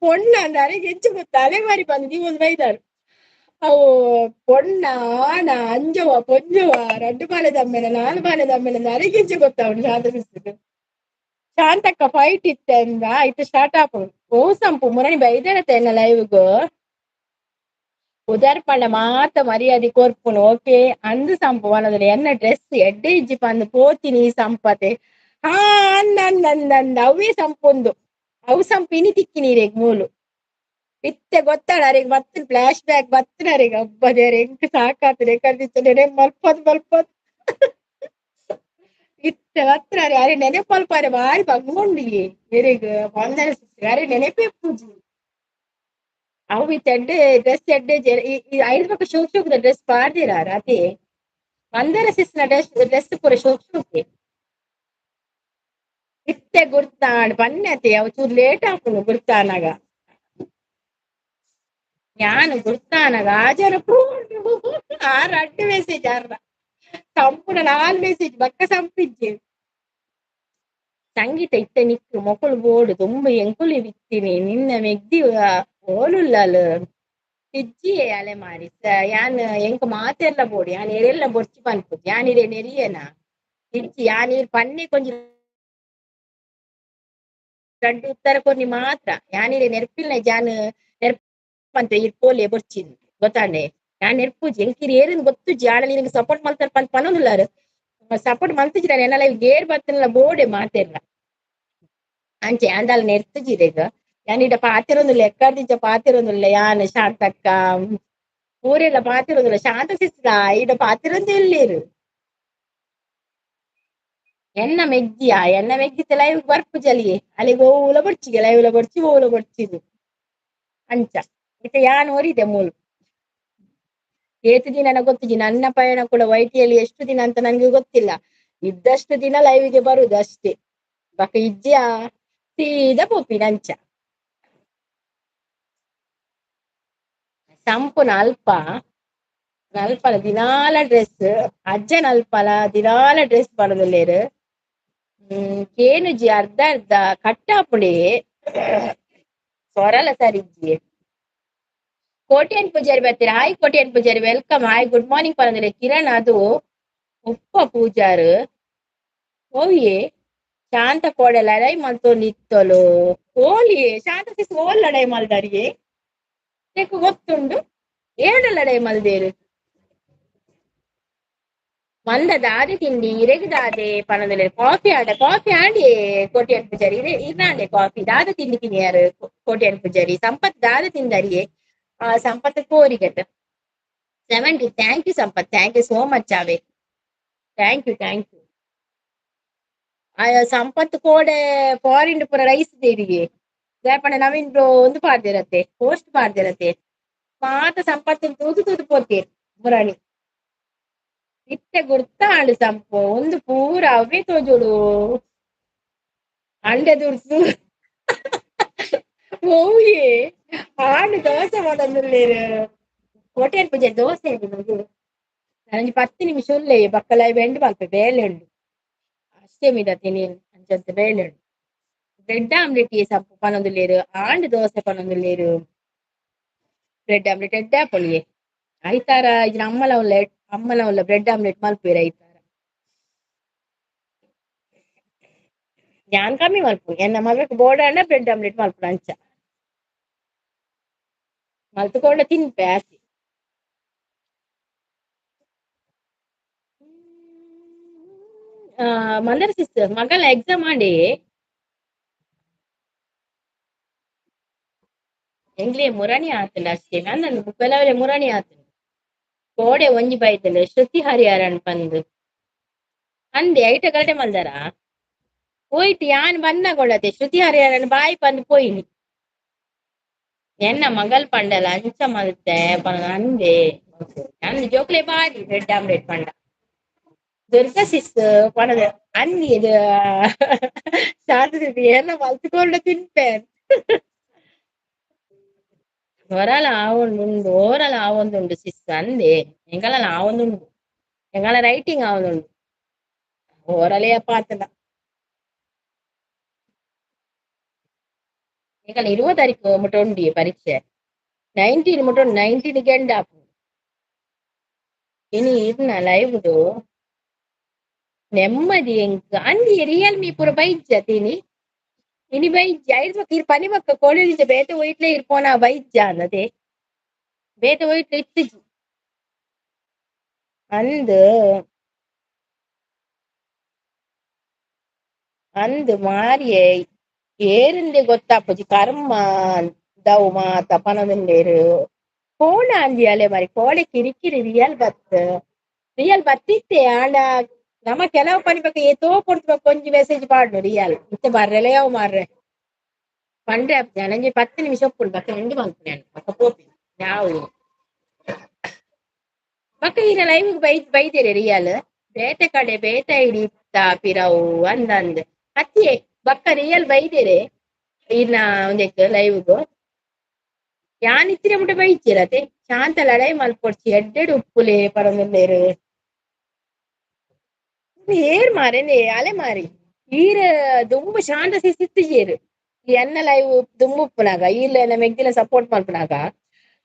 ಪೊಣ್ಣ ಅಂದ ಅರೆಗೆಂಚು ಗೊತ್ತ ಅಲೆ ಮಾರಿ ಬಂದು ನೀವು ಬೈದಾರು ಅವು ಪೊಣ್ಣ ಆಣ ಅಂಜವ ಪೊಂಜವ ರಡ್ಡು ಬಾಲೆದ ಅಮ್ಮೆನ ನಾಲ್ ಬಾಲೆದ ಅಮ್ಮೆನ ಅರೆಗೆಂಚು ಗೊತ್ತ ಅವನು ಶಾಂತ ಶಾಂತಕ್ಕ ಫೈಟ್ ಇತ್ತೆ ಅಂದ ಆಯ್ತು ಸ್ಟಾರ್ಟ್ ಆಪು ಓ ಸಂಪು ಮುರಣಿ ಬೈದಾರತ್ತೆ ಎನ್ನ ಲೈವ್ಗು ಉದರ್ ಪಂಡ ಮಾತ ಮರ್ಯಾದೆ ಕೊರ್ಪುನು ಓಕೆ ಅಂದು ಸಂಪು ವನದಲ್ಲಿ ಎನ್ನ ಡ್ರೆಸ್ ಎಡ್ಡೆ ಇಜ್ಜಿ ಪಂದು ಪೋತಿನಿ ಸಂಪತೆ ಹಾ ಅಂದ ಅವೇ ಸಂಪುಂದು ಅವು ಸಂಪು ಇನಿ ತಿಕ್ಕಿನೀರೆಗ್ ಮೂಲು ಇತ್ತೆ ಗೊತ್ತಾಡ ಅರೆಗ್ ಮತ್ತೆ ಫ್ಲಾಶ್ ಬ್ಯಾಕ್ ಬತ್ತನ ಅರೆಗ್ ಹಬ್ಬದೇರೆ ಎಂಕ್ ಸಾಕಾತದೆ ಕರ್ದಿತ್ತು ನೆನೆ ಮಲ್ಪದ್ ಇತ್ತೆ ಹತ್ರ ಅರೆ ನೆನೆ ಮಲ್ಪಾರೆ ಬಾರಿ ಬಂಗೊಂಡಿಗೆ ಎರೆಗ್ ಬಂದರ ಅರೆ ನೆನೆಪೇ ಪೂಜಿ ಅವು ಇತ್ತೆ ಡ್ರೆಸ್ ಎಡ್ಡೆ ಐದು ಪಕ್ಕ ಶೋಕ್ ಡ್ರೆಸ್ ಪಾಡ್ದಿರಾರ ಅದೇ ಮಂದರ ಸಿಸ್ನ ಡ್ರೆಸ್ ಪೂರ ಶೋಕ್ ಇತ್ತೆ ಗುರ್ತಾಂಡ್ ಬನ್ನತೆ ಅವು ಚೂರು ಲೇಟ್ ಹಾಕುನು ಗುರ್ತಾನಾಗ ಯಾನು ಗುರ್ತಾನಾಗ ಆಜಾರ ಆರು ಅಡ್ಡು ಮೆಸೇಜ್ ಆರ್ರ ಸಂಪೂರ್ಣ 4 ಮೆಸೇಜ್ ಬಕ್ಕ ಸಂಪಿಜ್ಜೆ ಸಂಗೀತ ಇತ್ತೆ ನಿಕ್ಕು ಮೊಕುಲು ಬೋಡು ತುಂಬ ಎಂಕುಲು ಬಿತ್ತಿನಿ ನಿನ್ನ ಮೆಗ್ದಿ ಓಲುಲ್ಲಾಲು ತಿಜ್ಜಿಯೇ ಅಲೆ ಮಾರಿ ಯಾನ್ ಎಂಕ ಮಾತೆರ್ಲ ಬೋಡು ಯಾನ್ ಎರೆಲ್ಲ ಬೊರ್ಚಿ ಪನ್ಪುಜಿ ಯಾನಿರೆ ನೆರಿಯನ ತಿಜ್ಜಿ ಯಾನೀರ್ ಪನ್ನೆ ಕೊಂಚ ರಡ್ಡು ಉತ್ತರ ಕೊನಿ ಮಾತ್ರ ಯಾನಿರೆ ನೆರ್ಪಿಲ್ನ ಜಾನ್ ನೆರ್ಪಂತ ಇರ್ ಪೋಲೆ ಬೊರ್ಚಿನ್ ಗೊತ್ತಾಂಡೆ ಯಾನ್ ನೆರ್ಪುಜಿ ಎಂಕಿರಿ ಏರಿನ್ ಗೊತ್ತುಜಿ ಆಡಲಿ ನಿನಗೆ ಸಪೋರ್ಟ್ ಮಲ್ತಾರ ಪಂದ್ ಪನೊಂದುಲ್ಲಾರು ಸಪೋರ್ಟ್ ಮಲ್ತಿಜಿ ನಾನು ಎನ್ನಲ ಗೇರ್ ಬತ್ತನಲ್ಲ ಬೋಡೆ ಮಾತೆರ್ಲ ಅಂಚೆ ಅಂದಾಲ ನೆರ್ತುಜಿರೆಗ ಯಾನಿಡ ಪಾತಿರೊಂದುಲ್ಲ ಎಕ್ಕರ್ದಿಂಚ ಪಾತಿರೊಂದುಲ್ಲ ಯಾನ್ ಶಾಂತಕ್ಕ ಊರೆಲ್ಲ ಪಾತಿರೊಂದುಲ್ಲ ಶಾಂತ ಸಿಸ್ರ ಈಡ ಪಾತಿರೊಂದು ಎಲ್ಲಿರು ಎನ್ನ ಮೆಗ್ಗಿತ ಲೈವ್ ಬರ್ಪು ಜಲಿಯೆ ಅಲ್ಲಿಗೆ ಓವುಲ ಬೊಡ್ಚಿಗೆ ಲೈವ್ಲ ಬೊಡ್ಚಿ ಓವುಲ ಬೊಡ್ಚಿದು ಅಂಚ ಇತ್ತೆ ಯಾನ್ ಒರಿದೆ ಮೂಲು ಏತು ದಿನ ಗೊತ್ತಿಜಿ ನನ್ನ ಪಯಣ ಕೂಡ ವೈಟಿಯಲ್ಲಿ ಎಷ್ಟು ದಿನ ಅಂತ ನನ್ಗೆ ಗೊತ್ತಿಲ್ಲ ಇದ್ದಷ್ಟು ದಿನ ಲೈವ್ಗೆ ಬರುದು ಅಷ್ಟೇ ಬಕ ಇಜ್ಜಿಯ ಸೀದಾ ಪೋಪಿನ ಅಂಚ ಸಂಪುನ ಅಲ್ಪ ನಲ್ಪಲ ದಿನಾಲ ಡ್ರೆಸ್ ಅಜ್ಜನ ಅಲ್ಪಲ ದಿನಾಲ ಡ್ರೆಸ್ ಬರದಲ್ಲೇರು ಕೇನುಜಿ ಅರ್ಧ ಅರ್ಧ ಕಟ್ಟಾಪುಡಿ ಸೊರಲ ಸರಿಜ್ಜಿ ಕೋಟೆಯನ್ ಪೂಜಾರಿ ಬರ್ತೀರಾ hi Kotian Poojary welcome hi good morning ಪರಂದ್ರೆ ಕಿರಣ್ ಅದು ಉಪ್ಪ ಪೂಜಾರು ಓಯೆ ಶಾಂತ ಕೋಡೆ ಲಡೈ ಮಲ್ತೊಂದಿತ್ತಲು ಓಲಿಯೇ ಶಾಂತ ಸಿಸ್ ಓಲ್ ಲಡೈ ಮಲ್ದಾರಿಗೆ ಗೊತ್ತುಂಡು ಏಳು ಲಡೈ ಮಲ್ದೇರು ಮಂದ ದಾದೆ ತಿಂಡಿ ಇರೆಗ್ದಾದೆ ಪನದಲ್ಲಿ ಕಾಫಿ ಆಡಿ ಕೋಟೆಯನ್ ಪೂಜಾರಿ ಇರ್ನಾಂಡೆ ಕಾಫಿ ದಾದ ತಿಂಡಿ ತಿನ್ಯಾರು ಕೋಟೆಯನ್ ಪೂಜಾರಿ ಸಂಪತ್ ದಾದ ತಿಂದರಿಯೇ ಸಂಪತ್ ಕೋರಿಗಟ್ 70 thank you Sampath thank you so much ಅವೇ ಥ್ಯಾಂಕ್ ಯು ಸಂಪತ್ ಕೋಡೆ ಫಾರಿನ್ ಪುರ ರೈಸ್ ದೇರಿಗೆ ರೇಪಣ ನವೀನ್ ಬ್ರೋ ಒಂದು ಪಾಡ್ದಿರತ್ತೆ ಪೋಸ್ಟ್ ಪಾಡ್ದಿರತ್ತೆ ಮಾತ ಸಂಪತ್ ತೂದು ಪೋತೀರ್ ಮುರಾಣಿ ಇತ್ತೆ ಗುರ್ತಾಂಡು ಸಂಪು ಒಂದು ಪೂರ ಅವೇ ತೋಜುಡು ಅಂಡೆ ದುರ್ಸು ಓಯೇ ಆಂಡು ದೋಸೆ ಮಾಡೋದಿಲ್ಲೇರು ಕೋಟೆಯನ್ ಪೂಜೆ ದೋಸೆ ನನಗೆ 10 ನಿಮಿಷ ಉಳ್ಳೆ ಬಕ್ಕಲಾಯಿ ಬೆಂಡು ಮಲ್ಪೆ ಬೇಳೆ ಉಂಡು ಅಷ್ಟೇ ಮಿದ ತಿನಿ ಅಂಚಂತ ಬೇಳೆ ಉಂಡು ಬ್ರೆಡ್ ಆಮ್ಲೆಟ್ ಸಂಪು ಪನೊಂದುಲ್ಲೇರು ಆಂಡು ದೋಸೆ ಪನೊಂದುಲ್ಲೇರು ಬ್ರೆಡ್ ಆಮ್ಲೆಟ್ ಎಡ್ಡೆ ಪೊಳಿಯೇ ಐತಾರ ಇಜಿನ ಅಮ್ಮಲ ಉಲ್ಲ ಬ್ರೆಡ್ ಆಮ್ಲೆಟ್ ಮಲ್ಪೇರು ಐತಾರ ಯಾನ್ ಕಮ್ಮಿ ಮಲ್ಪು ಎನ್ನ ಮಗಕ್ಕೆ ಬೋಡಾಂಡ ಬ್ರೆಡ್ ಆಮ್ಲೆಟ್ ಮಲ್ಪು ಅಂಚ ಮಲ್ತುಕೊಂಡ ತಿನ್ಪೆ ಆಸಿ ಮಂದರ ಸಿಸ್ಟರ್ ಮಗಲ ಎಕ್ಸಾಮ್ ಮಾಡಿ ಎಂಗ್ಲೇ ಮುರಾಣಿ ಆತಲ್ಲ ಅಷ್ಟೇ ನನ್ನ ಕೆಲವರೆ ಮುರಾಣಿ ಆತನು ಕೋಡೆ ಒಂಜಿ ಬೈತಲೆ ಶ್ರುತಿ ಹರಿಹರನ್ ಪಂದ್ ಅಂದೆ ಐಟ ಗಡೆ ಮಲ್ದಾರ ಹೋಯ್ತು ಯಾನ್ ಬಂದ ಕೊಡತೆ ಶ್ರುತಿ ಹರಿಹರನ್ ಬಾಯಿ ಪಂದ್ ಪೋಯಿನಿ ಎನ್ನ ಮಗಲ್ ಪಂಡಲ ಅಂಚ ಮಲ್ತೆ ಅಂದೆ ಅಂದ್ ಜೋಕ್ಲೆ ಬಾರಿ ಬ್ರೆಡ್ ಆಮ್ಲೆಟ್ ಪಂಡ ದುರ್ಗಾ ಸಿಸ್ ಪಣದ ಅಂದಿ ಇದು ಶಾಂತಿ ಎಲ್ಲ ಮಲ್ತುಕೊಂಡು ತಿನ್ಪೆ ಹೊರಲ ಆವೊಂದುಂಡು ಓರಲ ಆವೊಂದುಂಡು ಸಿಸ್ ಅಂದೆ ಎಂಗಳಲ ಆವೊಂದುಂಡು ಎಂಗಳ ರೈಟಿಂಗ್ ಆವೊಂದುಂಡು ಓರಲೇ ಪಾತಲ ಎಂಗಳ 20 ತಾರೀಕು ಮುಟ ಉಂಡಿ ಪರೀಕ್ಷೆ 19 ಮುಟ 19 ಗೆಂಡ ಇನಿ ಇರ್ನ ಲೈವ್ದು ನೆಮ್ಮದಿ ಎಂಕ ಅಂದಿ ರಿಯಲ್ಮಿ ಪೂರ ಬೈಜ್ಜ ತಿನಿ ಇನಿ ಬೈಜ್ಜ ಐದು ಇರ್ ಪನಿ ಬಕ್ಕ ಕೋಳಿಂಚ ಬೇತೆ ಒಯ್ಟ್ಲೆ ಇರ್ಪೋನ ಬೈಜ್ಜ ಅನ್ನದೆ ಬೇತೆ ಒಯ್ಟ್ಲೆ ಇತ್ತಿಜಿ ಅಂದ್ ಮಾರಿಯೇ ಏರಿಂದೆ ಗೊತ್ತಾಪುಜಿ ಕರ್ಮ ದವು ಮಾತ ಪನದಂಡೇರು ಕೋಣ ಅಂದಿ ಅಲೆ ಮಾರಿ ಕೋಡೆ ಕಿರಿಕಿರಿ ರಿಯಲ್ ಬತ್ತಿತ್ತೆ ಆಂಡ ನಮ ಕೆಲವು ಪನಿ ಬಗ್ಗೆ ಏತೋ ಕೊಡ್ತು ಕೊಂಚ ಮೆಸೇಜ್ ಪಾಡ್ನು ರಿಯಲ್ ಇತ್ತೆ ಬರ್ರೆಲೆ ಯಾವ ಮಾರ್ರೆ ಪಂಡ್ರೆ ನನಗೆ 10 ನಿಮಿಷ ಒಪ್ಪುಂಡು ಬಕ್ಕ ಎಂಡಿ ಮಲ್ಪನೆ ಬಕ್ಕ ಪೋಪಿ ಯಾವುದು ಬಕ್ಕ ಈಗ ಲೈವ್ ಬೈದೇರೆ ರಿಯಲ್ ಬೇತೆ ಕಡೆ ಬೇತೆ ಹಿಡಿತಾ ಪಿರವು ಅಂದಂದ್ ಅತ್ತಿಯೇ ಬಕ್ಕ ರಿಯಲ್ ಬೈದೇರೆ ಇನ್ನ ಒಂದಕ್ಕೆ ಲೈವ್ಗು ಯಾನ್ ಇತ್ತಿರ ಮುಟ ಬೈಚಿರತೆ ಶಾಂತ ಲಡೈ ಮಲ್ಪೊಡ್ಚಿ ಎಡ್ಡೆಡು ಉಪ್ಪುಲೆ ಪರೊಂದುಲ್ಲೇರು ಏರ್ ಮಾರೇನೆ ಅಲೆ ಮಾರಿ ಈರ ದುಂಬು ಶಾಂತ ಸಿತ್ತಿಜೇರು ಈ ಎನ್ನ ಲೈವ್ ದುಂಬು ಉಪ್ಪುನಾಗ ಈರ್ಲ ಎನ್ನ ಮೆಗ್ದಿನ ಸಪೋರ್ಟ್ ಮಾಡ್ಪುನಾಗ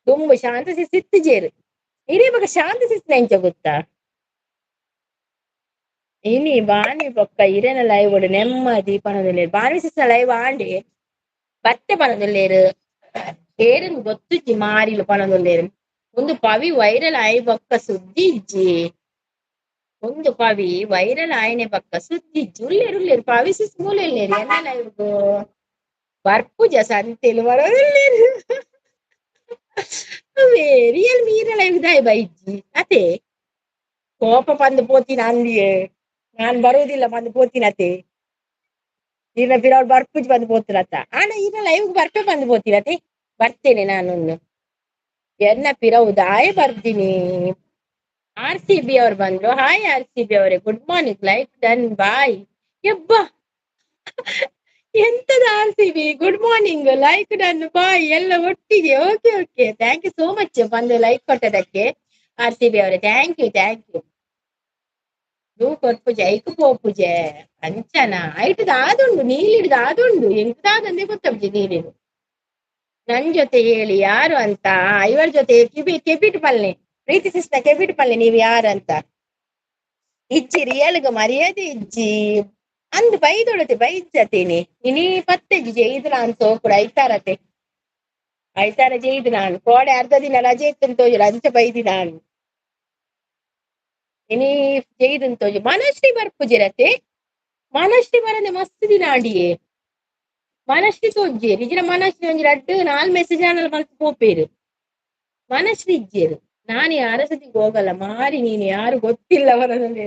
ದುಂಬು ಶಾಂತ ಸಿತ್ತಿಜೇರು ಇರೇ ಬಗ ಶಾಂತ ಸಿತ್ತಿನ ಎಂಚ ಗೊತ್ತಾ ಇನಿ ಬಾನಿ ಪೊಕ್ಕ ಇರೇನ ಲೈವ್ ಒಡು ನೆಮ್ಮದಿ ಪನೊಂದುಲ್ಲೇರು ಬಾನಿ ಸಿಸ್ನ ಲೈವ್ ಆಂಡೆ ಬತ್ತೆ ಪನೊಂದುಲ್ಲೇರು ಏರನ್ ಗೊತ್ತುಜ್ಜಿ ಮಾರಿಲು ಪನೊಂದುಲ್ಲೇರು ಒಂದು ಪವಿ ವೈರಲ್ ಆಯಿ ಬೊಕ್ಕ ಸುದ್ದಿ ಇಜ್ಜಿ ಒಂದು ಪವಿ ವೈರಲ್ ಆಯ್ನೆ ಬಕ್ಕ ಸುದ್ದಿ ಇಜ್ಜಿ ಉಲ್ಲೇರು ಪವಿ ಸಿಸ್ ಮೂಲೆಲ್ಲೇರು ಎನ್ನ ಲೈವ್ ಬರ್ಪುಜ ಸಂತೆಲು ಬರೋದಿಲ್ಲೇರು ರಿಯಲ್ ಮೀರ ಲೈವ್ ದಾಯ್ ಬೈಜ್ಜಿ ಅತೆ ಕೋಪ ಪಂದು ಪೋತಿನ ಅಂದಿಯೇ ನಾನ್ ಬರುವುದಿಲ್ಲ ಬಂದು ಪೋತಿನತೆ ಇನ್ನ ಪಿರವ್ರು ಬರ್ಪುಜಿ ಬಂದು ಪೋತಿರತ್ತ ಆನ ಇನ್ನ ಲೈವ್ ಬರ್ಪೆ ಬಂದು ಪೋತಿರತೆ ಬರ್ತೇನೆ ನಾನೊಂದು ಎನ್ನ ಪಿರವು ದಾಯ ಬರ್ತೀನಿ RCB ಅವ್ರು ಬಂದ್ರು ಹಾಯ್ RCB ಅವರೇ good morning like done bye ಯಬ್ಬ ಎಂತದ RCB good morning like done bye ಎಲ್ಲ ಒಟ್ಟಿಗೆ okay okay thank you so much ಬಂದು ಲೈಕ್ ಕೊಟ್ಟದಕ್ಕೆ RCB ಅವರೇ ಥ್ಯಾಂಕ್ ಯು ದೂ ಕೊರ್ಪುಜೆ ಐಕು ಪೋಪುಜೆ ಅಂಚನ ಐಟು ದಾದುಂಡು ನೀಲಿಡ್ದು ಆದುಂಡು ಎಂತಾದಂದೆ ಗೊತ್ತಬ್ಜಿ ನೀಲಿಡು ನನ್ ಜೊತೆ ಹೇಳಿ ಯಾರು ಅಂತ ಇವರ ಜೊತೆ ಕೆಬಿಟ್ ಪಲ್ಲೆ ಪ್ರೀತಿ ಸಿಸ್ನ ಕೆಬಿಟ್ ಪಲ್ಲೆ ನೀವ್ ಯಾರಂತ ಇಜ್ಜಿ ರಿಯಲ್ಗ ಮರ್ಯಾದೆ ಇಜ್ಜಿ ಅಂದ್ ಬೈದೊಡತೆ ಬೈಜತೀನಿ ಇನಿ ಪತ್ತೆಜ್ಜಿ ಜೈದು ನಾನು ಸೋಕುಡು ಐತಾರ ಜೈದು ನಾನು ಕೋಡೆ ಅರ್ಧ ದಿನ ರಜೆ ಇತ್ತು ತೋಜುಡು ಅಂಚ ಬೈದಿ ನಾನು ಇನಿ ಜೈದನ್ ತೋಜು ಮನಶ್ರೀ ಬರ್ಪುಜಿರತೆ ಮನಶ್ರೀ ಬರದೆ ಮಸ್ತ್ ದಿನ ಆಡಿಯೇ ಮನಶ್ರೀ ತೋಜ್ಜಿ ನಿಜನ ಮನಶ್ರೀ ಒಂಜಿ ರಡ್ಡು 4 ಮೆಸೇಜ್ ಆನಲ್ ಮಲ್ತು ಪೋಪೇರು ಮನಶ್ರೀ ಇಜ್ಜೇರು ನಾನು ಯಾರ ಸತಿಗೆ ಹೋಗಲ್ಲ ಮಾರಿ ನೀನು ಯಾರು ಗೊತ್ತಿಲ್ಲ ಬರೋದಂದ್ರೆ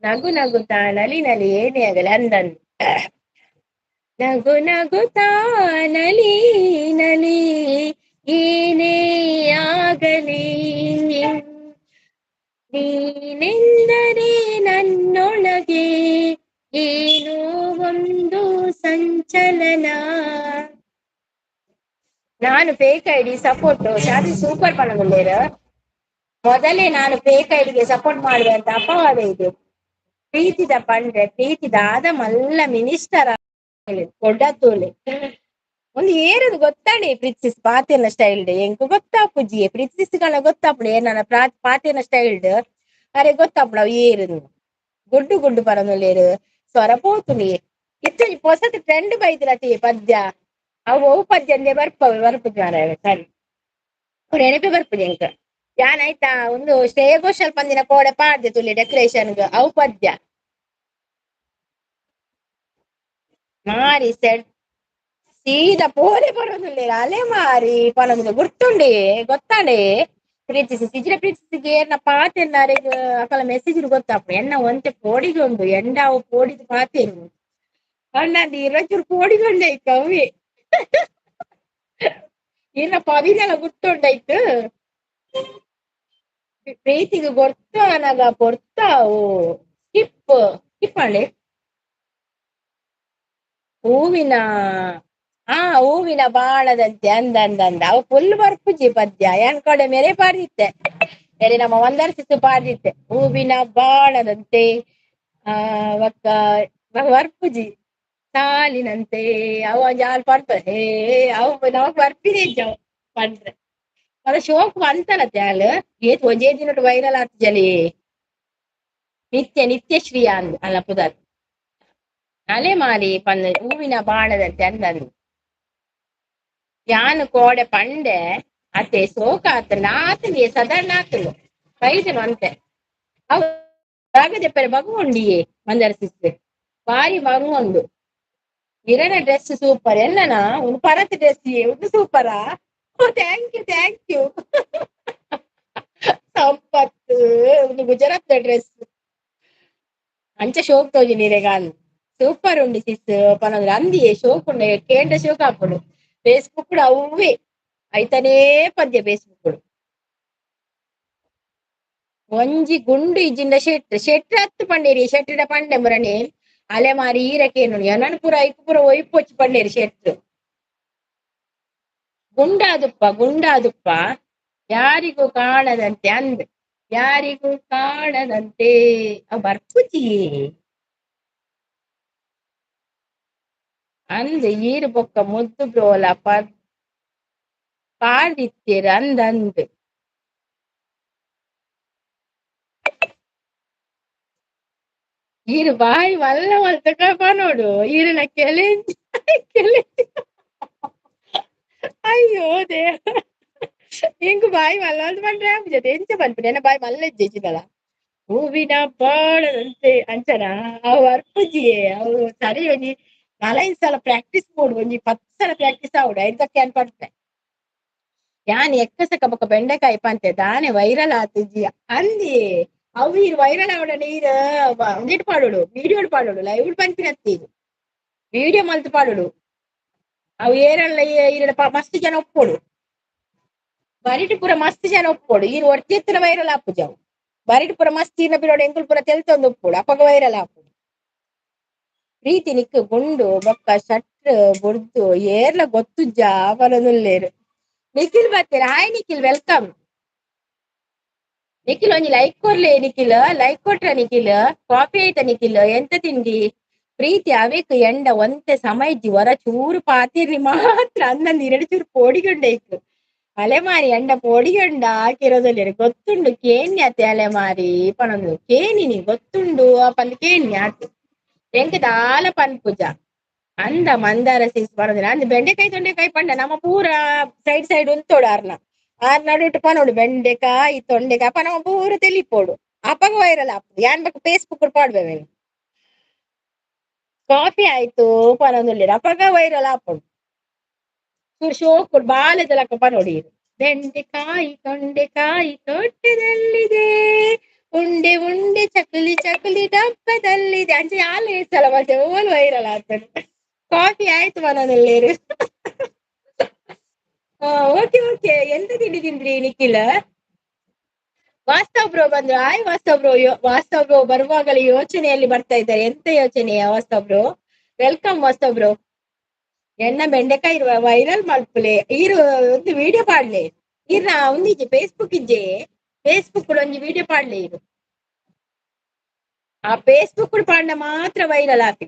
ನಗು ನಗುತ್ತಾ ನಲಿ ಏನೇ ಆಗಲ್ಲ ಅಂದನ್ ನಗು ನಗುತ್ತಾ ನಲಿ ಏನೇ ಆಗಲಿ ನೀನೆಂದರೆ ನನ್ನೊಳಗೆ ಏನೋ ಒಂದು ಸಂಚಲನ ನಾನು ಫೇಕ್ ಐಡಿ ಸಪೋರ್ಟ್ ಶಾದಿ ಸೂಪರ್ ಪಣಗುಳ್ಳೇರು ಮೊದಲೇ ನಾನು ಫೇಕ್ ಐಡಿಗೆ ಸಪೋರ್ಟ್ ಮಾಡುವೆ ಅಂತ ಅಪವಾದ ಇದೆ ಪ್ರೀತಿದಾದ ಮಲ್ಲ ಮಿನಿಸ್ಟರ್ ಕೊಡ್ಡತ್ತೋಲೆ ಒಂದು ಏರದು ಗೊತ್ತಾಣೆ ಪ್ರೀತಿಸ್ ಪಾತೆನ ಸ್ಟೈಲ್ಡ್ ಎಂಕು ಗೊತ್ತಾಪುಜಿ ಪ್ರೀತಿಸ್ಗಳ ಗೊತ್ತಾಪುಡು ಏನ ಪಾತೆನ ಸ್ಟೈಲ್ಡ್ ಅರೆ ಗೊತ್ತಾಪುಡು ಅವು ಏರುದು ಗುಡ್ಡು ಪರನುಲೇರು ಸ್ವರ ಪೋತುನಿ ಇತ್ತ ಹೊಸತು ಟ್ರೆಂಡ್ ಬೈದ್ರತಿ ಪದ್ಯ ಅವು ಪದ್ಯ ಬರ್ಪುಜಿ ಮಾರಾಯ ಸರಿ ಅವ್ರು ಎಣೆಪೆ ಬರ್ಪುಜಿ ಎಂಕ ಯಾನ್ ಆಯ್ತಾ ಒಂದು ಶ್ರೇಯ ಘೋಷಾಲ್ ಪಂದಿನ ಕೋಡೆ ಪಾಡ್ದೆ ತುಲಿ ಡೆಕೋರೇಷನ್ ಅವು ಪದ್ಯ ಮಾರಿ ಸೆಟ್ ಸೀದಾ ಪೋರೆ ಬರೋದಿಲ್ಲ ಅಲೆ ಮಾರಿ ಪನೊಂದು ಗುರ್ತುಂಡೆ ಗೊತ್ತಾಂಡೆ ಪ್ರೀತಿಸಿ ಏನ ಪಾತೆನ್ನಾರೆ ಅಕಲ ಮೆಸೇಜ್ ಗೊತ್ತಾಪ ಎನ್ನ ಒಂತೆ ಪೋಡಿಗೆ ಉಂಡು ಎಂಡಾವು ಪೋಡಿದು ಪಾತೇನು ಅಣ್ಣಂದು ಇರಚೂರು ಪೋಡಿಗೊಂಡಾಯ್ತು ಅವೇ ಇನ್ನ ಪವಿನೆಲ್ಲ ಗುರ್ತುಂಡಾಯ್ತು ಪ್ರೀತಿಗೆ ಗೊತ್ತಾನಗ ಪೊರ್ತಾವು ಸ್ಕಿಪ್ ಮಾಡಿ ಹೂವಿನ ಬಾಣದಂತೆ ಅಂದಂದ ಅವು ಫುಲ್ ಬರ್ಪುಜಿ ಪದ್ಯ ಏನ್ ಕಡೆ ಮೇರೆ ಪಾಡ್ದಿತ್ತೆ ಬೇರೆ ನಮ್ಮ ಒಂದರ್ಸಿತ್ತು ಪಾಡ್ದಿತ್ತೆ ಹೂವಿನ ಬಾಣದಂತೆ ಒಕ್ಕ ಬರ್ಪುಜಿ ಸಾಲಿನಂತೆ ಅವ ಜಾಲ್ ಪಡ್ತಾರೆ ಅವು ನಮಗ್ ಬರ್ಪಿದೆ ಅವು ಪಂಡ್ರೆ ಅದ ಶೋಕ್ ಅಂತನತ್ತೆ ಅಲ್ ಏತ್ ಒಂಜೇ ದಿನ ವೈರಲ್ ಆತ್ ಜಲಿ ನಿತ್ಯಶ್ರೀ ಅಂದ್ ಅಲ್ಲ ಪುದರ್ ಅಲೆ ಮಾರಿ ಪಂದ ಹೂವಿನ ಬಾಣದಂತೆ ಅಂದಂದು ಯಾನು ಕೋಡೆ ಪಂಡೆ ಅತ್ತೆ ಸೋಕಾತ ನಾತನಿಗೆ ಸಾಧಾರಣ ಆತನು ಕೈದನು ಅಂತೆ ಅವು ರಾಗದೆಪ್ಪರೆ ಬಗುಂಡಿಯೇ ಮಂದರ್ಸಿಸ್ತೆ ಬಾರಿ ಬಗುಂಡು ಇರನ ಡ್ರೆಸ್ ಸೂಪರ್ ಎಲ್ಲನಾ ಒಂದು ಪರತ್ ಡ್ರೆಸ್ ಒಂದು ಸೂಪರಾ ಥ್ಯಾಂಕ್ ಯು ಸಂಪತ್ತು ಒಂದು ಗುಜರಾತ್ ಡ್ರೆಸ್ ಅಂಚ ಶೋಕ್ ತೋಜಿ ನೀರೆಗಾನ್ ಸೂಪರ್ ಉಂಡು ಸಿಸ್ ಪನಂದ್ರೆ ಅಂದಿಯೇ ಶೋಕ್ ಉಂಡೆ ಕೇಂದ್ರ ಶೋಕ್ ಹಾಕೊಂಡು ಫೇಸ್ಬುಕ್ ಅವೇ ಐತನೇ ಪದ್ಯ ಫೇಸ್ಬುಕ್ ಒಂಜಿ ಗುಂಡು ಇಜ್ಜಿಂದ ಶೆಟ್ರ ಹತ್ತು ಪಂಡೇರಿ ಶೆಟ್ರ ಪಂಡೆ ಮುರಣಿ ಅಲೆ ಮಾರಿ ಈರಕೇನು ಎನನ್ ಪುರ ಐಕು ಪುರ ಒಯ್ಪೊಚ್ಚಿ ಪಂಡೇರಿ ಶೆಟ್ರು ಗುಂಡಾದುಪ್ಪ ಯಾರಿಗೂ ಕಾಣದಂತೆ ಅಂದ್ ಯಾರಿಗೂ ಕಾಣದಂತೆ ಬರ್ಪುಜಿ ಅಂದ್ ಈರು ಬೊಕ್ಕ ಮುದ್ದು ಬ್ರೋಲ ಪಾಡ್ದಿತ್ತೀರ್ ಅಂದ್ ಈರು ಬಾಯಿ ಮಲ್ಲ ಮಲ್ತ ನೋಡು ಈರನ ಕೆಲೆ ಅಯ್ಯೋ ದೇವ ಇಂಕ್ ಬಾಯಿ ಮಲ್ಲ ಪಂಡ್ರೆ ಆಪುಜತೆ ಎಂಚ ಪನ್ಪುನೆ ಎನ್ನ ಬಾಯಿ ಮಲ್ಲ ಇಜ್ಜೆಚಿದಳ ಹೂವಿನ ಬಾಳದಂತೆ ಅಂಚನ ಅವು ಅರ್ಪುಜಿಯೇ ಅವು ಸರಿ ಒಂಜಿ 4-5 ಸಲ ಪ್ರಾಕ್ಟೀಸ್ ಮಾಡು ಒಂಜಿ 10 ಸಲ ಪ್ರಾಕ್ಟೀಸ್ ಆವಡು ಐದಕ್ಕೆ ಅನ್ ಪನ್ಪೆ ಯಾನ್ ಎಕ್ಕಸಕ ಬೊಕ ಬೆಂಡೆಕಾಯಿ ಪಂತೆ ದಾನೆ ವೈರಲ್ ಆತುಜಿ ಅಂದಿ ಅವು ಈರು ವೈರಲ್ ಆವಡ ನೀರು ಒಂದಿಟ್ಟು ಪಾಡೋಡು ವಿಡಿಯೋ ಪಾಡೋಡು ಲೈವ್ ಪಂಪಿನತ್ತಿ ವಿಡಿಯೋ ಮಲ್ತು ಪಾಡೋಡು ಅವು ಏರಲ್ಲ ಈರಡ ಮಸ್ತ್ ಜನ ಒಪ್ಪೋಡು ಬರಿಟ್ ಪೂರ ಮಸ್ತ್ ಜನ ಒಪ್ಪೋಡು ಈರು ಒರ್ತಿತ್ತಿನ ವೈರಲ್ ಆಪುಜವು ಬರಿಟ್ ಪೂರ ಮಸ್ತ್ ಈರ್ನ ಬಿಡೋಡು ಎಂಕುಲ್ ಪೂರ ತೆಲ್ತೊಂದು ಒಪ್ಪೋಡು ಅಪಗ ವೈರಲ್ ಆಪುಡು ಪ್ರೀತಿ ನಿಕ್ಕು ಗುಂಡು ಬೊಕ್ಕ ಶಟ್ರ್ ಬುರ್ದು ಏರ್ಲ ಗೊತ್ತುಜ್ಜ ಬರದುಲ್ಲೇರು ನಿಖಿಲ್ ಬರ್ತೀರ ಹಾಯ್ ನಿಖಿಲ್ ವೆಲ್ಕಮ್ ನಿಖಿಲ್ ಒಂಜಿ ಲೈಕ್ ಕೊರ್ಲೆ ನಿಖಿಲ್ ಲೈಕ್ ಕೊಟ್ರ ನಿಖಿಲ್ ಕಾಫಿ ಆಯ್ತಾ ನಿಖಿಲ್ ಎಂತ ತಿಂಡಿ ಪ್ರೀತಿ ಅವೇಕ್ ಎಂಡ ಒಂತೆ ಸಮಯ ಇಜ್ಜಿ ಹೊರ ಚೂರು ಪಾತಿರ್ಲಿ ಮಾತ್ರ ಅಂದಂದು 2 ಚೂರು ಪೋಡಿಗೊಂಡೆ ಇತ್ತು ಅಲೆಮಾರಿ ಎಂಡ ಪೋಡಿಗೊಂಡ ಹಾಕಿರೋದಲ್ಲಿ ಗೊತ್ತುಂಡು ಕೇನ್ಯತೆ ಅಲೆಮಾರಿ ಪನೊಂದು ಕೇನಿನಿ ಗೊತ್ತುಂಡು ಆ ಪಂದ್ ಕೇನ್ಯಾತ್ ಎಂಕ ದಾಲ ಪನ್ಪುಜ ಅಂದ ಮಂದಾರ ಸೀಸ್ ಬರೋದಿಲ್ಲ ಅಂದ್ ಬೆಂಡೆಕಾಯಿ ತೊಂಡೆಕಾಯಿ ಪಂಡ ನಮ್ಮ ಪೂರ ಸೈಡ್ ಉಂತೋಡು ಆರ್ ನಡುಟ್ ಪನೋಡು ಬೆಂಡೆಕಾಯಿ ತೊಂಡೆಕಾಯಿ ಅಪ್ಪ ನಮ್ಮ ಪೂರ ತೆಲಿಪೋಡು ಅಪಗ ವೈರಲ್ ಆಪುದು ಯಾನ್ ಬಕ್ ಫೇಸ್ಬುಕ್ ಪಾಡ್ಬೇವೆ ಕಾಫಿ ಆಯ್ತು ಪನೊಂದುಲ್ಲೇರು ಅಪಗ ವೈರಲ್ ಆಪುಡು ಚೂರು ಶೋಕುಡು ಬಾಲೆದಲಕ ಪನೋಡಿ ಬೆಂಡೆಕಾಯಿ ತೊಂಡೆಕಾಯಿ ತೋಟದಲ್ಲಿದೆ ಉಂಡೆ ಉಂಡೆ ಚಕಲಿ ಚಕಲಿ ಡಬ್ಬದಲ್ಲಿದೆ ಅಂಚೆ ಯಾಲ ಸಲ ಮತ್ತೆ ಓಲ್ ವೈರಲ್ ಆಗ್ತದೆ ಕಾಫಿ ಆಯ್ತು ಮನದಲ್ಲೇರು ಓಕೆ ಓಕೆ ಎಂತ ತಿಂಡಿ ತಿಂದ್ರಿ ನಿಖಿಲ್ ವಾಸ್ತವ್ ಬ್ರೋ ಬಂದ್ರು ಆಯ್ ವಾಸ್ತವ್ ಬ್ರೋ ಬರುವಾಗಲೇ ಯೋಚನೆಯಲ್ಲಿ ಬರ್ತಾ ಇದ್ದಾರೆ ಎಂತ ಯೋಚನೆಯ ವಾಸ್ತವ್ ಬ್ರೋ ವೆಲ್ಕಮ್ ವಾಸ್ತವ್ ಬ್ರೋ ಎನ್ನ ಬೆಂಡೆಕಾಯಿ ವೈರಲ್ ಮಲ್ಪುಲೆ ಈರು ಒಂದು ವಿಡಿಯೋ ಪಾಡ್ಲೆ ಇರ್ನ ಒಂದಿಜ್ಜೆ ಫೇಸ್ಬುಕ್ ಒಂಜಿ ವಿಡಿಯೋ ಪಾಡ್ಲೆ ಇರು ಆ ಫೇಸ್ಬುಕ್ ಪಾಂಡ ಮಾತ್ರ ವೈರಲ್ ಆಪಿ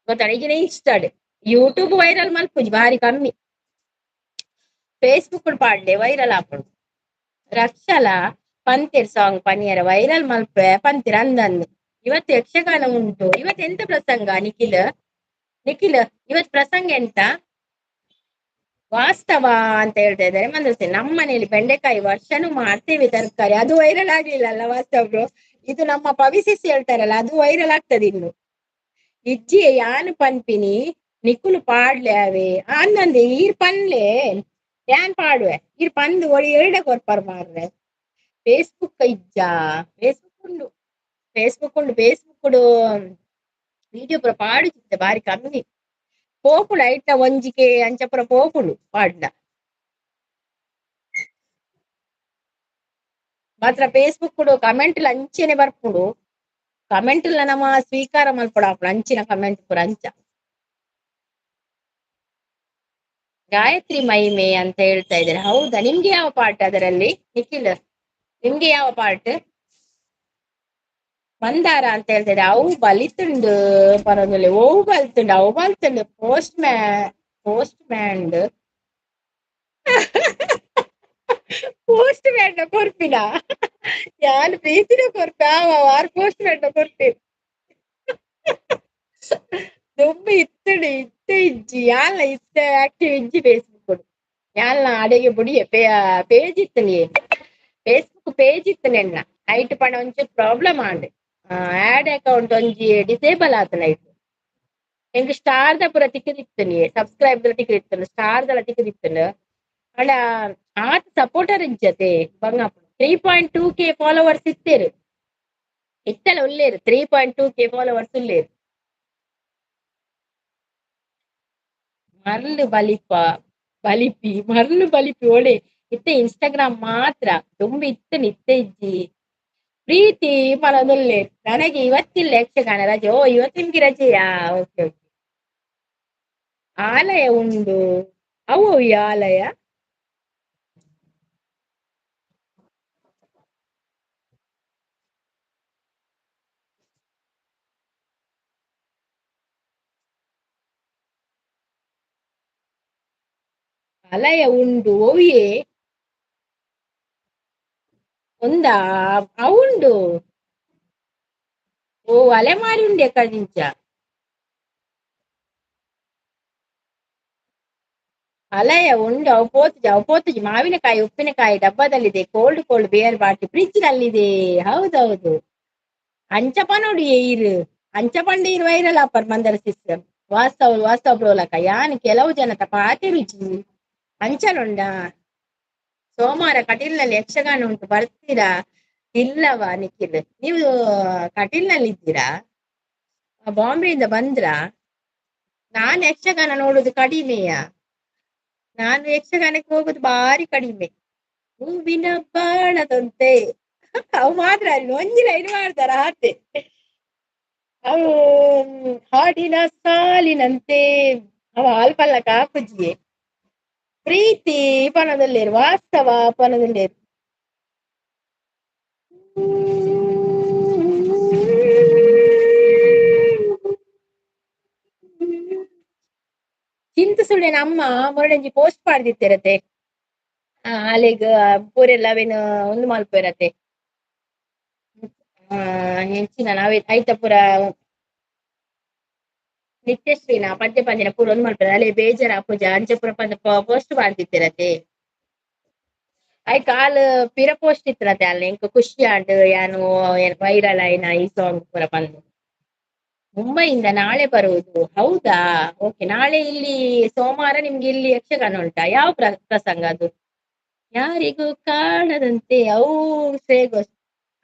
ಗೊತ್ತಾಡ ಈಗಿನ ಇನ್ಸ್ಟಾಡ್ ಯೂಟ್ಯೂಬ್ ವೈರಲ್ ಮಲ್ಪುಜಿ ಬಾರಿ ಕಮ್ಮಿ ಫೇಸ್ಬುಕ್ ಪಾಡ್ಲೆ ವೈರಲ್ ಆಪುಡು ರಕ್ಷಲ ಪಂತಿರ್ ಸಾಂಗ್ ಪನಿಯರ ವೈರಲ್ ಮಲ್ಪೆ ಪಂತಿರ್ ಅಂದಂದು ಇವತ್ತು ಯಕ್ಷಗಾನ ಉಂಟು ಇವತ್ತು ಎಂತ ಪ್ರಸಂಗ ನಿಖಿಲ್ ಇವತ್ ಪ್ರಸಂಗ ಎಂತ ವಾಸ್ತವ ಅಂತ ಹೇಳ್ತಾ ಇದ್ದಾರೆ ಮಂದರ್ಸಿ ನಮ್ಮ ಮನೇಲಿ ಬೆಂಡೆಕಾಯಿ ವರ್ಷನೂ ಮಾಡ್ತೇವೆ ತರಕಾರಿ ಅದು ವೈರಲ್ ಆಗ್ಲಿಲ್ಲ ಅಲ್ಲ ವಾಸ್ತವ್ರು ಇದು ನಮ್ಮ ಪವಿಸಿಸ್ ಹೇಳ್ತಾರಲ್ಲ ಅದು ವೈರಲ್ ಆಗ್ತದೆ ಇನ್ನು ಇಜ್ಜಿ ಯಾನ್ ಪನ್ಪಿನಿ ನಿಖುಲು ಪಾಡ್ಲೆ ಅವೇ ಅನ್ನಂದೆ ಈರ್ ಪನ್ಲೆ ಯಾನ್ ಪಾಡುವೆ ಈರ್ ಪಂದು ಒಳಿ ಎರಡೆ ಕೊರ್ಪಾರ್ ಮಾರ್ರೆ ಫೇಸ್ಬುಕ್ ಇಜ್ಜ ಫೇಸ್ಬುಕ್ ವಿಡಿಯೋ ಪುರ ಪಾಡು ಬಾರಿ ಕಮ್ಮಿ ಪೋಪುಡು ಐಟ್ಲ ಒಂಜಿಕೆ ಅಂಚಪುರ ಪೋಪುಡು ಪಾಡ್ನ ಮಾತ್ರ ಫೇಸ್ಬುಕ್ ಕಮೆಂಟ್ ಅಂಚೆನೆ ಬರ್ಪುಡು ಕಮೆಂಟ್ ನಮ್ಮ ಸ್ವೀಕಾರ ಮಲ್ಪಡ ಅಂಚಿನ ಕಮೆಂಟ್ ಪುರ ಅಂಚ ಗಾಯತ್ರಿ ಮಹಿಮೆ ಅಂತ ಹೇಳ್ತಾ ಇದ್ದಾರೆ ಹೌದಾ ನಿಮ್ಗೆ ಯಾವ ಪಾರ್ಟ್ ಅದರಲ್ಲಿ ನಿಖಿಲ್ ನಿಮ್ಗೆ ಯಾವ ಪಾರ್ಟ್ ಮಂದಾರ ಅಂತ ಹೇಳ್ತಾರೆ ಅವು ಬಲಿತುಂಡು ಪರದಲ್ಲಿ ಓವು ಬಲ್ತುಂಡು ಪೋಸ್ಟ್ ಮ್ಯಾನ್ ಕೊರ್ಪಿನ ಯಾನ್ ಪ್ರೀತಿನ ಕೊರ್ಪ ಆರ್ ಪೋಸ್ಟ್ ಮ್ಯಾನ್ ಕೊರ್ಪಿ ದುಂಬು ಇತ್ತೆ ಇಜ್ಜಿ ಯಾನ್ಲ ಇತ್ತೆ ಆಕ್ಟಿವ್ ಇಜ್ಜಿ ಫೇಸ್ಬುಕ್ ಯಾನ್ಲ ಅಡೆಗೆ ಬುಡಿಯೆ ಪೇಜ್ ಇತ್ತನಿ ಫೇಸ್ಬುಕ್ ಪೇಜ್ ಇತ್ತನೆನ್ನ ಐಟ್ ಪಂಡ ಒಂಚೂರು ಪ್ರಾಬ್ಲಮ್ ಆಂಡ್ ಆಡ್ ಅಕೌಂಟ್ ಒಂಜಿ ಡಿಸೇಬಲ್ ಆತನ ಐಟ್ ಎಂಕ್ ಸ್ಟಾರ್ ದ ಪೂರ ತಿಕ್ಕದಿತ್ತನಿ ಸಬ್ಸ್ಕ್ರೈಬ್ ಟಿಕೆಟ್ ಇತ್ತನು ಸ್ಟಾರ್ ದಲ ತಿಕ್ಕದಿತ್ತನು ಅಲ್ಲ ಆತ್ ಸಪೋರ್ಟರ್ ಇಜ್ಜತೆ ಬಂಗ 3.2k ಫಾಲೋವರ್ಸ್ ಇತ್ತೇರು ಇತ್ತಲ್ಲ ಉಳ್ಳೇರು 3.2k ಫಾಲೋವರ್ಸ್ ಉಳ್ಳೇರು ಮರ್ಲು ಬಲಿಪಿ ಒಳ್ಳೆ ಇತ್ತೆ ಇನ್ಸ್ಟಾಗ್ರಾಮ್ ಮಾತ್ರ ತುಂಬ ಇತ್ತೆ ಇಜ್ಜಿ ಪ್ರೀತಿ ಮನದೊಲ್ಲೆ ನನಗೆ ಇವತ್ತಿಲ್ಲ ಯಕ್ಷಗಾನ ರಜೆ ಇವತ್ತು ನಿಮ್ಗೆ ರಜೆಯಾ ಓಕೆ ಓಕೆ ಆಲಯ ಉಂಡು ಅವು ಈ ಆಲಯ ಅಲಯ ಉಂಡು ಓವಿಯೇ ಒಂದಾ ಅವುಂಡು ಓ ಅಲೆಮಾರಿ ಉಂಡೆ ಕದಿಂಚ ಅಲಯ ಉಂಡು ಅವು ಪೋತುಜಿ ಮಾವಿನಕಾಯಿ ಉಪ್ಪಿನಕಾಯಿ ಡಬ್ಬದಲ್ಲಿದೆ ಕೋಲ್ಡ್ ಕೋಲ್ಡ್ ಬೇರ್ ಬಾಟಿ ಫ್ರಿಜ್ ನಲ್ಲಿದೆ ಹೌದೌದು ಅಂಚಪನೋಡಿ ಇರು ಅಂಚಪಂಡೆ ಇರು ವೈರಲ್ ಆಪರ್ ಮಂದರ ಸಿಸ್ಟಮ್ ವಾಸ್ತವ ಬ್ರೋಲಕ ಯಾನ್ ಕೆಲವು ಜನತ ಪಾತೆ ರುಚಿ ಅಂಚನುಂಡ ಸೋಮವಾರ ಕಟೀಲ್ನಲ್ಲಿ ಯಕ್ಷಗಾನ ಉಂಟು ಬರ್ತೀರಾ ಇಲ್ಲವಾ ನಿಖಿಲ್ ನೀವು ಕಟೀಲ್ನಲ್ಲಿ ಇದ್ದೀರಾ ಬಾಂಬೆಯಿಂದ ಬಂದ್ರಾ ನಾನ್ ಯಕ್ಷಗಾನ ನೋಡುದು ಕಡಿಮೆಯ ನಾನು ಯಕ್ಷಗಾನಕ್ಕೆ ಹೋಗುದು ಬಾರಿ ಕಡಿಮೆ ಹೂವಿನ ಬಾಣದಂತೆ ಅವು ಮಾತ್ರ ಅಲ್ಲಿ ಒಂಜಿ ಲೈನ್ ಮಾಡ್ತಾರ ಆತೆ ಅವು ಹಾಡಿನ ಸಾಲಿನಂತೆ ಅವ ಅಲ್ಪಲ್ಲಕ ಪೂಜಿಯೇ ಪ್ರೀತಿ ಪಣದಲ್ಲೇರು ವಾಸ್ತವ ಪಣದಲ್ಲೇರು ಚಿಂತು ಸುಳ್ಳಿನ ಅಮ್ಮ ಮೊರಡಂಜಿ ಪೋಸ್ಟ್ ಮಾಡ್ದಿತ್ತಿರತ್ತೆ ಅಲ್ಲಿಗ ಪೂರೆಲ್ಲ ಅವೇನು ಒಂದು ಮಲ್ಪ ಇರತ್ತೆ ಹೆಂಚಿನ ನಾವೇ ಐತ ಪುರ ನಿತ್ಯಶ್ರೀನ ಪದ್ಯ ಪಂದಿನ ಪೂರ ಒಂದು ಮಲ್ಪ ಅಲ್ಲಿ ಬೇಜಾರ ಪೂಜ ಅಂಚಪುರ ಪೋಸ್ಟ್ ಮಾಡ್ದಿತ್ತಿರತ್ತೆ ಐ ಕಾಲ್ ಪಿರ ಪೋಸ್ಟ್ ಇತ್ತಿರತ್ತೆ ಅಲ್ಲಿ ಎಂಕ್ ಖುಷಿ ಆಂಡ್ ಯಾನು ವೈರಲ್ ಆಯ್ನ ಈ ಸಾಂಗ್ ಪೂರ ಬಂದು ಮುಂಬೈಯಿಂದ ನಾಳೆ ಬರುವುದು ಹೌದಾ ಓಕೆ ನಾಳೆ ಇಲ್ಲಿ ಸೋಮವಾರ ನಿಮ್ಗೆ ಇಲ್ಲಿ ಯಕ್ಷಗಾನ ಉಂಟಾ ಯಾವ ಪ್ರಸಂಗ ಅದು ಯಾರಿಗೂ ಕಾಣದಂತೆ ಅವು ಸೇಗೋ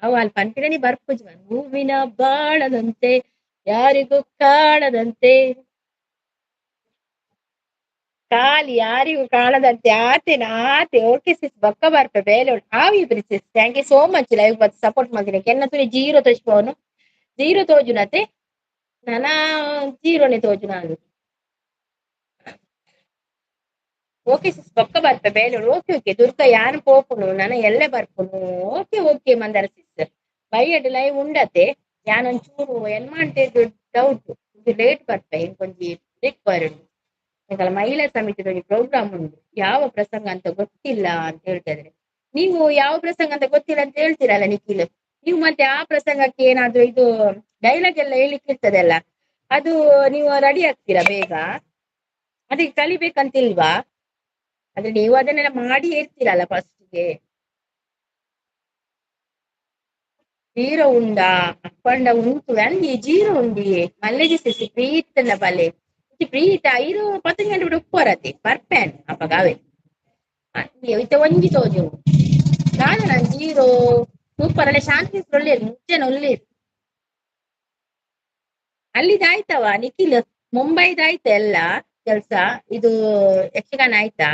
ಅವು ಅಲ್ಲಿ ಪಂಪಿರನಿ ಬರ್ಪುಜ್ ಹೂವಿನ ಬಾಣದಂತೆ ಯಾರಿಗೂ ಕಾಣದಂತೆ ಖಾಲಿ ಯಾರಿಗೂ ಕಾಣದಂತೆ ಆತೆ ಓಕೆ ಸಿಸ್ ಬಕ್ಕ ಬರ್ಪೆ ಬೇಲೆ ಉಂಟು ಹಾವು ಇಬ್ರಿ sis thank you so much live ಬತ್ ಸಪೋರ್ಟ್ ಮಾಡ್ತೀನಿ ಕೆನ್ನ ತುರಿ ಜೀರೋ ತೋಜ್ಪವನು ಜೀರೋ ತೋಜುನತೆ ನಾನ ಜೀರೋನೆ ತೋಜು ನಾನು ಓಕೆ ಸಿಸ್ ಬೊಕ್ಕ ಬರ್ಪೆ ಬೇಲೂರು ಓಕೆ ದುರ್ಗಾ ಯಾನ್ ಪೋಪುನು ನಾನು ಎಲ್ಲೇ ಬರ್ಪುನು ಓಕೆ ಮಂದರ ಸಿಸ್ ಬೈಯಡ್ ಲೈವ್ ಉಂಡತೆ ಯಾನ್ ಒಂಚೂರು ಎಲ್ ಮಾಡ್ತೇದು ಡೌಟ್ ಇದು ಲೇಟ್ ಬರ್ಪೆ ಕೊಂಚಿ ರಿಕ್ವೈರ್ಡ್ ಈಗಲ ಮಹಿಳಾ ಸಮಿತಿದ ಪ್ರೋಗ್ರಾಮ್ ಉಂಟು ಯಾವ ಪ್ರಸಂಗ ಅಂತ ಗೊತ್ತಿಲ್ಲ ಅಂತ ಹೇಳ್ತಾ ಇದ್ರೆ ನೀವು ಯಾವ ಪ್ರಸಂಗ ಅಂತ ಗೊತ್ತಿಲ್ಲ ಅಂತ ಹೇಳ್ತೀರಲ್ಲ ನಿಖಿಲ್ ನೀವು ಮತ್ತೆ ಆ ಪ್ರಸಂಗಕ್ಕೆ ಏನಾದ್ರು ಇದು ಡೈಲಾಗ್ ಎಲ್ಲ ಹೇಳಿಕ್ಕೆ ಇರ್ತದಲ್ಲ ಅದು ನೀವು ರೆಡಿ ಆಗ್ತೀರಾ ಬೇಗ ಅದಕ್ಕೆ ಕಲಿಬೇಕಂತಿಲ್ವಾ ಆದ್ರೆ ನೀವು ಅದನ್ನೆಲ್ಲ ಮಾಡಿ ಇರ್ತೀರಲ್ಲ ಫಸ್ಟ್ಗೆ ಜೀರೋ ಉಂಡಾ ಅಪ್ಪಂಡ ಉಂಟು ಅಲ್ಲಿ ಜೀರೋ ಉಂಡಿ ಮಲ್ಲೆಗೆ ಸಿಸಿ ಪ್ರೀತಲ್ಲ ಬಲೆ ಪ್ರೀತ ಐದು 10 ಗಂಟೆ ಬಿಟ್ಟು ಉಪ್ಪರತ್ತೆ ಬರ್ಪೇನ್ ಅಪ್ಪಗಾವೆ ಇತ್ತ ಒಂಜಿ ತೋಜು ನಾನು ಜೀರೋ ಸೂಪರ್ ಅಲ್ಲೇ ಶಾಂತಿ ಒಳ್ಳೇದು ಮುಂಚೆನ ಒಳ್ಳೇದು ಅಲ್ಲಿದಾಯ್ತವ ನಿಖಿಲ್ ಮುಂಬೈದಾಯ್ತ ಎಲ್ಲ ಕೆಲ್ಸ ಇದು ಯಕ್ಷಗಾನ ಆಯ್ತಾ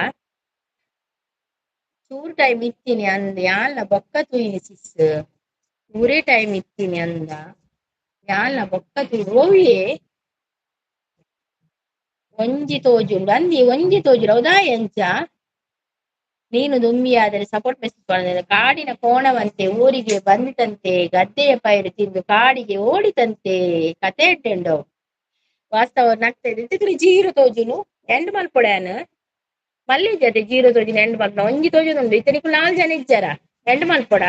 ಚೂರ್ ಟೈಮ್ ಇತ್ತೀನಿ ಅಂದ ಯಾಲ ಬೊಕ್ಕ ತುಯಿನಿ ಸಿಸ್ ಚೂರೇ ಟೈಮ್ ಇತ್ತೀನಿ ಅಂದ ಯಾಲ ಬೊಕ್ಕ ತುಯಿ ಓವಿಯೇ ಒಂಜಿ ತೋಜುಂಡು ಅಂದಿ ಒಂಜಿ ತೋಜುರು ಹೌದಾ ಎಂಚ ನೀನು ದುಮ್ಮಿ ಆದರೆ ಸಪೋರ್ಟ್ ಮೆಸೇಜ್ ಮಾಡಿದ್ರೆ ಕಾಡಿನ ಕೋಣವಂತೆ ಊರಿಗೆ ಬಂದಿತಂತೆ ಗದ್ದೆಯ ಪೈರು ತಿಂದು ಕಾಡಿಗೆ ಓಡಿತಂತೆ ಕತೆ ಇಟ್ಟೆಂಡು ವಾಸ್ತವ ನಗ್ತಾ ಇದ್ರೆ ಜೀರು ತೋಜುನು ಎಂಡ್ ಮಲ್ಪೊಡ್ಯಾನು ಮಲ್ಲಿ ಜೊತೆ ಜೀರೋ ತೋಜಿನ ಎಂಡ್ ಮಲ್ಪನ ಒಂಜಿ ತೋಜುನುಂಡು ಇತನಿಕು 4 ಜನ ಇಜ್ಜಾರ ಎಂಡ್ ಮಲ್ಪೊಡ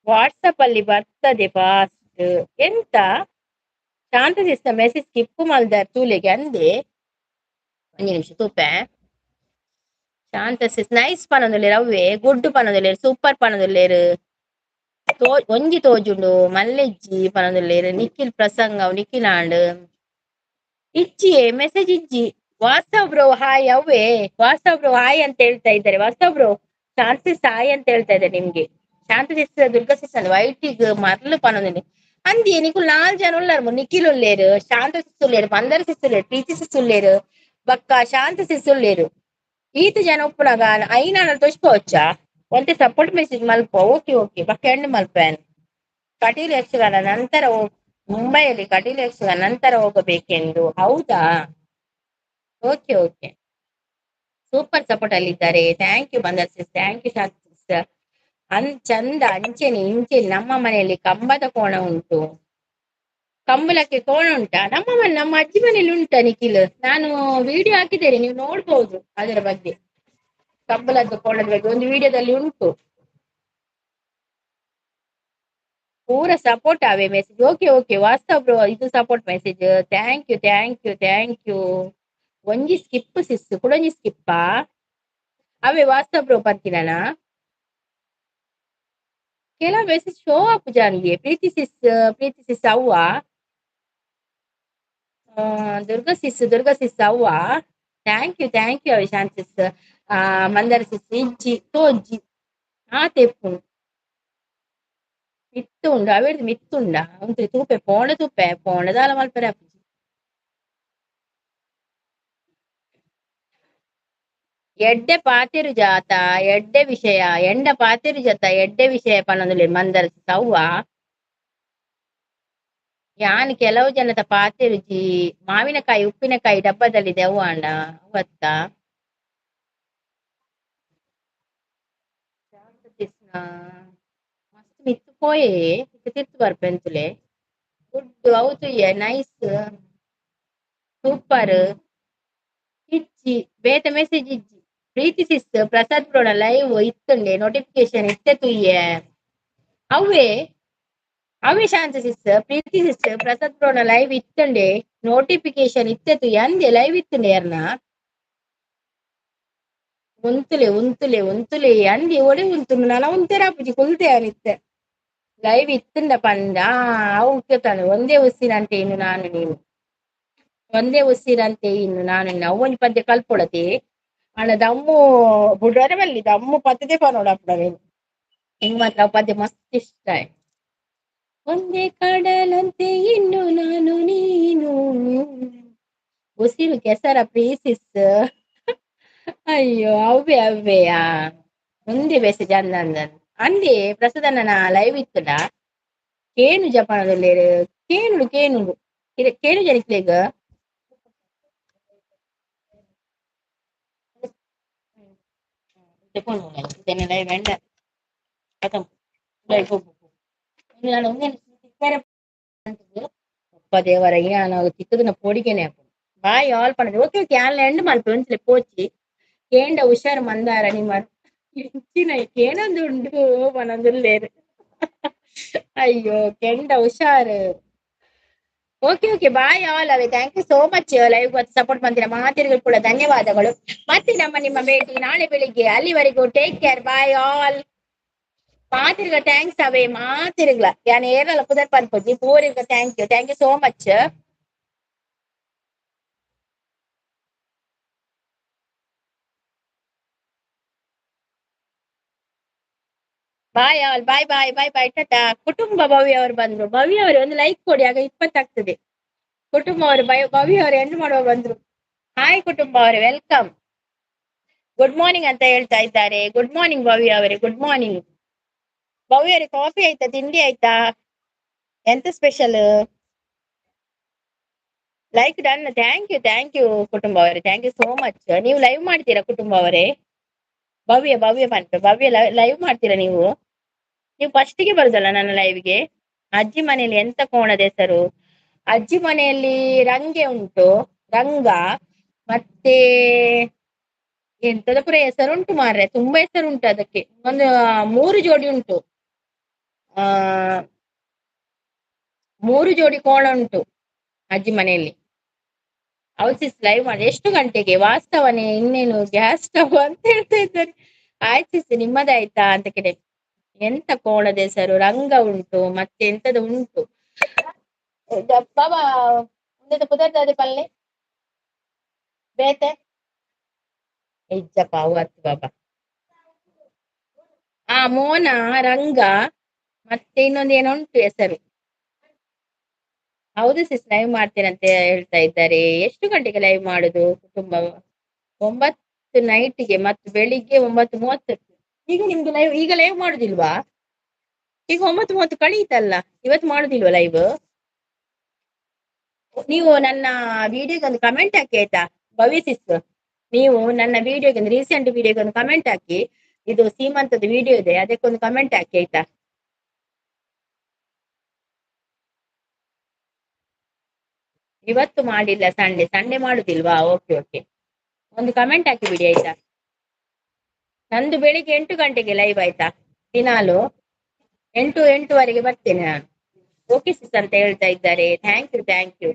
ವಾಟ್ಸಪ್ ಅಲ್ಲಿ ಬರ್ತದೆ ಫಾಸ್ಟ್ ಎಂತ ಶಾಂತ ಸಿಸ್ಟ ಮೆಸೇಜ್ ಸ್ಕಿಪ್ ಮಲ್ದಾರ್ ತೂಲೆಗೆ ಅಂದೆ ಒಂಜಿ ನಿಮಿಷ ತೂಪೆ ಶಾಂತ ಸಿಸ್ ನೈಸ್ ಪನೊಂದುಲ್ಲೇರು ಅವ್ವೆ ಗುಡ್ ಪನೊಂದುಲ್ಲೇರು ಸೂಪರ್ ಪನೊಂದುಲ್ಲೇರು ಒಂಜಿ ತೋಜುಂಡು ಮಲ್ಲೆಜ್ಜಿ ಪನೊಂದುಲ್ಲೇರು ನಿಖಿಲ್ ಪ್ರಸಂಗ ನಿಖಿಲ್ ಆಂಡ್ ಇಜ್ಜಿ ಮೆಸೇಜ್ ಇಜ್ಜಿ ವಾಸ್ತವ್ ಬ್ರೋ ಹಾಯ್ ಅವ್ವೆ ವಾಸ್ತವ್ ಬ್ರೋ ಹಾಯ್ ಅಂತ ಹೇಳ್ತಾ ಇದ್ದಾರೆ ವಾಸ್ತವ್ ಬ್ರೋ ಶಾಂತಿ ಹಾಯ್ ಅಂತ ಹೇಳ್ತಾ ಇದ್ದಾರೆ ನಿಮ್ಗೆ ಶಾಂತ ಸಿಸ್ಟರ್ ದುರ್ಗಾ ಸಿಸ್ಟರ್ ವೈಟಿಗ್ ಮರ್ಲು ಪನೊಂದಿನಿ ಅಂದಿ ನಿಕು 4 ಜನ ಉಳ್ಳಾರು ನಿಖಿಲ್ ಉಳ್ಳೇರು ಶಾಂತ ಸಿಸ್ಸುಲ್ಲೇರು ಮಂದರ ಸಿಸ್ಸುಲ್ಲೇರು ಪ್ರೀತಿ ಸಿಸ್ಸುಲ್ಲೇರು ಬಕ್ಕ ಶಾಂತ ಸಿಸ್ಸುಲ್ಲೇರು ಈತ ಜನ ಉಪ್ಪುನಾಗ ಐನಾನ ತೋಚ್ಕೋವಚ್ಚಾ ಒಂತೆ ಸಪೋರ್ಟ್ ಮೆಸೇಜ್ ಮಲ್ಪ ಓಕೆ ಬಕ್ಕ ಎಂಡ್ ಮಲ್ಪೇನ್ ಕಟೀಲು ಯಕ್ಷಗಾನ ನಂತರ ಮುಂಬೈಯಲ್ಲಿ ಕಟೀಲು ಯಕ್ಷಗಾನ ನಂತರ ಹೋಗಬೇಕೆಂದು ಹೌದಾ ಓಕೆ ಸೂಪರ್ ಸಪೋರ್ಟ್ ಅಲ್ಲಿ ಇದ್ದಾರೆ ಥ್ಯಾಂಕ್ ಯು ಬಂದರ್ sis thank you Shanta sister ಚಂದ ಅಂಚೆನೆ ಇಂಚೆನೆ ನಮ್ಮ ಮನೆಯಲ್ಲಿ ಕಂಬದ ಕೋಣ ಉಂಟು ಕಂಬಳಕ್ಕೆ ಕೋಣ ಉಂಟಾ? ನಮ್ಮ ಅಜ್ಜಿ ಮನೇಲಿ ಉಂಟಾ ನಿಖಿಲ್? ನಾನು ವಿಡಿಯೋ ಹಾಕಿದ್ದೇನೆ, ನೀವು ನೋಡ್ಬೋದು ಅದರ ಬಗ್ಗೆ. ಕಂಬಳದ್ದು ಕೋಣದ ಬಗ್ಗೆ ಒಂದು ವಿಡಿಯೋದಲ್ಲಿ ಉಂಟು. ಪೂರ ಸಪೋರ್ಟ್ ಆವೆ message. Okay okay Vastav bro, ಇದು support message. Thank you thank you thank you. ಒಂಜಿ ಸ್ಕಿಪ್ ಸಿಸ್ ಕುಡೊಂಜಿ ಸ್ಕಿಪ್ಪಾ ಅವೇ ವಾಸ್ತವ್ ಬ್ರೋ ಪಂತಿನ ಕೆಲವು ಮೆಸೇಜ್ ಶೋ ಅಪ್ ಜಾನ್ಗೆ. ಪ್ರೀತಿ ಸಿಸ್ ಅವ್ವ, ದುರ್ಗಾ ಸಿಸ್ ಅವ್ವ. ಥ್ಯಾಂಕ್ ಯು ಅವಿ ಶಾಂತ್ ಸಿಸ್. ಮಂದಾರ ಸಿಸ್ ಇಜ್ಜಿ ತೋಜ್ಜಿ ತೆಪ್ಪು ಮಿತ್ತುಂಡು ಅವೇರ್ದು ಮಿತ್ತುಂಡ ಉಂತ್ರಿ ತೂಪೆ ಪೋಣದಾಲ ಮಲ್ಪರೆ ಅಪ್ಪುಜಿ. ಎಡ್ಡೆ ಪಾತಿರು ಜಾತ ಎಡ್ಡೆ ವಿಷಯ ಎಂಡ ಪಾತಿರು ಜಾತ ಎಡ್ಡೆ ವಿಷಯ ಪನ್ನೊಂದುಲೆ ಮಂದರ ಸವ್ವ. ಯಾನ್ ಕೆಲವು ಜನದ ಪಾತಿರುಜಿ ಮಾವಿನಕಾಯಿ ಉಪ್ಪಿನಕಾಯಿ ಡಬ್ಬದಲ್ಲಿ ದೆವ್ವ ಅಣ್ಣ ಗೊತ್ತ. ಮಸ್ತ್ ಮಿತ್ತು ಪೋಯೆ ತಿರ್ತು ಬರ್ಪೆಂತುಲೆ. ಗುಡ್ ಹೌದು ನೈಸ್ ಸೂಪರ್ ಇಜ್ಜಿ ಬೇತ ಮೆಸೇಜ್ ಇಜ್ಜಿ. ಪ್ರೀತಿ ಸಿಸ್ ಪ್ರಸಾದ್ ಪ್ರೋಣ ಲೈವ್ ಇತ್ತುಂಡೆ ನೋಟಿಫಿಕೇಶನ್ ಇತ್ತೆ ತುಯ್ಯ ಅವೇ ಅವೇ ಶಾಂತ ಸಿಸ್. ಪ್ರೀತಿ ಸಿಸ್ ಪ್ರಸಾದ್ ಪ್ರೋಣ ಲೈವ್ ಇತ್ತುಂಡೆ ನೋಟಿಫಿಕೇಶನ್ ಇತ್ತೆ ತುಯ್ಯ ಅಂದೆ ಲೈವ್ ಇತ್ತುಂಡೆ ಯಾರನ ಉಂತುಲೆ ಅಂದಿ ಒಡೆ ಉಂತುಂಡು ನಲ ಉಂತೆರಾಪುಜಿ ಕುಲ್ತೆ ಅನಿತ್ತೆ ಲೈವ್ ಇತ್ತುಂಡ ಪಂಡ ಅವು ಉಕ್ಕತಾನೆ ಒಂದೇ ಉಸಿರಂತೆ ಇನ್ನು ನಾನು ನೀನು ಒಂದೇ ಉಸಿರಂತೆ ಇನ್ನು ನಾನು ಅವ್ವನಿ ಪದ್ಯ ಕಲ್ಪೊಡತೆ ಅಣ್ಣ ದಮ್ಮು ಬುಡ್ರೆ ಬಲ್ಲಿ ದಮ್ಮು ಪದ್ಯತೆ ಪನೋಡಪ್ಪಡವೇನು ಹಿಂಗ್ ಮಾತ್ರ ಪದ್ಯ ಮಸ್ತ್ ಇಷ್ಟ. ಒಂದೇ ಕಡಲಂತೆ ಇನ್ನು ನಾನು ನೀನು ಉಸಿರು ಕೆಸರ ಪ್ರೀಸಿಸ್. ಅಯ್ಯೋ ಅವ್ವೆಯಾ ಮುಂದೆ ಮೆಸೇಜ್ ಅಂದೆ ಪ್ರಸದನ ಲೈವ್ ಇತ್ತುಡ ಕೇನು ಜಪಾನದಲ್ಲಿ ಕೇನುಡು ಕೇನು ಜನಿಕ್ಲೇಗ വേണ്ട ದೇವರ ನಾವು ತಿಕ್ಕದನ್ನ ಪೋಡಿಗೆನೆ ಹಾಕೋದು ಬಾಯ್ ಆಲ್ ಪಣದು. ಓಕೆ ಓಕೆ ಆನ್ಲ ಎಂಡ್ ಮಾಡ್ತು ಒಂದ್ಸಲ ಪೋಚಿ ಕೇಂಡ ಹುಷಾರು ಮಂದಾರ ನಿಮ್ಮ ಇಂಚಿನ ಕೇನೊಂದು ಉಂಡು ಮನೊಂದುಲ್ಲೇರು. ಅಯ್ಯೋ ಕೆಂಡ ಹುಷಾರು. ಓಕೆ ಓಕೆ ಬಾಯ್ ಆಲ್ ಅವೇ. Thank you so much live ಮತ್ತು ಸಪೋರ್ಟ್ ಮಾಡ್ತೀರಾ ಮಾತಿರಿಗೂ ಕೂಡ ಧನ್ಯವಾದಗಳು. ಮತ್ತೆ ನಿಮ್ಮ ಭೇಟಿ ನಾಳೆ ಬೆಳಿಗ್ಗೆ. ಅಲ್ಲಿವರೆಗೂ ಟೇಕ್ ಕೇರ್ ಬಾಯ್ ಆಲ್. ಮಾತಿರ್ಗ ಥ್ಯಾಂಕ್ಸ್ ಅವೇ ಮಾತಿರ್ಗ್ಲ ಯಾನ್ ಏರಲ್ಲ ಪುದರ್ ಪನ್ಪುಜಿ ಪೂರಿರ್ಗ thank you so much. Bye all bye ಟಾಟಾ. ಕುಟುಂಬ ಭವ್ಯ ಅವರು ಬಂದ್ರು. ಭವ್ಯ ಅವರು ಒಂದು ಲೈಕ್ ಕೊಡಿ ಆಗ 20 ಆಗ್ತದೆ. ಕುಟುಂಬ ಅವರು ಭವ್ಯ ಅವರು ಎಂಡ್ ಮಾಡುವ ಬಂದ್ರು. ಹಾಯ್ ಕುಟುಂಬ ಅವರೇ ವೆಲ್ಕಮ್. ಗುಡ್ ಮಾರ್ನಿಂಗ್ ಅಂತ ಹೇಳ್ತಾ ಇದ್ದಾರೆ. ಗುಡ್ ಮಾರ್ನಿಂಗ್ ಭವ್ಯ ಅವರೇ ಗುಡ್ ಮಾರ್ನಿಂಗ್. ಭವ್ಯ ಅವರೇ ಕಾಫಿ ಆಯ್ತಾ ತಿಂಡಿ ಆಯ್ತಾ ಎಂತ special? Like done. Thank you ಕುಟುಂಬ ಅವರೇ ಥ್ಯಾಂಕ್ ಯು ಸೋ ಮಚ್. ನೀವು ಲೈವ್ ಮಾಡ್ತೀರಾ ಕುಟುಂಬ ಅವರೇ? ಭವ್ಯ ಬಂತು. ಭವ್ಯ ಲೈವ್ ಮಾಡ್ತೀರಾ ನೀವು ಫಸ್ಟಿಗೆ ಬರುದಲ್ಲ ನನ್ನ ಲೈವ್ಗೆ? ಅಜ್ಜಿ ಮನೆಯಲ್ಲಿ ಎಂತ ಕೋಣದ ಹೆಸರು? ಅಜ್ಜಿ ಮನೆಯಲ್ಲಿ ರಂಗೆ ಉಂಟು, ರಂಗ ಮತ್ತೆ ಎಂತದ ಪುರ ಹೆಸರುಂಟು ಮಾರ್ರೆ, ತುಂಬಾ ಹೆಸರುಂಟು ಅದಕ್ಕೆ. ಒಂದು 3 ಜೋಡಿ ಉಂಟು. 3 ಜೋಡಿ ಕೋಣ ಉಂಟು ಅಜ್ಜಿ ಮನೆಯಲ್ಲಿ. ಸಿಸ್ ಲೈವ್ ಮಾಡಿ ಎಷ್ಟು ಗಂಟೆಗೆ? ವಾಸ್ತವನೇ ಇನ್ನೇನು ಗ್ಯಾಸ್ ಸ್ಟವ್ ಅಂತ ಹೇಳ್ತಾ ಇದ್ದಾರೆ. ಆಯ್ತು ಸಿಸ್ ನಿಮ್ಮದಾಯ್ತಾ ಅಂತ ಕೇಳಿ. ಎಂತ ಕೋಣದ ಹೆಸರು? ರಂಗ ಉಂಟು ಮತ್ತೆ ಎಂತದ ಉಂಟು ಬಾಬಾ ಪುದರ್ದಾದೆ ಪಲ್ಲೆ ಬೇತೆ ಇಜ್ಜಪ್ಪ ಅವತ್ತು ಬಾಬಾ. ಮೋನ, ರಂಗ ಮತ್ತೆ ಇನ್ನೊಂದು ಏನೋ ಉಂಟು ಹೆಸರು. ಹೌದು ಸಿಸ್ ಲೈವ್ ಮಾಡ್ತೇನಂತ ಹೇಳ್ತಾ ಇದ್ದಾರೆ. ಎಷ್ಟು ಗಂಟೆಗೆ ಲೈವ್ ಮಾಡುದು ಕುಟುಂಬ? 9 ನೈಟ್ಗೆ ಮತ್ತು ಬೆಳಿಗ್ಗೆ 9:30. ಈಗ ನಿಮ್ದು ಲೈವ್ ಈಗ ಲೈವ್ ಮಾಡುದಿಲ್ವಾ? ಈಗ 9:30 ಕಳೀತಲ್ಲ, ಇವತ್ತು ಮಾಡುದಿಲ್ವಾ ಲೈವ್? ನೀವು ನನ್ನ ವಿಡಿಯೋಗೆ ಒಂದು ಕಮೆಂಟ್ ಹಾಕಿ ಆಯ್ತಾ ಭವ್ಯ ಸಿಸ್. ನೀವು ನನ್ನ ವಿಡಿಯೋಗೆ ಒಂದು ರೀಸೆಂಟ್ ವಿಡಿಯೋಗೆ ಒಂದು ಕಮೆಂಟ್ ಹಾಕಿ. ಇದು ಸೀಮಂತದ ವಿಡಿಯೋ ಇದೆ, ಅದಕ್ಕೊಂದು ಕಮೆಂಟ್ ಹಾಕಿ ಆಯ್ತಾ? ಇವತ್ತು ಮಾಡಿಲ್ಲ, ಸಂಡೆ ಮಾಡುದಿಲ್ವಾ? ಓಕೆ ಓಕೆ, ಒಂದು ಕಮೆಂಟ್ ಹಾಕಿ ಬಿಡಿ ಆಯ್ತಾ. ನಂದು ಬೆಳಿಗ್ಗೆ 8 ಗಂಟೆಗೆ ಲೈವ್ ಆಯ್ತಾ, ದಿನಾಲು 8-8:30 ಬರ್ತೇನೆ ನಾನು. ಓಕೆ ಸಿಸ್ ಅಂತ ಹೇಳ್ತಾ ಇದ್ದಾರೆ. Thank you.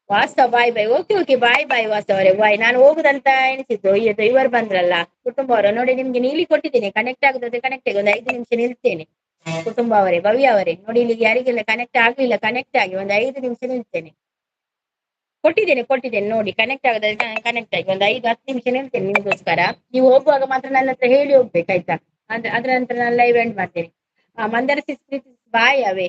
Vastav bye bye. Okay okay, bye bye Vastav ಅವರೇ, ಬಾಯ್. ನಾನು ಹೋಗುದಂತ ಎಣಿಸಿದ್ದು, ಇವರು ಬಂದ್ರಲ್ಲ ಕುಟುಂಬ ಅವರು. ನೋಡಿ ನಿಮ್ಗೆ ನೀಲಿ ಕೊಟ್ಟಿದ್ದೇನೆ, ಕನೆಕ್ಟ್ ಆಗುದಾದ್ರೆ ಕನೆಕ್ಟ್ ಆಗಿ ಒಂದು 5 ನಿಮಿಷ ನಿಲ್ತೇನೆ. ಕುಟುಂಬ ಅವರೇ, ಭವ್ಯ ಅವರೇ, ನೋಡಿ ಇಲ್ಲಿ ಯಾರಿಗೆಲ್ಲ ಕನೆಕ್ಟ್ ಆಗ್ಲಿಲ್ಲ, ಕನೆಕ್ಟ್ ಆಗಿ ಒಂದು 5 ನಿಮಿಷ ನಿಲ್ತೇನೆ. ಕೊಟ್ಟಿದ್ದೇನೆ ನೋಡಿ, ಕನೆಕ್ಟ್ ಆಗೋದಾದ್ರೆ ಕನೆಕ್ಟ್ ಆಗಿ ಒಂದು 5-10 ನಿಮಿಷ ನಿಲ್ತೇನೆ ನಿಮ್ಗೋಸ್ಕರ. ನೀವು ಹೋಗುವಾಗ ಮಾತ್ರ ನನ್ನ ಹತ್ರ ಹೇಳಿ ಹೋಗ್ಬೇಕಾಯ್ತಾ, ಅದ್ರ ನಂತರ ನಾನು ಲೈವ್ ಎಂಡ್ ಮಾಡ್ತೇನೆ. ಮಂದರ ಬಾಯ್ ಅವೇ.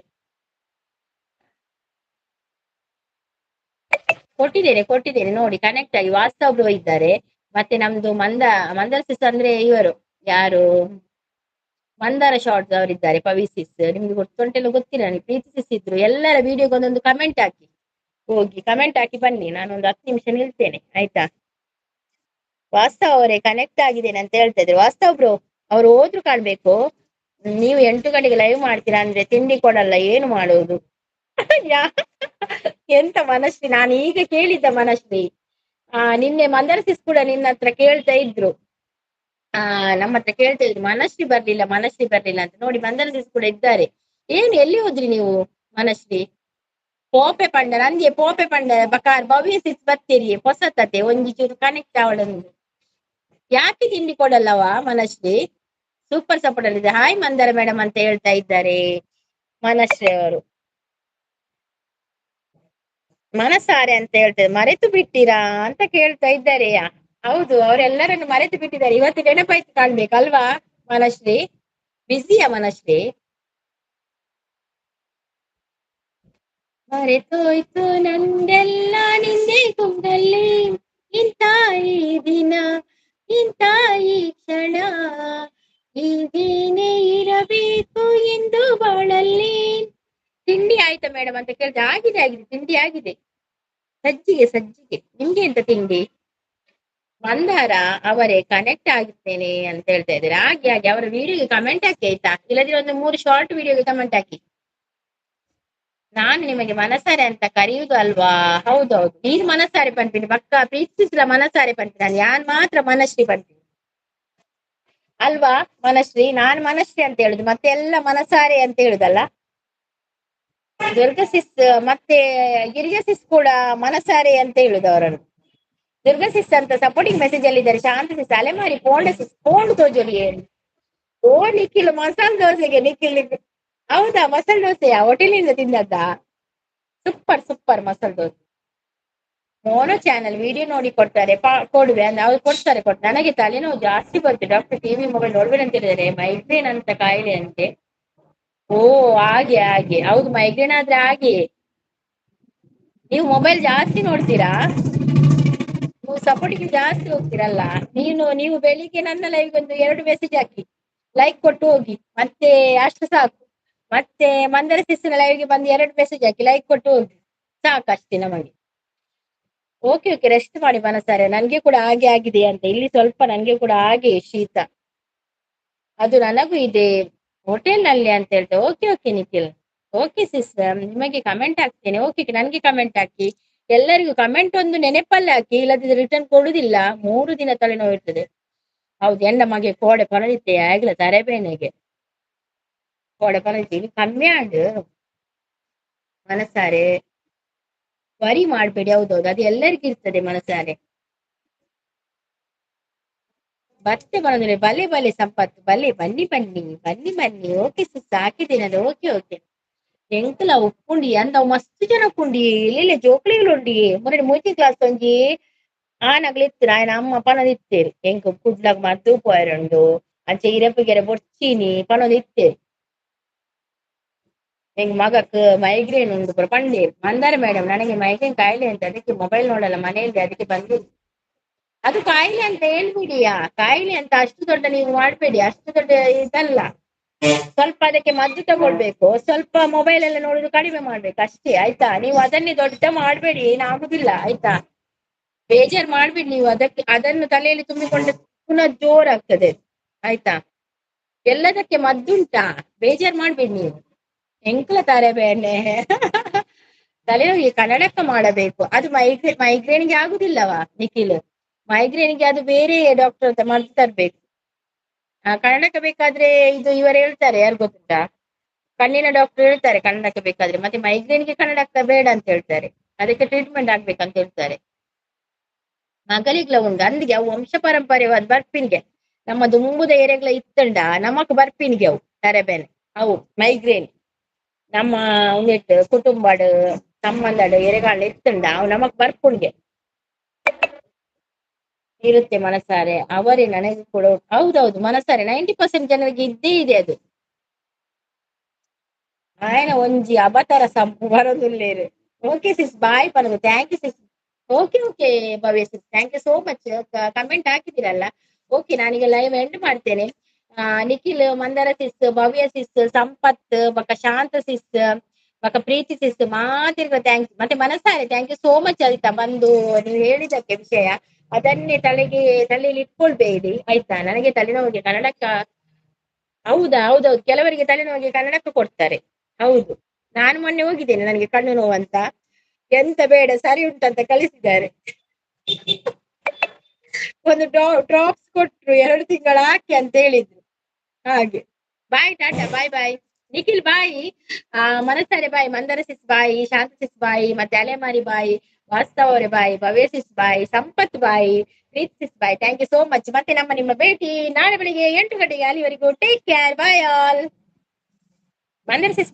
ಕೊಟ್ಟಿದ್ದೇನೆ ನೋಡಿ, ಕನೆಕ್ಟ್ ಆಗಿ ವಾಸ್ತವ್ ಬ್ರೋ ಇದ್ದಾರೆ. ಮತ್ತೆ ನಮ್ದು ಮಂದರ ಸಿಸ್ ಅಂದ್ರೆ ಇವರು ಯಾರು, ಮಂದಾರ ಶಾರ್ಟ್ಸ್ ಅವರಿದ್ದಾರೆ, ಪವಿಸಿಸ್. ನಿಮ್ಗೆ ಗೊತ್ತುಂಟೆಲ್ಲ ಗೊತ್ತಿಲ್ಲ, ನೀವು ಪ್ರೀತಿಸಿದ್ರು. ಎಲ್ಲರ ವಿಡಿಯೋಗೆ ಒಂದೊಂದು ಕಮೆಂಟ್ ಹಾಕಿ, ಹೋಗಿ ಕಮೆಂಟ್ ಹಾಕಿ ಬನ್ನಿ. ನಾನು ಒಂದು 10 ನಿಮಿಷ ನಿಲ್ತೇನೆ ಆಯ್ತಾ. ವಾಸ್ತವ್ ಅವರೇ ಕನೆಕ್ಟ್ ಆಗಿದ್ದೇನೆ ಅಂತ ಹೇಳ್ತಾ ಇದ್ರು. ವಾಸ್ತವ್ ಬ್ರೋ ಅವ್ರು ಹೋದ್ರು ಕಾಣ್ಬೇಕು. ನೀವು 8 ಗಂಟೆಗೆ ಲೈವ್ ಮಾಡ್ತೀರಾ ಅಂದ್ರೆ ತಿಂಡಿ ಕೊಡಲ್ಲ, ಏನು ಮಾಡೋದು? ಎಂತ ಮನಶ್ರೀ, ನಾನು ಈಗ ಕೇಳಿದ್ದ ಮನಶ್ರೀ. ನಿನ್ನೆ ಮಂದರ್ಸಿಸ್ ಕೂಡ ನಿನ್ನ ಹತ್ರ ಕೇಳ್ತಾ ಇದ್ರು. ನಮ್ಮ ಹತ್ರ ಕೇಳ್ತಾ ಇದ್ರು, ಮನಶ್ರೀ ಬರ್ಲಿಲ್ಲ ಅಂತ. ನೋಡಿ ಮಂದರ್ಸಿಸ್ ಕೂಡ ಇದ್ದಾರೆ. ಏನ್ ಎಲ್ಲಿ ಹೋದ್ರಿ ನೀವು ಮನಶ್ರೀ? ಪೋಪೆ ಪಂಡ ನಂಗೆ ಪೋಪೆ ಪಂಡ ಬಕಾರ್ ಭವ್ಯ ಸಿಸ್ ಬರ್ತೀರಿ ಹೊಸತತೆ ಒಂದಿಚೂರು ಕನೆಕ್ಟ್ ಅವಳನ್ನು. ಯಾಕೆ ತಿಂಡಿ ಕೊಡಲ್ಲವಾ ಮನಶ್ರೀ? ಸೂಪರ್ ಸಪೋರ್ಟ್ ಅಲ್ಲಿ ಇದೆ. ಹಾಯ್ ಮಂದರ ಮೇಡಮ್ ಅಂತ ಹೇಳ್ತಾ ಇದ್ದಾರೆ ಮನಶ್ರೀ ಅವರು. ಮನಸಾರೆ ಅಂತ ಹೇಳ್ತಾರೆ, ಮರೆತು ಬಿಟ್ಟಿರಾ ಅಂತ ಕೇಳ್ತಾ ಇದ್ದಾರೆ. ಹೌದು, ಅವರೆಲ್ಲರನ್ನು ಮರೆತು ಬಿಟ್ಟಿದ್ದಾರೆ. ಇವತ್ತು ನೆನಪಾಯ್ತು ಕಾಣ್ಬೇಕಲ್ವಾ ಮನಶ್ರೀ? ಬಿಸಿಯಾ ಮನಶ್ರೀ? ಮರೆತೋಯ್ತು ನಂದೆಲ್ಲ ನಿಂದೆ ಕುಂದಲ್ಲಿ, ಇಂಥ ಈ ದಿನ ಇಂಥ ಈ ಕ್ಷಣ, ಹೀಗೇನೆ ಇರಬೇಕು ಎಂದು ಬಾಳಲ್ಲಿ. ತಿಂಡಿ ಆಯ್ತಾ ಮೇಡಮ್ ಅಂತ ಕೇಳಿದ್ರೆ, ಆಗಿದೆ ತಿಂಡಿ ಆಗಿದೆ. ಸಜ್ಜಿಗೆ. ನಿಮ್ಗೆ ಎಂತ ತಿಂಡಿ? ಮಂದಾರ ಅವರೇ ಕನೆಕ್ಟ್ ಆಗಿರ್ತೇನೆ ಅಂತ ಹೇಳ್ತಾ ಇದ್ದಾರೆ. ಹಾಗೆ ಅವರ ವಿಡಿಯೋಗೆ ಕಮೆಂಟ್ ಹಾಕಿ ಆಯ್ತಾ, ಇಲ್ಲದ್ರೆ ಒಂದು 3 ಶಾರ್ಟ್ ವಿಡಿಯೋಗೆ ಕಮೆಂಟ್ ಹಾಕಿ. ನಾನು ನಿಮಗೆ ಮನಸಾರೆ ಅಂತ ಕರೆಯುವುದು ಅಲ್ವಾ? ಹೌದೌದು, ನೀನು ಮನಸಾರೆ ಪಂತೀನಿ ಪಕ್ಕ ಪ್ರೀತಿಸಿದ ಮನಸಾರೆ ಪಂತೀನಿ. ನಾನು ಯಾನ್ ಮಾತ್ರ ಮನಶ್ರೀ ಪಂತೀನಿ ಅಲ್ವಾ ಮನಶ್ರೀ? ನಾನು ಮನಶ್ರೀ ಅಂತ ಹೇಳುದು, ಮತ್ತೆ ಎಲ್ಲ ಮನಸಾರೆ ಅಂತ ಹೇಳುದಲ್ಲ. ದುರ್ಗಸಿಸ್ ಮತ್ತೆ ಗಿರಿಜಸಿಸ್ ಕೂಡ ಮನಸಾರೆ ಅಂತ ಹೇಳುದು ಅವರನ್ನು. ದುರ್ಗಸಿಸ್ ಅಂತ ಸಪೋರ್ಟಿಂಗ್ ಮೆಸೇಜ್ ಅಲ್ಲಿ ಇದ್ದಾರೆ. ಶಾಂತ ಸಿಸ್ ಅಲೆಮಾರಿ ಪೋಂಡ ಸಿಸ್ ಪೋಂಡು ತೋಜೋಲಿ ಏನು ಓ ನಿಖಿಲ್ ಮಸಾಲ ದೋಸೆಗೆ ನಿಖಿಲ್. ಹೌದಾ, ಮಸಾಲ ದೋಸೆಯಾ ಹೋಟೆಲಿಂದ ತಿಂದದ್ದ? ಸೂಪರ್ ಮಸಾಲ ದೋಸೆ. ಮೋನೋ ಚಾನಲ್ ವಿಡಿಯೋ ನೋಡಿ ಕೊಡ್ತಾರೆ ಕೊಡುವೆ ಅಂದ್ರೆ ಅವ್ರು ಕೊಡ್ತಾರೆ. ನನಗೆ ತಲೆನೋವು ಜಾಸ್ತಿ ಬರುತ್ತೆ, ಡಾಕ್ಟರ್ ಟಿವಿ ಮೊಬೈಲ್ ನೋಡ್ಬೇಡಿ ಅಂತ ಹೇಳಿದ್ದಾರೆ. ಮೈಗ್ರೇನ್ ಅಂತ ಕಾಯಿಲೆ ಅಂತೆ. ಓ ಹಾಗೆ ಹೌದು, ಮೈಗ್ರೇನ್ ಆದ್ರೆ ಹಾಗೆ. ನೀವು ಮೊಬೈಲ್ ಜಾಸ್ತಿ ನೋಡ್ತೀರಾ? ನೀವು ಸಪೋರ್ಟಿಗೆ ಜಾಸ್ತಿ ಹೋಗ್ತೀರಲ್ಲ. ನೀವು ಬೆಳಿಗ್ಗೆ ನನ್ನ ಲೈವ್ ಒಂದು 2 ಮೆಸೇಜ್ ಹಾಕಿ, ಲೈಕ್ ಕೊಟ್ಟು ಹೋಗಿ, ಮತ್ತೆ ಅಷ್ಟು ಸಾಕು. ಮತ್ತೆ ಮಂದರ ಸಿಸ್ಸಿನ ಲೈವ್ಗೆ ಬಂದು 2 ಮೆಸೇಜ್ ಹಾಕಿ, ಲೈಕ್ ಕೊಟ್ಟು ಹೋಗಿ, ಸಾಕಷ್ಟೇ ನಮಗೆ. ಓಕೆ ರೆಸ್ಟ್ ಮಾಡಿ ಮನಸಾರೆ. ನನ್ಗೆ ಕೂಡ ಹಾಗೆ ಆಗಿದೆ ಅಂತ, ಇಲ್ಲಿ ಸ್ವಲ್ಪ ನನ್ಗೆ ಕೂಡ ಹಾಗೆ ಶೀತ, ಅದು ನನಗೂ ಇದೆ ಹೋಟೆಲ್ ನಲ್ಲಿ ಅಂತ ಹೇಳ್ತೇವೆ. ಓಕೆ ನಿಖಿಲ್. ಓಕೆ ಸಿಸ್, ನಿಮಗೆ ಕಮೆಂಟ್ ಹಾಕ್ತೇನೆ. ಓಕೆ ನನ್ಗೆ ಕಮೆಂಟ್ ಹಾಕಿ, ಎಲ್ಲರಿಗೂ ಕಮೆಂಟ್ ಒಂದು ನೆನಪಲ್ಲಿ ಹಾಕಿ, ಇಲ್ಲದಿದ್ರೆ ರಿಟರ್ನ್ ಕೊಡುದಿಲ್ಲ. 3 ದಿನ ತಲೆನೋವು ಇರ್ತದೆ. ಹೌದು, ಎಂಡ ಮಗೆ ಕೋಡೆ ಪರದಿತ್ತೆ ಆಗ್ಲ ತರೆಬೇನೆಗೆ ಕೋಡೆ ಪರದಿತ್ತೀವಿ ಕಮ್ಮಿ ಆಡು ಮನಸಾರೆ, ವರಿ ಮಾಡ್ಬೇಡಿ. ಹೌದೌದು, ಅದು ಎಲ್ಲರಿಗೂ ಇರ್ತದೆ ಮನಸಾರೆ. ಮತ್ತೆ ಬರೋದ್ರೆ ಬಲೆ ಸಂಪತ್ತು ಬಲೆ ಬನ್ನಿ. ಓಕೆ ಸಿಸ್ ಹಾಕಿದ್ದೇನೆ ಅದು. ಓಕೆ ಎಂಕಲ ಉಪ್ಪುಂಡಿ ಅಂದ ಮಸ್ತ್ ಜನ ಉಪ್ಪುಂಡಿ ಇಲ್ಲೆಲ್ಲ ಜೋಕ್ಳಿಗಳು ಉಂಡಿ ಮೊನ್ನೆ 3ನೇ ಕ್ಲಾಸ್ ಒಂಜಿ ಆನಗಳಿತ್ತು. ఆయన ಅಮ್ಮ ಪನದಿತ್ತೇರು ಎಂಕ್ ಕುಡ್ಲಾಗ ಮದ್ದು ಪೋಯರಂಡು ಅಂಚೆ ಇರಪಿಗೆರೆ ಬೊಚ್ಚಿನಿ ಪನದಿತ್ತೇರು. ಎಂಗ್ ಮಗಕ್ ಮೈಗ್ರೇನ್ ಉಂಡು ಪುರ ಪಂಡೆ. ಮಂದಾರ ಮೇಡಮ್ ನನಗೆ ಮೈಗ್ರೇನ್ ಕಾಯಿಲೆ ಅಂತ, ಅದಕ್ಕೆ ಮೊಬೈಲ್ ನೋಡಲ್ಲ ಮನೆಯಲ್ಲಿ, ಅದಕ್ಕೆ ಬಂದಿಲ್ಲ. ಅದು ಕಾಯಿಲೆ ಅಂತ ಹೇಳ್ಬಿಡಿಯಾ, ಕಾಯಿಲೆ ಅಂತ ಅಷ್ಟು ದೊಡ್ಡ ನೀವು ಮಾಡ್ಬೇಡಿ, ಅಷ್ಟು ದೊಡ್ಡ ಇದಲ್ಲ. ಸ್ವಲ್ಪ ಅದಕ್ಕೆ ಮದ್ದು ತಗೊಳ್ಬೇಕು, ಸ್ವಲ್ಪ ಮೊಬೈಲ್ ಎಲ್ಲ ನೋಡುದು ಕಡಿಮೆ ಮಾಡ್ಬೇಕು ಅಷ್ಟೇ ಆಯ್ತಾ. ನೀವು ಅದನ್ನೇ ದೊಡ್ಡ ಮಾಡ್ಬೇಡಿ, ಏನಾಗುದಿಲ್ಲ ಆಯ್ತಾ. ಬೇಜಾರ್ ಮಾಡ್ಬೇಡಿ ನೀವು ಅದನ್ನು ತಲೆಯಲ್ಲಿ ತುಂಬಿಕೊಂಡ್ರೆ ಪುನಃ ಜೋರಾಗ್ತದೆ ಆಯ್ತಾ. ಎಲ್ಲದಕ್ಕೆ ಮದ್ದುಂಟಾ, ಬೇಜಾರ್ ಮಾಡ್ಬೇಡಿ ನೀವು. ಎಂಕ್ಲ ತಾರೆ ಬೇನೆ ತಲೆನೋವಿಗೆ ಕನ್ನಡಕ ಮಾಡಬೇಕು. ಅದು ಮೈಗ್ರೇನ್ಗೆ ಆಗುದಿಲ್ಲವಾ ನಿಖಿಲ್? ಮೈಗ್ರೇನ್ಗೆ ಅದು ಬೇರೆ ಡಾಕ್ಟರ್ ಅಂತ ಮಾಡ್ತಾ ತರ್ಬೇಕು. ಕನ್ನಡಕ ಬೇಕಾದ್ರೆ ಇದು ಇವರು ಹೇಳ್ತಾರೆ, ಯಾರು ಗೊತ್ತುಂಟಾ? ಕಣ್ಣಿನ ಡಾಕ್ಟರ್ ಹೇಳ್ತಾರೆ ಕನ್ನಡಕ ಬೇಕಾದ್ರೆ. ಮತ್ತೆ ಮೈಗ್ರೇನ್ಗೆ ಕನ್ನಡಕ ಬೇಡ ಅಂತ ಹೇಳ್ತಾರೆ, ಅದಕ್ಕೆ ಟ್ರೀಟ್ಮೆಂಟ್ ಆಗ್ಬೇಕಂತ ಹೇಳ್ತಾರೆ. ಮಗಳಿಗ್ಲ ಉಂಡು ಅಂದಿಗೆ ಅವು ವಂಶ ಪರಂಪರೆವಾದ ಬರ್ಪಿನ್ಗೆ ನಮ್ಮದು ಮುಂಬುದ ಏರಿಯಾಗ್ಲ ಇತ್ತಂಡ ನಮಕ್ ಬರ್ಪಿನ್ಗೆ ಅವು ತರಬೇನೆ ಅವು ಮೈಗ್ರೇನ್ ನಮ್ಮ ಉಂದಿಟ್ಟು ಕುಟುಂಬಡ್ ಸಂಬಂಧಡ್ ಎರೆಗಾಳ ಇತ್ತಂಡ ಅವು ನಮಕ್ ಬರ್ಪುಣ್ಗೆ ಇರುತ್ತೆ ಮನಸಾರೆ. ಅವರೇ ನನಗೆ ಕೂಡ ಹೌದೌದು ಮನಸಾರೆ 90% ಜನರಿಗೆ ಇದ್ದೇ ಇದೆ ಅದು. ఆయన ಒಂಜಿ ಅಬತರ ಸಂಪು ಬರೋದುಲ್ಲೇರು. ಓಕೆ ಸಿಸ್ ಬಾಯ್ ಪನಗು thank you sis. Okay okay Bhavya sis thank you so much comment ಹಾಕಿದಿರಲ್ಲ. ಓಕೆ ನಾನೀಗ ಲೈವ್ ಎಂಡ್ ಮಾಡ್ತೇನೆ. ನಿಖಿಲ್, ಮಂದಾರ ಸಿಸ್, ಭವ್ಯ ಸಿಸ್, ಸಂಪತ್ ಬಕ ಶಾಂತ ಸಿಸ್ ಬಕ ಪ್ರೀತಿ ಸಿಸ್ ಮಾತಿರ್ಗ ಥ್ಯಾಂಕ್ಸ್. ಮತ್ತೆ ಮನಸ್ಸಾರೆ ಥ್ಯಾಂಕ್ ಯು ಸೋ ಮಚ್ ಆಯ್ತಾ ಬಂದು ನೀವು ಹೇಳಿದಕ್ಕೆ ವಿಷಯ. ಅದನ್ನೇ ತಲೆಯಲ್ಲಿ ಇಟ್ಕೊಳ್ಬೇಡಿ ಆಯ್ತಾ. ನನಗೆ ತಲೆನೋವಿಗೆ ಕನ್ನಡಕ ಹೌದೌದು ಕೆಲವರಿಗೆ ತಲೆನೋವಿಗೆ ಕನ್ನಡಕ ಕೊಡ್ತಾರೆ. ಹೌದು, ನಾನು ಮೊನ್ನೆ ಹೋಗಿದ್ದೇನೆ, ನನಗೆ ಕಣ್ಣು ನೋವು ಅಂತ. ಎಂತ ಬೇಡ ಸರಿ ಉಂಟಂತ ಕಳಿಸಿದ್ದಾರೆ. ಒಂದು ಡ್ರಾಪ್ಸ್ ಕೊಟ್ರು, 2 ತಿಂಗಳು ಹಾಕಿ ಅಂತ ಹೇಳಿದ್ರು. ಹಾಗೆ ಬಾಯ್ ಟಾಟಾ ಬಾಯ್ ಬಾಯ್. ನಿಖಿಲ್ ಬಾಯಿ, ಮನಸ್ಸಾರೆ ಬಾಯಿ, ಮಂದರ ಸಿಸ್ ಬಾಯಿ, ಶಾಂತ ಸಿಸ್ ಬಾಯಿ, ಮತ್ತೆ ಅಲೆಮಾರಿ ಬಾಯಿ, ವಾಸ್ತವ ಅವರೇ ಬಾಯಿ, ಭವ್ಯ ಸಿಸ್ ಬಾಯಿ, ಸಂಪತ್ ಬಾಯಿ, Preeth sis bye. Thank you so much. ಮತ್ತೆ ನಿಮ್ಮ ಭೇಟಿ ನಾಳೆ ಬೆಳಿಗ್ಗೆ 8 ಗಂಟೆಗೆ. ಅಲ್ಲಿವರೆಗೂ take care, bye all. Mandara ಸಿಸ್